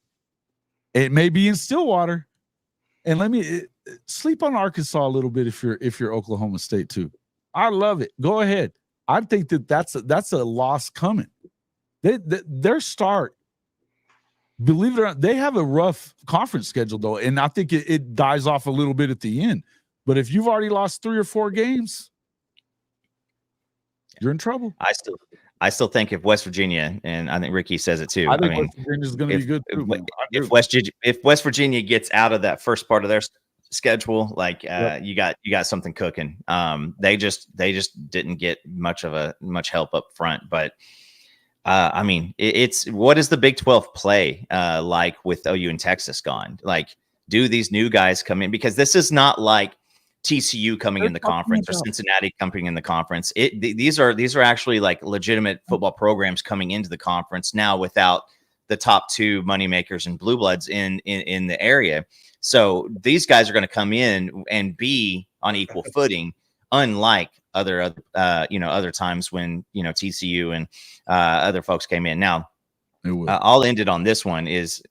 It may be in Stillwater. And let me sleep on Arkansas a little bit if you're Oklahoma State too. I love it. Go ahead. I think that's a loss coming. Their start, believe it or not, they have a rough conference schedule though, and I think it dies off a little bit at the end. But if you've already lost 3 or 4 games, you're in trouble. I still think if West Virginia, and I think Ricky says it too. I mean, West Virginia is going to be good too. If West Virginia gets out of that first part of their schedule, like you got something cooking. They just didn't get much help up front, but I mean, it's what is the Big 12 play like with OU and Texas gone? Like, do these new guys come in? Because this is not like TCU coming in the conference or Cincinnati coming in the conference. These are actually like legitimate football programs coming into the conference now without the top 2 moneymakers and blue bloods in the area. So these guys are going to come in and be on equal footing, unlike other times when TCU and other folks came in. Now, I'll end it on this one. Is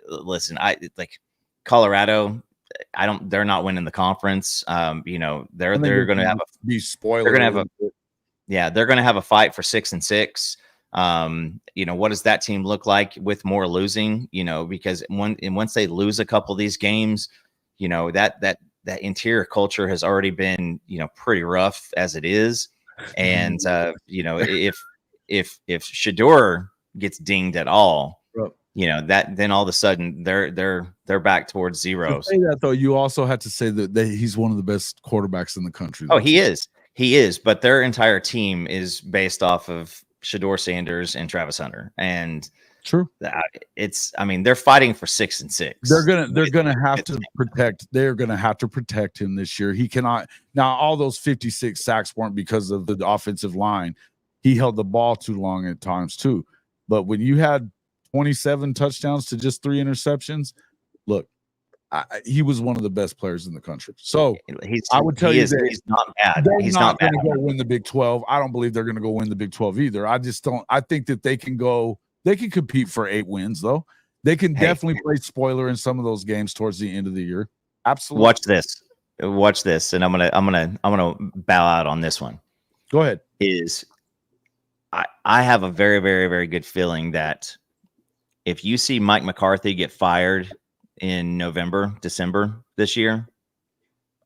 listen, I like Colorado. They're not winning the conference. They're going to have be spoiled. They're going to have a fight for 6 and 6. What does that team look like with more losing? Because once they lose a couple of these games, that interior culture has already been pretty rough as it is, and if Shedeur gets dinged at all, then all of a sudden they're back towards zero. To say that though, you also had to say that he's one of the best quarterbacks in the country. Oh, he is, but their entire team is based off of Shador Sanders and Travis Hunter. And True. I mean, they're fighting for 6 and 6. They're gonna have to protect. They're gonna have to protect him this year. He cannot. Now, all those 56 sacks weren't because of the offensive line. He held the ball too long at times too. But when you had 27 touchdowns to just 3 interceptions, look, he was one of the best players in the country. So I would tell you that he's not bad. He's not going to go win the Big 12. I don't believe they're going to go win the Big 12 either. I just don't. I think that they can go. They can compete for 8 wins though. They can definitely play spoiler in some of those games towards the end of the year. Absolutely. Watch this, and I'm gonna bow out on this one. Go ahead. I have a very, very, very good feeling that if you see Mike McCarthy get fired in November, December this year,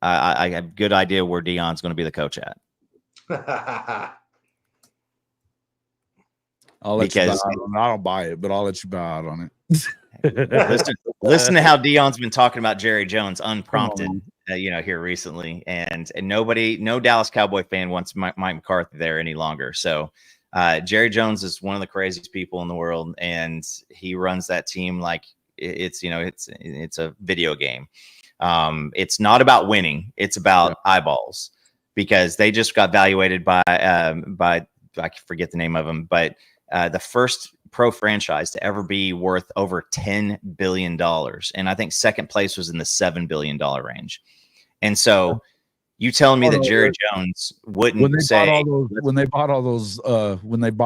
I have a good idea where Deion's going to be the coach at. I'll let you bow out on it. I don't buy it, but I'll let you bow out on it. listen to how Deion's been talking about Jerry Jones unprompted, here recently, and no Dallas Cowboy fan wants Mike McCarthy there any longer. So Jerry Jones is one of the craziest people in the world, and he runs that team like it's a video game. It's not about winning; it's about eyeballs, because they just got evaluated by I forget the name of them, but the first pro franchise to ever be worth over $10 billion. And I think second place was in the $7 billion range. And so you telling me that Jerry Jones wouldn't when they bought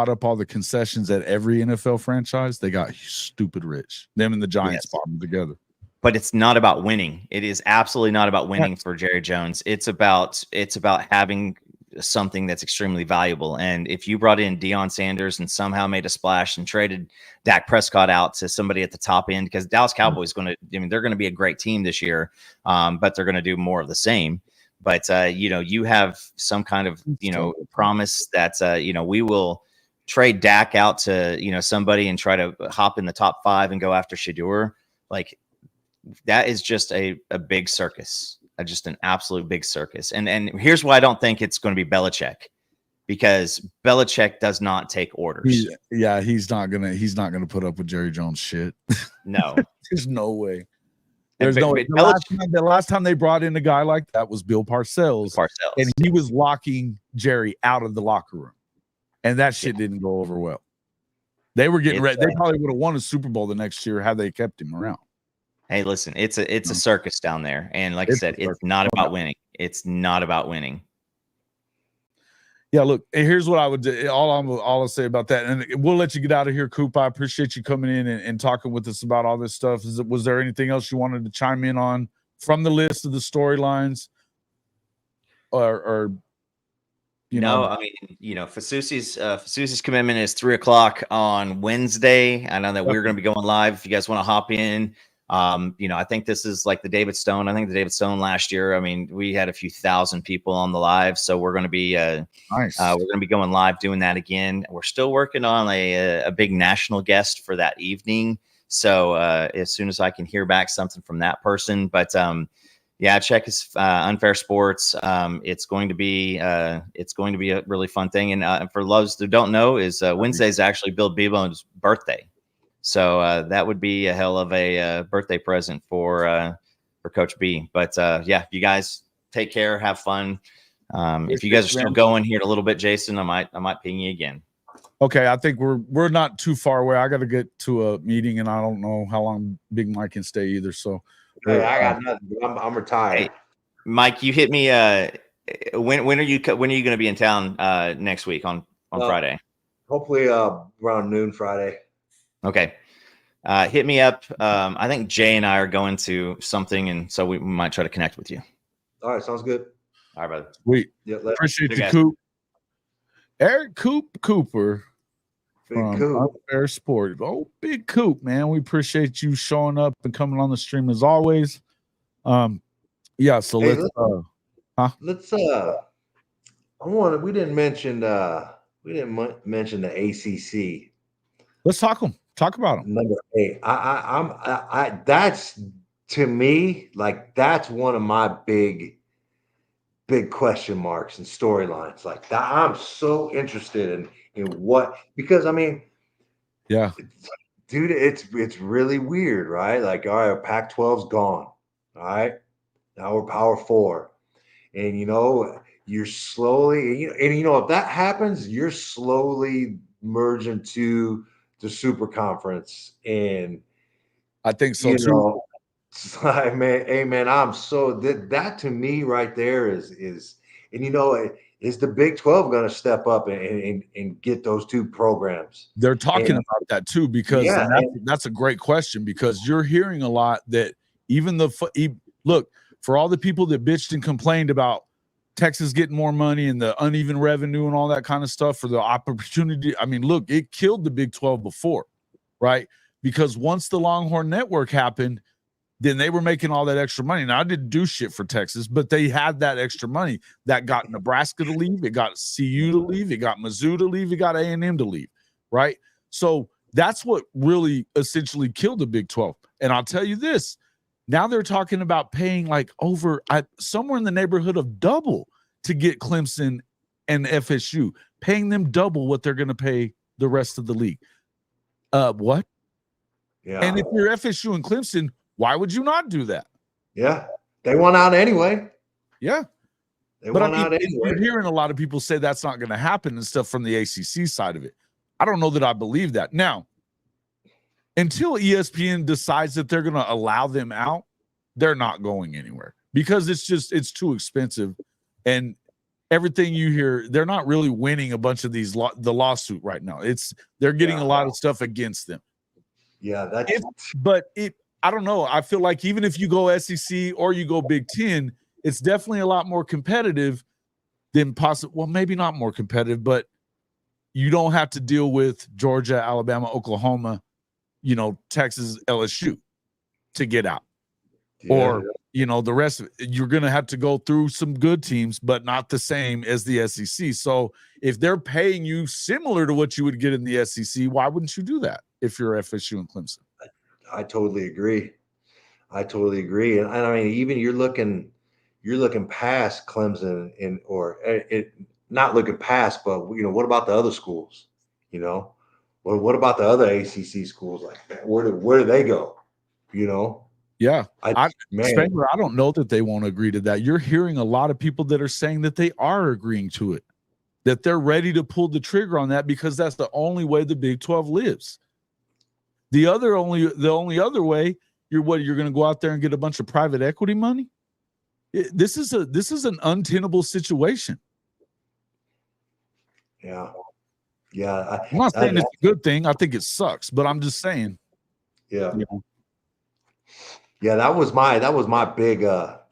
up all the concessions at every NFL franchise, they got stupid rich. Them and the Giants bought them together. But it's not about winning. It is absolutely not about winning for Jerry Jones. It's about having something that's extremely valuable. And if you brought in Deion Sanders and somehow made a splash and traded Dak Prescott out to somebody at the top end, because Dallas Cowboys they're going to be a great team this year, but they're going to do more of the same. But you have some kind of promise that we will trade Dak out to somebody and try to hop in the top 5 and go after Shador. Like, that is just a big circus. Just an absolute big circus. And here's why I don't think it's going to be Belichick, because Belichick does not take orders. He's not gonna put up with Jerry Jones shit. No, there's no way. There's no way. The last time they brought in a guy like that was Bill Parcells, and he was locking Jerry out of the locker room, and that shit didn't go over well. They were getting ready. They probably would have won a Super Bowl the next year had they kept him around. Hey, listen, it's a circus down there. And like I said, it's not about winning. It's not about winning. Yeah, look, here's what I would do. All I'll say about that, and we'll let you get out of here, Coop. I appreciate you coming in and talking with us about all this stuff. Was there anything else you wanted to chime in on from the list of the storylines? Or I mean, Fasusi's commitment is 3:00 on Wednesday. I know that we're going to be going live. If you guys want to hop in, I think this is like the David Stone. I think the David Stone last year, I mean, we had a few thousand people on the live, so we're going to be nice. We're going to be going live doing that again. We're still working on a big national guest for that evening. So as soon as I can hear back something from that person, but check his Unfair Sports. It's going to be a really fun thing. And for those who don't know, is Wednesday is actually Bill Bebo's birthday. So that would be a hell of a birthday present for Coach B. But you guys take care, have fun. If you guys are still going here in a little bit, Jason, I might ping you again. Okay, I think we're not too far away. I got to get to a meeting, and I don't know how long Big Mike can stay either. So hey, I got nothing. I'm retired. Hey, Mike, you hit me. When are you going to be in town next week on Friday? Hopefully around noon Friday. Okay. Hit me up. I think Jay and I are going to something, and so we might try to connect with you. All right. Sounds good. All right, brother. Sweet. Yeah, appreciate you, Coop. Eric Cooper from Unfair Sport. Oh, Big Coop, man. We appreciate you showing up and coming on the stream as always. So we didn't mention the ACC. Let's talk about them. Number 8. I that's, to me, like, that's one of my big big question marks and storylines like that. I'm so interested in what, because I mean, Yeah. dude, it's really weird, right? Like, all right, Pac-12's gone. All right. Now we're Power 4. And you're slowly, if that happens, you're slowly merging to the super conference. And I think so too. it's like, man, hey man, I'm so that to me right there is is the Big 12 going to step up and get those two programs? They're talking about that too, because that's a great question, because you're hearing a lot that even look, for all the people that bitched and complained about Texas getting more money and the uneven revenue and all that kind of stuff for the opportunity. I mean, look, it killed the Big 12 before, right? Because once the Longhorn Network happened, then they were making all that extra money. Now, I didn't do shit for Texas, but they had that extra money that got Nebraska to leave, it got CU to leave, it got Mizzou to leave, it got A&M to leave, right? So that's what really essentially killed the Big 12. And I'll tell you this, now they're talking about paying like somewhere in the neighborhood of double to get Clemson and FSU, paying them double what they're going to pay the rest of the league. What? Yeah. And if you're FSU and Clemson, why would you not do that? Yeah. They won out anyway. Yeah. They won out anyway. You're hearing a lot of people say that's not going to happen and stuff from the ACC side of it. I don't know that I believe that. Now, until ESPN decides that they're going to allow them out, they're not going anywhere, because it's too expensive. And everything you hear, they're not really winning a bunch of the lawsuit right now. They're getting a lot of stuff against them. Yeah, I don't know. I feel like even if you go SEC or you go Big Ten, it's definitely a lot more competitive than possible. Well, maybe not more competitive, but you don't have to deal with Georgia, Alabama, Oklahoma, Texas, LSU to get out. Yeah. Or, the rest of it, you're going to have to go through some good teams, but not the same as the SEC. So if they're paying you similar to what you would get in the SEC, why wouldn't you do that if you're FSU and Clemson? I totally agree. And I mean, even you're looking past Clemson not looking past, but what about the other schools? What about the other ACC schools? Like, where do they go? Yeah, Spangler, I don't know that they won't agree to that. You're hearing a lot of people that are saying that they are agreeing to it, that they're ready to pull the trigger on that, because that's the only way the Big 12 lives. The only other way, you're going to go out there and get a bunch of private equity money? This is an untenable situation. Yeah. I'm not saying it's a good thing. I think it sucks, but I'm just saying. Yeah. Yeah, that was my big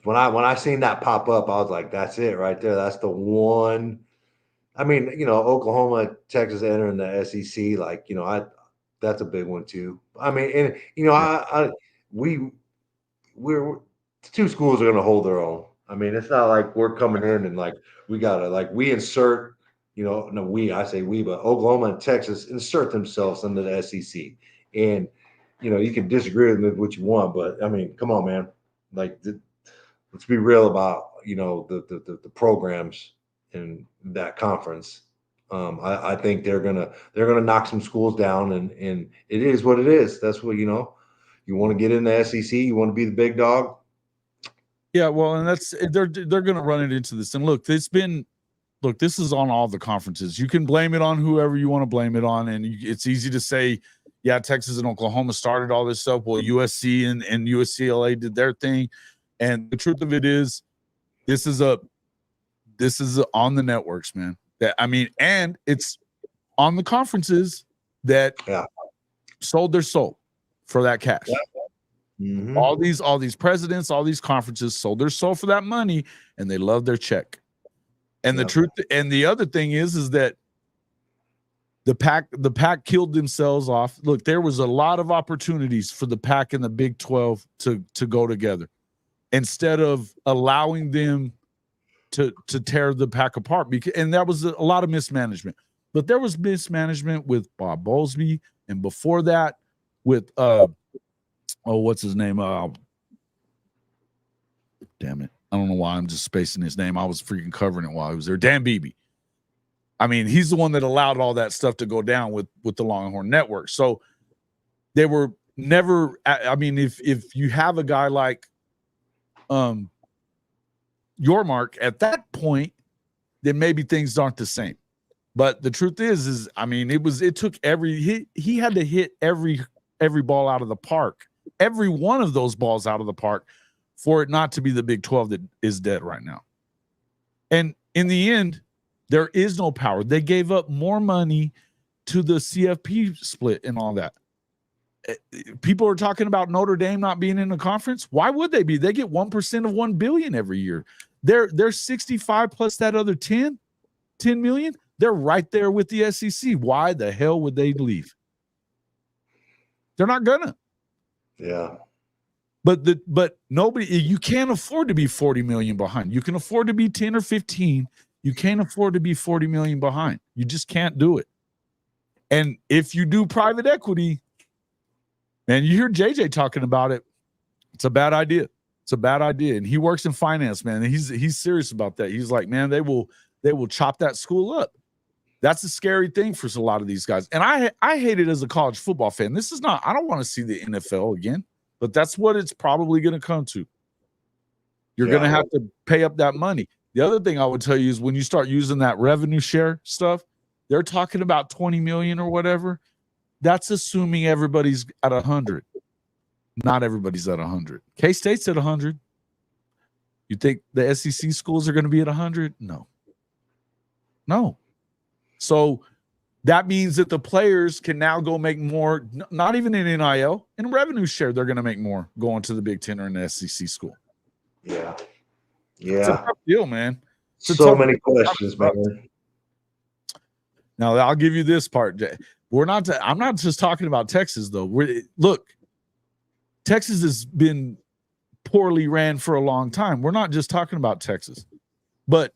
when I seen that pop up, I was like, that's it right there. That's the one. I mean, Oklahoma, Texas entering the SEC, like, that's a big one too. I mean, and we're two schools are going to hold their own. I mean, it's not like we're coming in and like we gotta we insert, I say we, but Oklahoma and Texas insert themselves into the SEC. And you can disagree with me what you want, but I mean, come on, man. Like, let's be real about the programs in that conference. I think they're gonna knock some schools down, and it is what it is. That's what you want to get in the SEC. You want to be the big dog. Yeah, well, and they're going to run it into this. And look, this is on all the conferences. You can blame it on whoever you want to blame it on, and it's easy to say, yeah, Texas and Oklahoma started all this stuff. Well, USC and UCLA did their thing, and the truth of it is, this is on the networks, man. And it's on the conferences that sold their soul for that cash. Yeah. Mm-hmm. All these presidents, all these conferences sold their soul for that money, and they love their check. And the truth, and the other thing is that the Pac killed themselves off. Look, there was a lot of opportunities for the Pac and the Big 12 to go together, instead of allowing them to tear the Pac apart. And that was a lot of mismanagement. But there was mismanagement with Bob Bowlesby, and before that with what's his name? Damn it. I don't know why I'm just spacing his name. I was freaking covering it while he was there. Dan Beebe. I mean, he's the one that allowed all that stuff to go down with the Longhorn Network. So they were never. I mean, if you have a guy like Yormark at that point, then maybe things aren't the same. But the truth is I mean, it took he had to hit every ball out of the park, every one of those balls out of the park, for it not to be the Big 12 that is dead right now. And in the end, there is no power. They gave up more money to the CFP split and all that. People are talking about Notre Dame not being in the conference. Why would they be? They get 1% of $1 billion every year. They're 65 plus that other 10 million. They're right there with the SEC. Why the hell would they leave? They're not gonna. Yeah. But nobody, you can't afford to be 40 million behind. You can afford to be 10 or 15. You can't afford to be 40 million behind. You just can't do it. And if you do private equity, and you hear JJ talking about it, it's a bad idea. It's a bad idea. And he works in finance, man. And he's serious about that. He's like, man, they will chop that school up. That's a scary thing for a lot of these guys. And I hate it as a college football fan. This is not, I don't want to see the NFL again, but that's what it's probably going to come to. You're going to have to pay up that money. The other thing I would tell you is when you start using that revenue share stuff, they're talking about 20 million or whatever. That's assuming everybody's at 100. Not everybody's at 100. K-State's at 100. You think the SEC schools are going to be at 100? No. So that means that the players can now go make more, not even in NIL, in revenue share, they're going to make more going to the Big Ten or an SEC school. Yeah. It's a tough deal, man. So many questions, man. Now, I'll give you this part. I'm not just talking about Texas, though. Look, Texas has been poorly ran for a long time. We're not just talking about Texas. But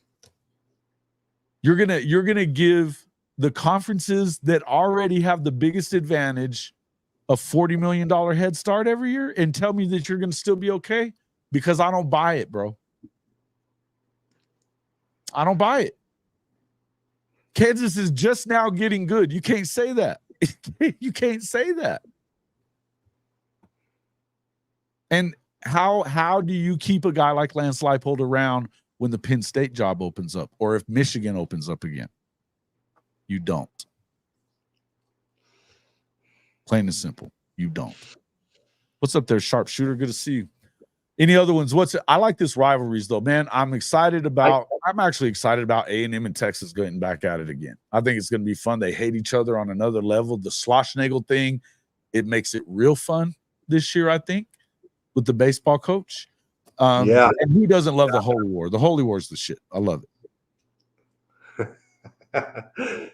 you're gonna give the conferences that already have the biggest advantage a $40 million head start every year and tell me that you're gonna still be okay? Because I don't buy it, bro. I don't buy it. Kansas is just now getting good. You can't say that. You can't say that. And how do you keep a guy like Lance Leipold around when the Penn State job opens up or if Michigan opens up again? You don't. Plain and simple. You don't. What's up there, Sharpshooter? Good to see you. Any other ones? I like this rivalries though, man. I'm actually excited about A&M and Texas getting back at it again. I think it's going to be fun. They hate each other on another level. The Schlossnagle thing, it makes it real fun this year, I think, with the baseball coach. And who doesn't love the Holy War? The Holy War is the shit. I love it.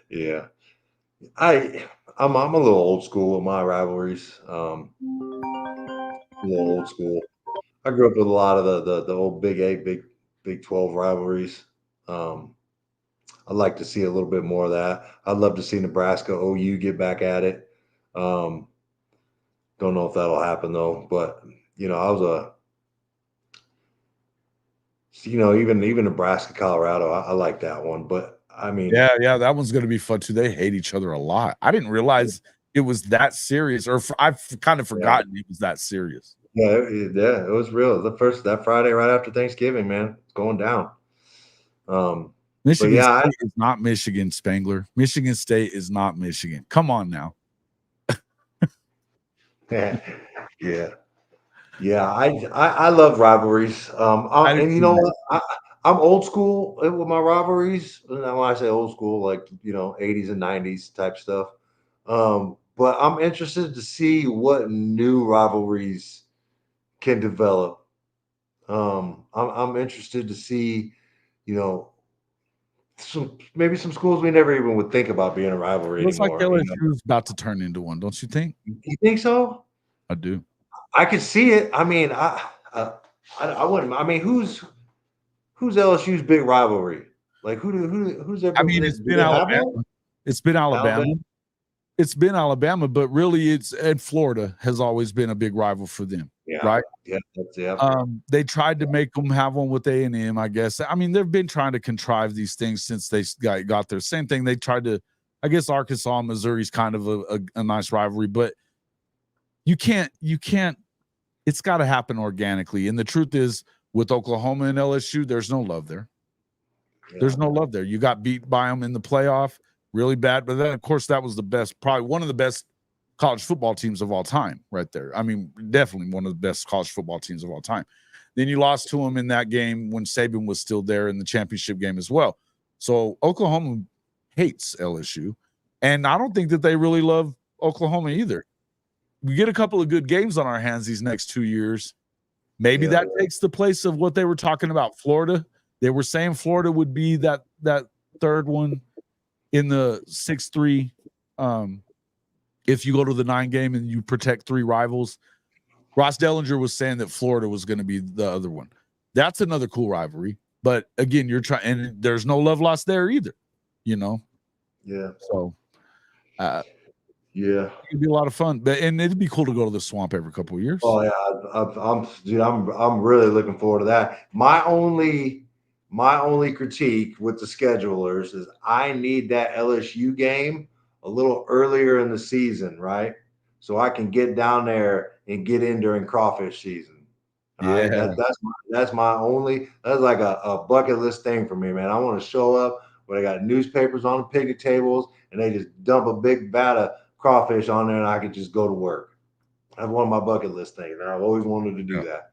Yeah. I'm a little old school with my rivalries. A little old school. I grew up with a lot of the old Big 8, Big 12 rivalries. I'd like to see a little bit more of that. I'd love to see Nebraska OU get back at it. Don't know if that'll happen though, but even Nebraska Colorado, I like that one. But I mean, yeah, that one's going to be fun too. They hate each other a lot. I didn't realize it was that serious, or I've kind of forgotten it was that serious. Yeah, it was real. That Friday right after Thanksgiving, man, it's going down. Michigan State is not Michigan, Spangler. Michigan State is not Michigan. Come on now. Yeah. I love rivalries. And you know what? I'm old school with my rivalries. And when I say old school, like 80s and 90s type stuff. But I'm interested to see what new rivalries can develop. I'm interested to see, maybe some schools we never even would think about being a rivalry Looks anymore. Like LSU is about to turn into one, don't you think? You think so? I do. I could see it. I mean, I wouldn't. I mean, who's LSU's big rivalry? Like who's their? I mean, it's been Alabama. It's been Alabama. It's been Alabama, but really, and Florida has always been a big rival for them. Yeah. right? Yeah. That's it. They tried to make them have one with A&M, I guess. I mean, they've been trying to contrive these things since they got there. Same thing. They tried to, I guess Arkansas and Missouri's kind of a nice rivalry, but you can't, it's got to happen organically. And the truth is, with Oklahoma and LSU, there's no love there. Yeah. There's no love there. You got beat by them in the playoff really bad. But then, of course, that was the best, probably one of the best college football teams of all time right there. I mean, definitely one of the best college football teams of all time. Then you lost to them in that game when Saban was still there in the championship game as well. So Oklahoma hates LSU. And I don't think that they really love Oklahoma either. We get a couple of good games on our hands these next 2 years. Maybe that takes the place of what they were talking about. Florida. They were saying Florida would be that third one in the 6-3. If you go to the 9 game and you protect 3 rivals. Ross Dellinger was saying that Florida was going to be the other one. That's another cool rivalry. But again, you're trying, and there's no love lost there either, you know? Yeah. So, yeah, it'd be a lot of fun, and it'd be cool to go to the Swamp every couple of years. Oh yeah, I'm really looking forward to that. My only critique with the schedulers is I need that LSU game a little earlier in the season, right? So I can get down there and get in during crawfish season. Yeah, that's like a bucket list thing for me, man. I want to show up where they got newspapers on the picnic tables and they just dump a big vat of crawfish on there and I could just go to work. That's one of my bucket list things. And I've always wanted to do that.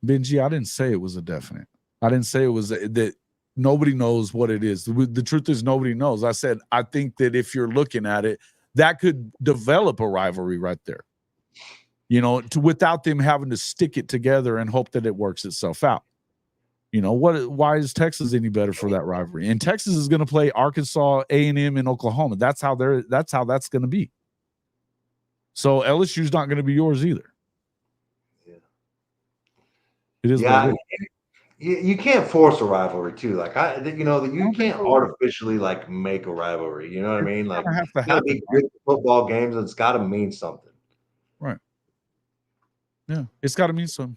Benji, I didn't say it was a definite. I didn't say it was that nobody knows what it is. The truth is nobody knows. I said, I think that if you're looking at it, that could develop a rivalry right there. You know, without them having to stick it together and hope that it works itself out. You know, why is Texas any better for that rivalry? And Texas is going to play Arkansas, A&M, and Oklahoma. That's how that's going to be. So LSU's not going to be yours either. Yeah. It is. Yeah. You can't force a rivalry too. Like you can't artificially like make a rivalry. You know what I mean? Like have to it's gotta be good football games and it's got to mean something. Right. Yeah, it's got to mean something.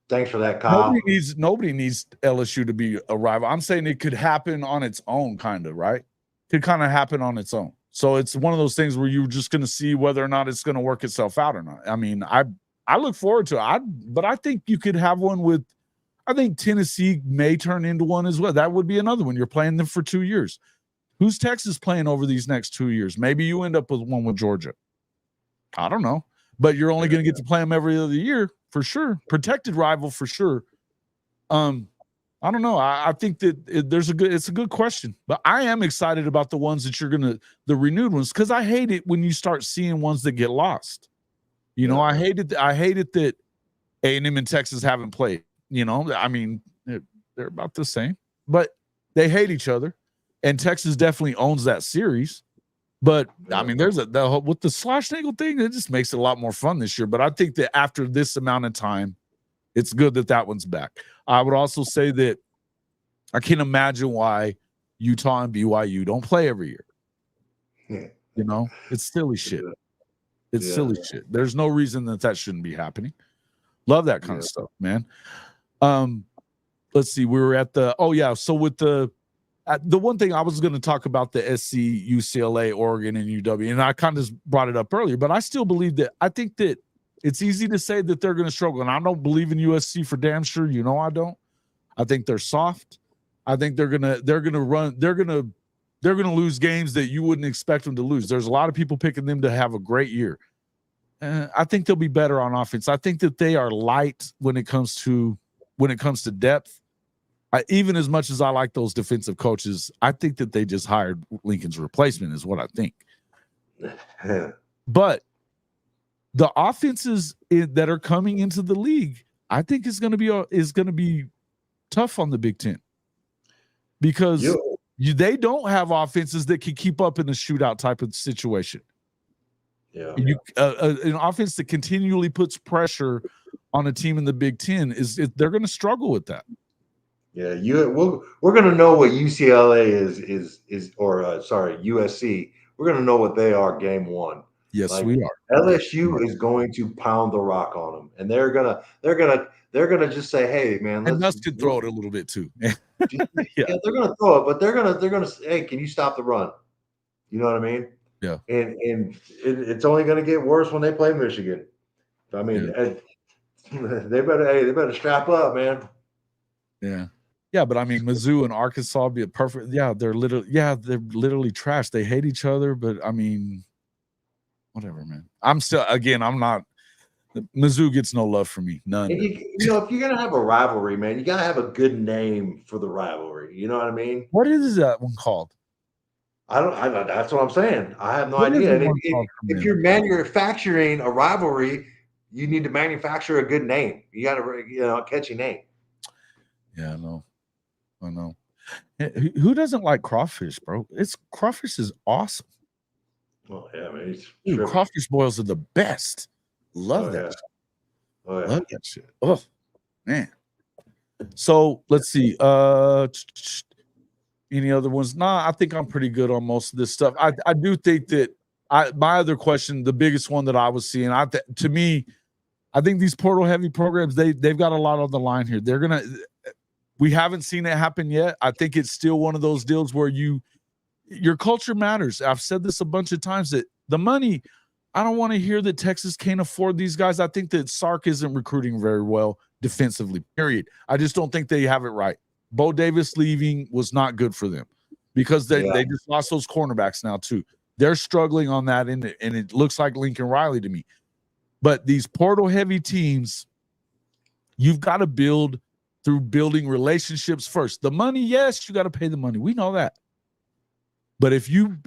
Thanks for that, Kyle. Nobody needs LSU to be a rival. I'm saying it could happen on its own, kind of, right? Could kind of happen on its own. So it's one of those things where you're just going to see whether or not it's going to work itself out or not. I mean, I look forward to it. But I think you could have one with, I think Tennessee may turn into one as well. That would be another one. You're playing them for 2 years. Who's Texas playing over these next 2 years? Maybe you end up with one with Georgia. I don't know. But you're only going to get to play them every other year for sure. Protected rival for sure. I don't know. I think that it's a good question. But I am excited about the ones that the renewed ones, because I hate it when you start seeing ones that get lost. You know, I hate it that A&M and Texas haven't played. You know, I mean, they're about the same, but they hate each other. And Texas definitely owns that series. But I mean, with the Slash Nagel thing, it just makes it a lot more fun this year. But I think that after this amount of time, it's good that one's back. I would also say that I can't imagine why Utah and BYU don't play every year. Yeah. You know, it's silly shit. It's silly shit. There's no reason that shouldn't be happening. Love that kind of stuff, man. Let's see. We were at so with the one thing I was going to talk about the SC, UCLA, Oregon, and UW, and I kind of brought it up earlier, but I still believe that I think that it's easy to say that they're going to struggle, and I don't believe in USC for damn sure. You know, I don't. I think they're soft. I think they're gonna lose games that you wouldn't expect them to lose. There's a lot of people picking them to have a great year. I think they'll be better on offense. I think that they are light when it comes to depth. Even as much as I like those defensive coaches, I think that they just hired Lincoln's replacement is what I think. But the offenses that are coming into the league, I think is going to be tough on the Big Ten, because they don't have offenses that can keep up in a shootout type of situation. Yeah, an offense that continually puts pressure on a team in the Big Ten they're going to struggle with that. Yeah, we're going to know what UCLA is USC. We're going to know what they are game one. Yes, Like, we are. LSU is going to pound the rock on them, and they're gonna just say, "Hey, man, And let's." Nuss can throw it a little bit too. Yeah, Yeah. they're gonna throw it, but they're gonna say, "Hey, can you stop the run?" You know what I mean? Yeah. And it's only gonna get worse when they play Michigan. I mean, they better strap up, man. Yeah. Yeah, but I mean, Mizzou and Arkansas would be a perfect. Yeah, they're literally trash. They hate each other, but I mean, whatever, man. I'm not. Mizzou gets no love from me, none. And you know, if you're gonna have a rivalry, man, you gotta have a good name for the rivalry. You know what I mean? What is that one called? I don't. That's what I'm saying. I have no What is idea. the And one called from if them? you're manufacturing a rivalry, you need to manufacture a good name. You got to, a catchy name. Yeah, I know. Who doesn't like crawfish, bro? Crawfish is awesome. Well, yeah, I mean, Dude, crawfish boils are the best. Love that. Yeah. Shit. Oh, yeah. Love that shit. Oh man. So let's see. Any other ones? Nah, I think I'm pretty good on most of this stuff. I do think that my other question, the biggest one that I was seeing, to me, I think these portal heavy programs, they've got a lot on the line here. We haven't seen it happen yet. I think it's still one of those deals where your culture matters. I've said this a bunch of times that the money, I don't want to hear that Texas can't afford these guys. I think that Sark isn't recruiting very well defensively, period. I just don't think they have it right. Bo Davis leaving was not good for them because they just lost those cornerbacks now too. They're struggling on that, and it looks like Lincoln Riley to me. But these portal-heavy teams, you've got to build through building relationships first. The money, yes, you got to pay the money. We know that. But if you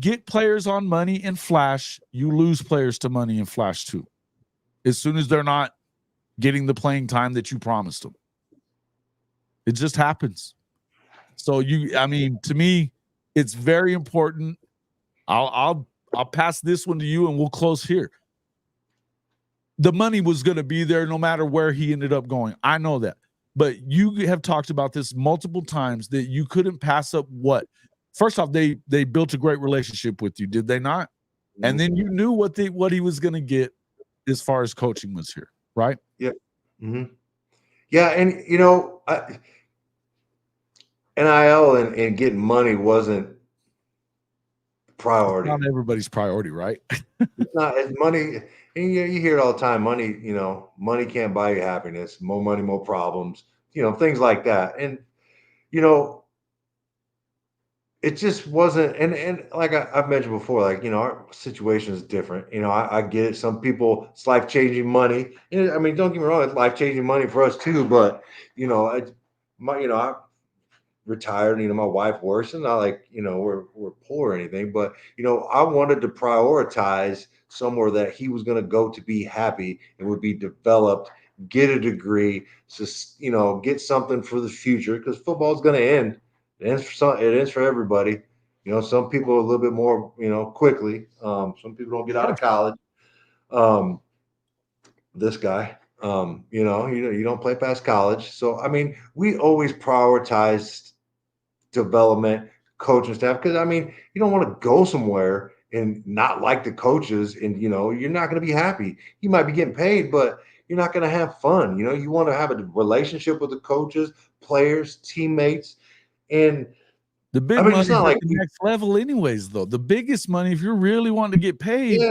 get players on money and flash, you lose players to money and flash too. As soon as they're not getting the playing time that you promised them. It just happens. So to me, it's very important. I'll pass this one to you and we'll close here. The money was going to be there no matter where he ended up going. I know that. But you have talked about this multiple times that you couldn't pass up what? First off, they built a great relationship with you, did they not? Mm-hmm. And then you knew what he was going to get as far as coaching was here, right? Yep. Mm-hmm. Yeah, and NIL and getting money wasn't priority. It's not everybody's priority, right? It's not. It's money. And you hear it all the time. Money, money can't buy you happiness. More money, more problems. Things like that. And it just wasn't. And like I've mentioned before, like our situation is different. I get it. Some people, it's life changing money. And I mean, don't get me wrong, it's life changing money for us too. But I retired. My wife works, and not like we're poor or anything. But I wanted to prioritize somewhere that he was going to go to be happy and would be developed, get a degree, so get something for the future, because football is going to end. It ends for everybody. Some people a little bit more quickly. Some people don't get out of college. This guy, you don't play past college. So I mean, we always prioritized development, coaching staff, because I mean, you don't want to go somewhere and not like the coaches, and you're not going to be happy. You might be getting paid, but you're not going to have fun. You want to have a relationship with the coaches, players, teammates, and the big money is at the next level anyways, though. The biggest money, if you're really wanting to get paid.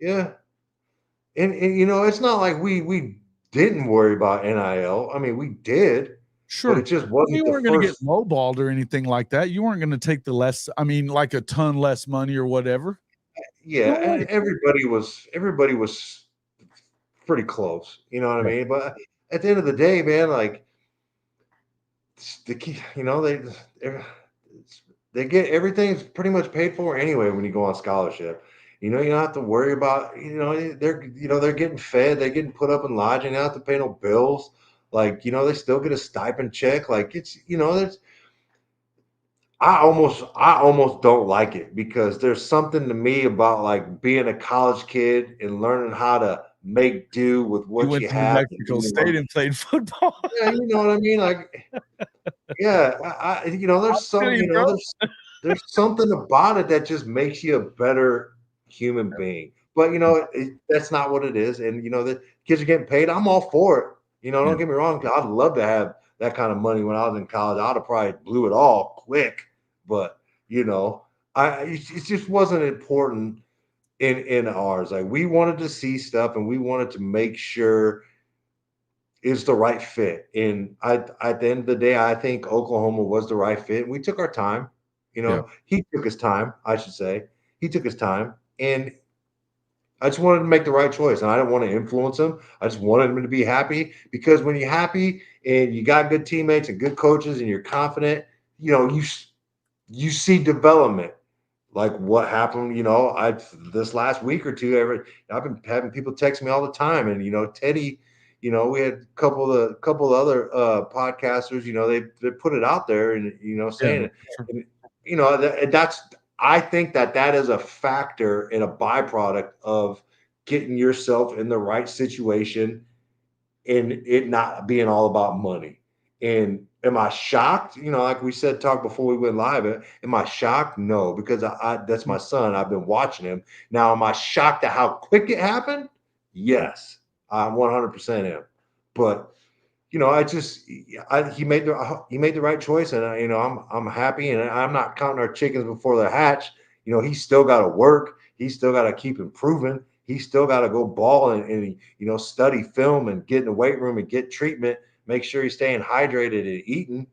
Yeah. And it's not like we didn't worry about NIL. I mean, we did. Sure. But it just wasn't. You weren't going to get lowballed or anything like that. You weren't going to take like a ton less money or whatever. Yeah, and everybody was pretty close. You know what I mean? But at the end of the day, man, like they get everything's pretty much paid for anyway when you go on scholarship. You don't have to worry about, they're getting fed, they're getting put up in lodging, they don't have to pay no bills. Like, they still get a stipend check. Like I almost don't like it, because there's something to me about like being a college kid and learning how to make do with what you have. Mexico State and played football. Yeah, you know what I mean? Like, yeah, there's some, there's something about it that just makes you a better human being. But that's not what it is. And the kids are getting paid. I'm all for it. Don't get me wrong. I'd love to have that kind of money when I was in college. I'd have probably blew it all quick. But it just wasn't important in ours. Like, we wanted to see stuff, and we wanted to make sure it's the right fit. And at the end of the day, I think Oklahoma was the right fit. We took our time. He took his time, I should say. He took his time, and I just wanted to make the right choice. And I didn't want to influence him. I just wanted him to be happy, because when you're happy and you got good teammates and good coaches and you're confident, you see development. Like what happened, this last week or two, I've been having people text me all the time. And, Teddy, we had a couple of other podcasters, they put it out there and, saying it. And, I think that is a factor and a byproduct of getting yourself in the right situation and it not being all about money. And am I shocked? Like we said, talk before we went live. Am I shocked? No, because that's my son. I've been watching him. Now, am I shocked at how quick it happened? Yes, I 100% am. But he made the right choice, and I'm happy, and I'm not counting our chickens before they hatch. He's still got to work. He's still got to keep improving. He's still got to go ball and study film and get in the weight room and get treatment. Make sure he's staying hydrated and eating.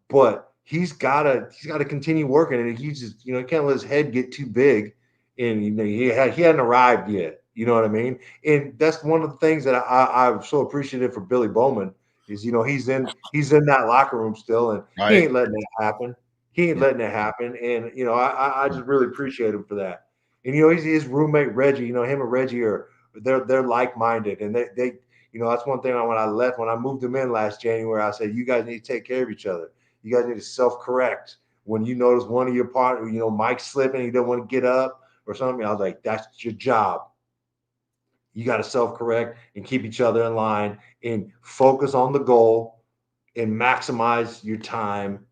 But he's got to continue working, and he just he can't let his head get too big, and he hadn't arrived yet. You know what I mean? And that's one of the things that I'm so appreciative for Billy Bowman is, he's in that locker room still, and he ain't letting it happen. He ain't letting it happen. And, I just really appreciate him for that. And, his roommate, Reggie, him and Reggie they're like-minded. And they that's one thing when I moved them in last January, I said, you guys need to take care of each other. You guys need to self-correct. When you notice one of your partners, Mike's slipping, he doesn't want to get up or something, I was like, that's your job. You got to self-correct and keep each other in line and focus on the goal and maximize your time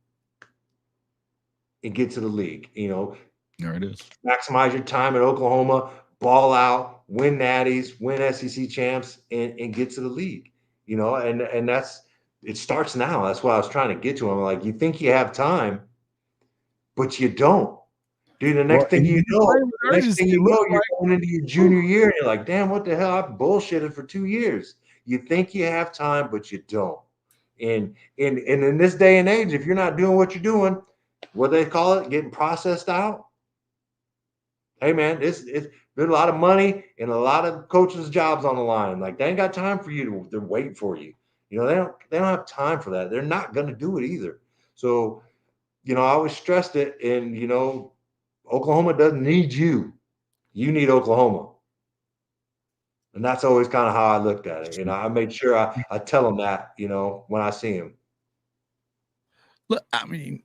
and get to the league. There it is. Maximize your time at Oklahoma, ball out, win natties, win SEC champs, and get to the league. And it starts now. That's what I was trying to get to. I'm like, you think you have time, but you don't. Dude, the next thing you know, you're going into your junior year, and you're like, damn, what the hell? I've bullshitted for 2 years. You think you have time, but you don't. And in this day and age, if you're not doing what you're doing, what they call it, getting processed out. Hey, man, there's a lot of money and a lot of coaches' jobs on the line. Like, they ain't got time for you. They're waiting for you. They don't have time for that. They're not going to do it either. So, I always stressed it, and, Oklahoma doesn't need you. You need Oklahoma. And that's always kind of how I looked at it. I made sure I tell them that, when I see him. Look, I mean,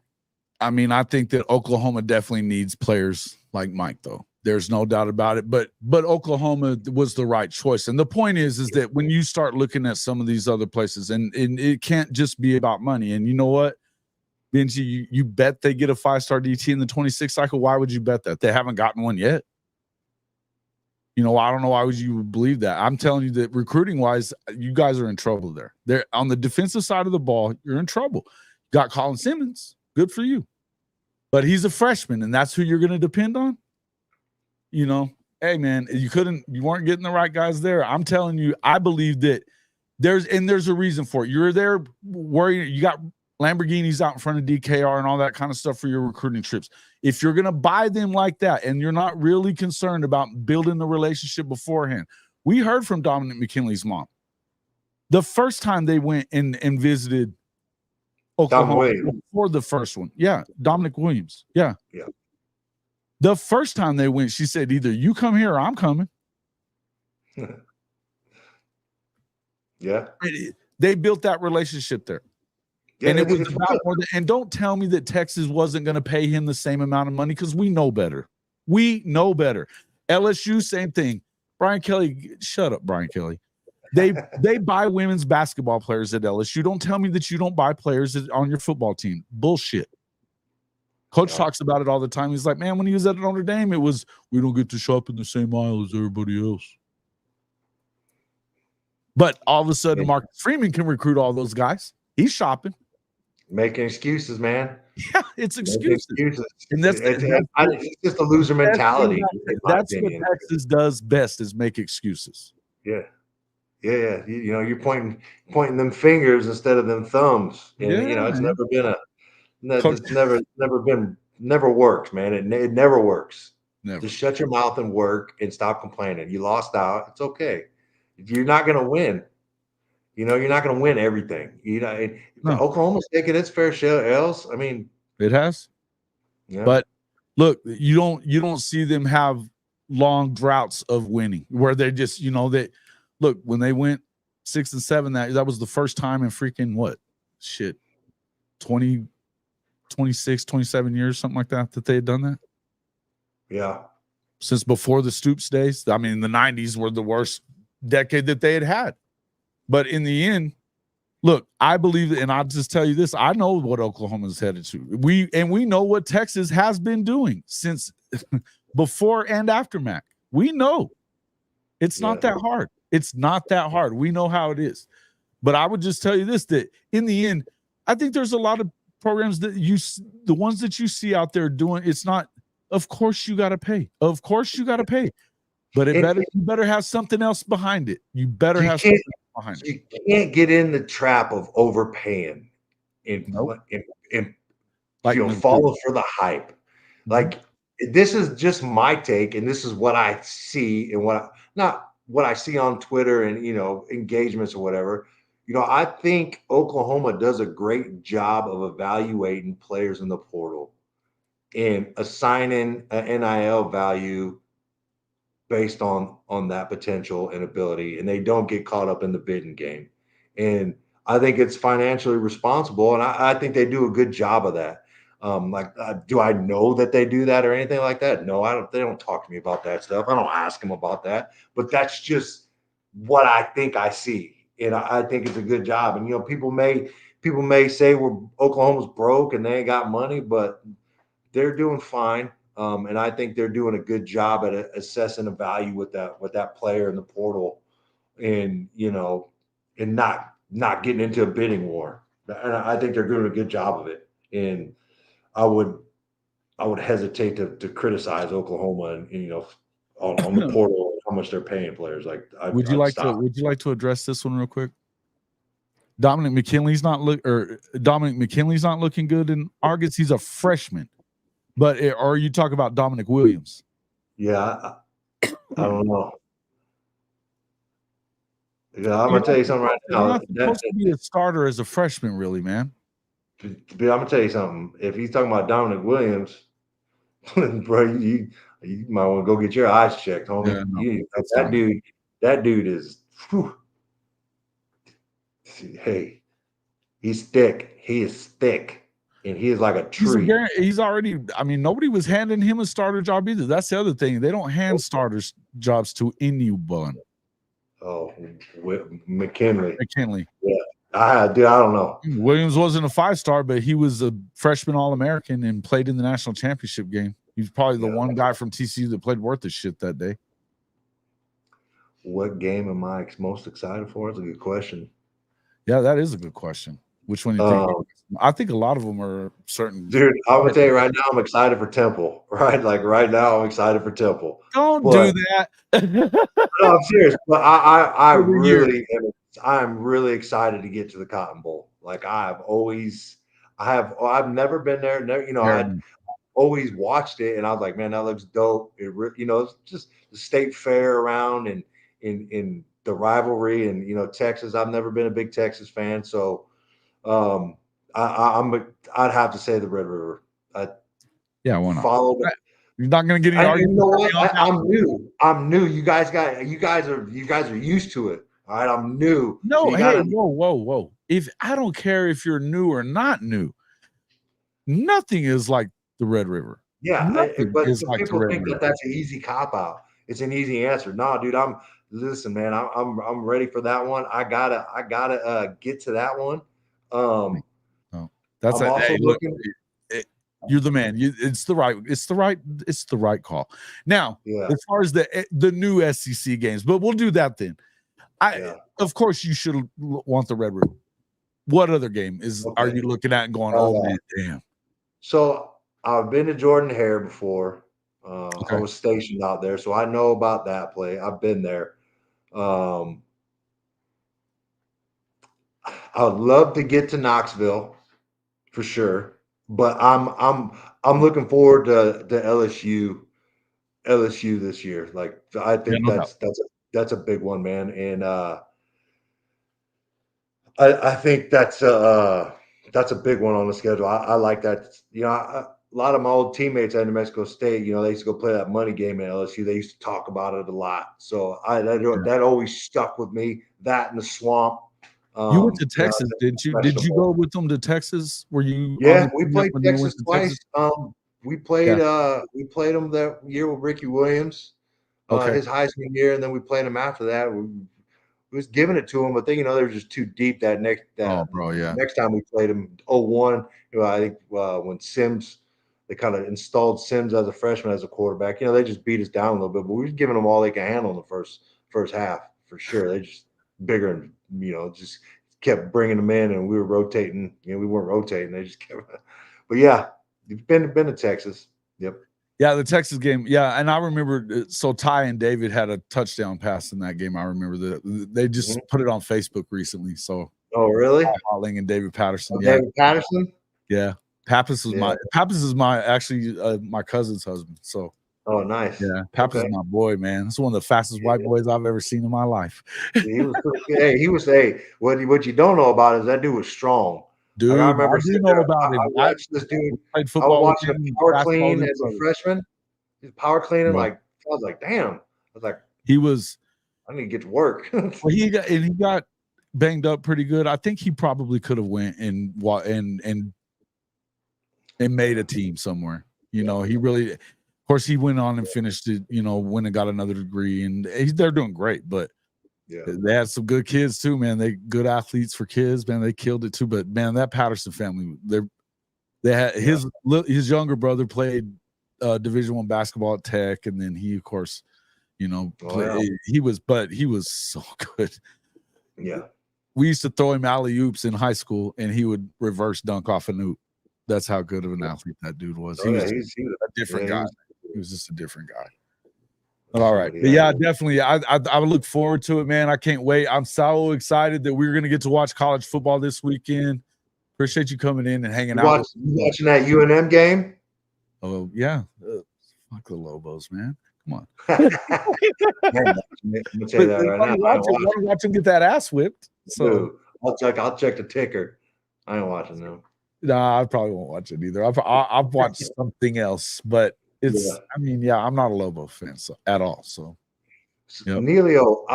I think that Oklahoma definitely needs players like Mike, though. There's no doubt about it. But Oklahoma was the right choice. And the point is that when you start looking at some of these other places, and it can't just be about money. And you know what? Benji, you bet they get a 5-star DT in the 26 cycle. Why would you bet that? They haven't gotten one yet. I don't know why would you believe that. I'm telling you that recruiting-wise, you guys are in trouble there. They're on the defensive side of the ball, you're in trouble. Got Colin Simmons. Good for you. But he's a freshman, and that's who you're going to depend on? Hey, man, you weren't getting the right guys there. I'm telling you, I believe that there's a reason for it. You're there worrying. You got Lamborghinis out in front of DKR and all that kind of stuff for your recruiting trips. If you're going to buy them like that and you're not really concerned about building the relationship beforehand, we heard from Dominic McKinley's mom. The first time they went and visited Oklahoma before the first one. Yeah, Dominic Williams. Yeah. The first time they went, she said, either you come here or I'm coming. Yeah. They built that relationship there. Yeah, and it was about more than, and don't tell me that Texas wasn't going to pay him the same amount of money, because we know better. We know better. LSU, same thing. Brian Kelly, shut up, Brian Kelly. They buy women's basketball players at LSU. Don't tell me that you don't buy players on your football team. Bullshit. Coach talks about it all the time. He's like, man, when he was at Notre Dame, it was, we don't get to shop in the same aisle as everybody else. But all of a sudden, Marcus Freeman can recruit all those guys. He's shopping. Making excuses, man. Yeah, it's excuses. And it's just a loser mentality. That's what Texas does best, is make excuses. Yeah. Yeah. You know, you're pointing them fingers instead of them thumbs. And, you know, it's never been never works, man. It never works. Never. Just shut your mouth and work and stop complaining. You lost out. It's okay. You're not going to win. You know, you're not going to win everything. You know, Oklahoma's taking its fair share of L's. I mean, it has. Yeah. But look, you don't see them have long droughts of winning where they're just, you know, that look, when they went 6 and 7, that was the first time in freaking 26, 27 years, something like that they had done that. Yeah. Since before the Stoops days. I mean, the 90s were the worst decade that they had. But in the end, look, I believe, and I'll just tell you this, I know what Oklahoma's headed to. We know what Texas has been doing since before and after Mac. We know. It's not that hard. It's not that hard. We know how it is. But I would just tell you this, that in the end, I think there's a lot of programs that the ones that you see out there doing, it's not, of course you got to pay. Of course you got to pay. But you better have something else behind it. You better have something behind it. You can't get in the trap of overpaying and follow for the hype. Like, this is just my take, and this is what I see and not what I see on Twitter and, you know, engagements or whatever. You know, I think Oklahoma does a great job of evaluating players in the portal and assigning an NIL value based on that potential and ability, and they don't get caught up in the bidding game. And I think it's financially responsible, and I think they do a good job of that. Do I know that they do that or anything like that? No, I don't. They don't talk to me about that stuff. I don't ask them about that. But that's just what I think I see, and I think it's a good job. And, you know, people may say Oklahoma's broke and they ain't got money, but they're doing fine. And I think they're doing a good job at assessing the value with that player in the portal, and, you know, and not getting into a bidding war. And I think they're doing a good job of it. And I would hesitate to criticize Oklahoma and you know, on the portal and how much they're paying players. Like, would you like to address this one real quick? Dominic McKinley's not looking good in Argos. He's a freshman. But or you talk about Dominic Williams? Yeah, I don't know. Yeah, I'm gonna tell you something right now. You're not supposed to be a starter as a freshman, really, man. I'm gonna tell you something. If he's talking about Dominic Williams, bro, you might want to go get your eyes checked, homie. Yeah, that dude is. Whew. Hey, he's thick. He is thick. And he is like a tree. He's already, I mean, nobody was handing him a starter job either. That's the other thing. They don't hand starters jobs to anyone. Oh, McKinley. Yeah. I don't know. Williams wasn't a 5-star, but he was a freshman All-American and played in the national championship game. He's probably the one guy from TCU that played worth of shit that day. What game am I most excited for? That's a good question. Yeah, that is a good question. Which one do you think? I think a lot of them are certain. Dude, I'm gonna tell you right now, I'm excited for Temple. Right, like right now, I'm excited for Temple. Don't do that. No, I'm serious. But I'm really excited to get to the Cotton Bowl. Like, I've never been there. I'd always watched it, and I was like, man, that looks dope. It's just the state fair around and in the rivalry, and, you know, Texas. I've never been a big Texas fan, so. I'd have to say the Red River. Why not? You're not going to get any argument. You know what? I'm new. You guys are used to it. All right, I'm new. No, whoa. If I don't care if you're new or not new, nothing is like the Red River. Yeah, but people think that's an easy cop out. It's an easy answer. No, dude, listen, man. I'm ready for that one. I gotta get to that one. That's I'm also looking. You're the man. It's the right call. Now, Yeah. as far as the new SEC games, but we'll do that then. Of course, you should want the Red Ribbon. What other game are you looking at and going, oh man, damn? So I've been to Jordan Hare before. I was stationed out there, so I know about that play. I've been there. I'd love to get to Knoxville for sure, but I'm looking forward to LSU this year. Like I think that's a big one, man, and I think that's a big one on the schedule. I like that. You know, a lot of my old teammates at New Mexico State, you know, they used to go play that money game at LSU. They used to talk about it a lot. So that always stuck with me. That in the swamp. You went to Texas, didn't you? Did you go with them to Texas? Were you? Yeah, we played Texas twice. We played them that year with Ricky Williams, his Heisman year, and then we played him after that. We was giving it to him, but then, you know, they were just too deep next time we played him, 01. You know, I think when Sims, they kind of installed Sims as a freshman as a quarterback. You know, they just beat us down a little bit, but we were giving them all they could handle in the first half for sure. They just bigger and, you know, just kept bringing them in, and we were rotating. You know, we weren't rotating. They just kept. But yeah, you've been to Texas. Yep. Yeah, the Texas game. Yeah, and I remember. So Ty and David had a touchdown pass in that game. I remember that they just put it on Facebook recently. So. Oh really? Hotling and David Patterson. David Patterson. Yeah, Pappas is my cousin's husband. So. Oh, nice. Yeah, Pappas is my boy, man. That's one of the fastest white boys I've ever seen in my life. What you don't know about is that dude was strong. Dude, like, I remember I watched this dude. I was watching him power clean as a freshman. He's power cleaning, like I was like, damn. I was like, I need to get to work. Well, he got banged up pretty good. I think he probably could have went and made a team somewhere. You know, he really. Of course, he went on and finished it. You know, went and got another degree, and they're doing great. But they had some good kids too, man. They good athletes for kids, man. They killed it too. But man, that Patterson family, they had his younger brother played Division I basketball at Tech, and then he, of course, you know, he was so good. Yeah, we used to throw him alley-oops in high school, and he would reverse dunk off an oop. That's how good of an athlete that dude was. He was a different guy. He was just a different guy. All right. But yeah, definitely. I would look forward to it, man. I can't wait. I'm so excited that we're going to get to watch college football this weekend. Appreciate you coming in and hanging out. You watching that UNM game? Oh, yeah. Fuck the Lobos, man. Come on. I'm gonna tell you that right now. Watch him get that ass whipped. So dude, I'll check the ticker. I ain't watching them. Nah, I probably won't watch it either. I've watched something else, but it's. I mean, yeah, I'm not a Lobo fan at all. So, Neilio,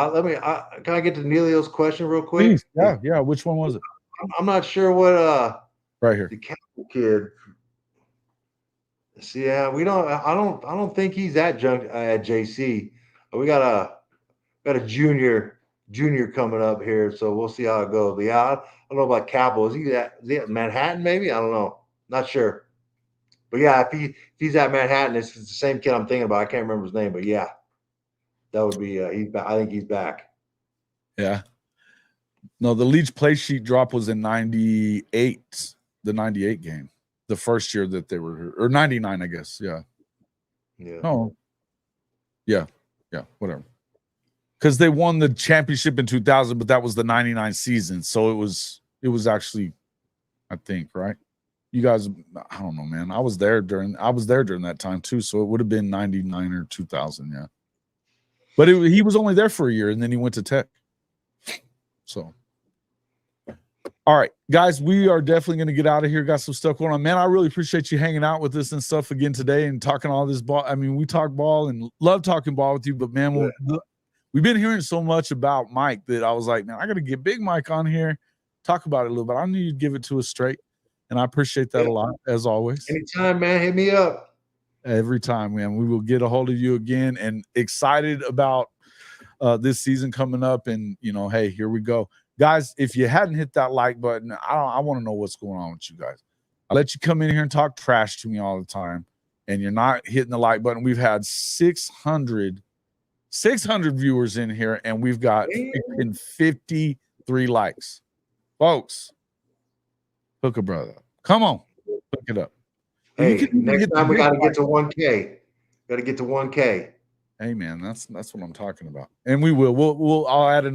can I get to Neilio's question real quick? Please. Yeah. Which one was it? I'm not sure what. Right here. The Campbell kid. See, I don't think he's at JC. We got a junior coming up here, so we'll see how it goes. But yeah, I don't know about Campbell. Is he at Manhattan? Maybe, I don't know. Not sure. But yeah, if he's at Manhattan, it's the same kid I'm thinking about. I can't remember his name, but yeah, that would be. He's back. I think he's back. Yeah. No, the Leach play sheet drop was in '98. The '98 game, the first year that they were here, or '99, I guess. Yeah. Yeah. Oh. Yeah. Whatever. Because they won the championship in 2000, but that was the '99 season, so it was actually, I think, right. You guys, I don't know, man. I was there during that time too, so it would have been '99 or 2000, yeah. But he was only there for a year, and then he went to Tech. So, all right, guys, we are definitely going to get out of here. Got some stuff going on, man. I really appreciate you hanging out with us and stuff again today and talking all this ball. I mean, we talk ball and love talking ball with you, but man, we've been hearing so much about Mike that I was like, man, I got to get Big Mike on here, talk about it a little bit. I need you to give it to us straight. And I appreciate that a lot, as always. Anytime, man, hit me up. Every time, man. We will get a hold of you again, and excited about this season coming up. And, you know, hey, here we go. Guys, if you hadn't hit that like button, I want to know what's going on with you guys. I let you come in here and talk trash to me all the time, and you're not hitting the like button. We've had 600 viewers in here, and we've got 53 likes. Folks, hook a brother up. Come on, hook it up. Hey, next time we got to get to 1K. Got to get to 1K. Hey man, that's what I'm talking about. And we will. I'll add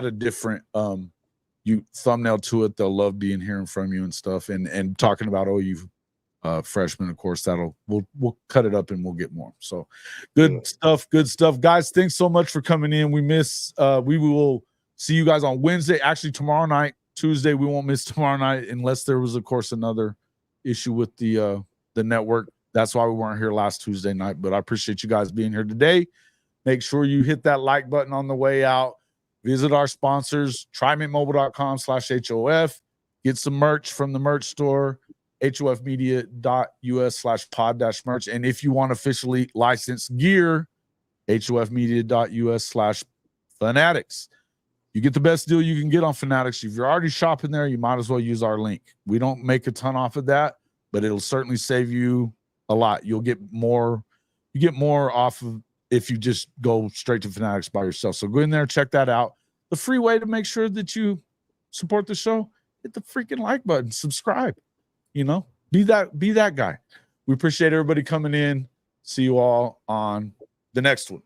a different thumbnail to it. They'll love being hearing from you and stuff, and talking about OU freshmen. Of course, we'll cut it up and we'll get more. So good stuff, guys. Thanks so much for coming in. We will see you guys on Wednesday. Actually, tomorrow night, Tuesday. We won't miss tomorrow night unless there was, of course, another issue with the network. That's why we weren't here last Tuesday night, but I appreciate you guys being here today. Make sure you hit that like button on the way out. Visit our sponsors, trimintmobile.com/HOF. Get some merch from the merch store, hofmedia.us/pod-merch. And if you want officially licensed gear, hofmedia.us/fanatics. You get the best deal you can get on Fanatics. If you're already shopping there, you might as well use our link. We don't make a ton off of that, but it'll certainly save you a lot. You get more off of if you just go straight to Fanatics by yourself. So go in there, check that out. The free way to make sure that you support the show, hit the freaking like button, subscribe. You know, be that guy. We appreciate everybody coming in. See you all on the next one.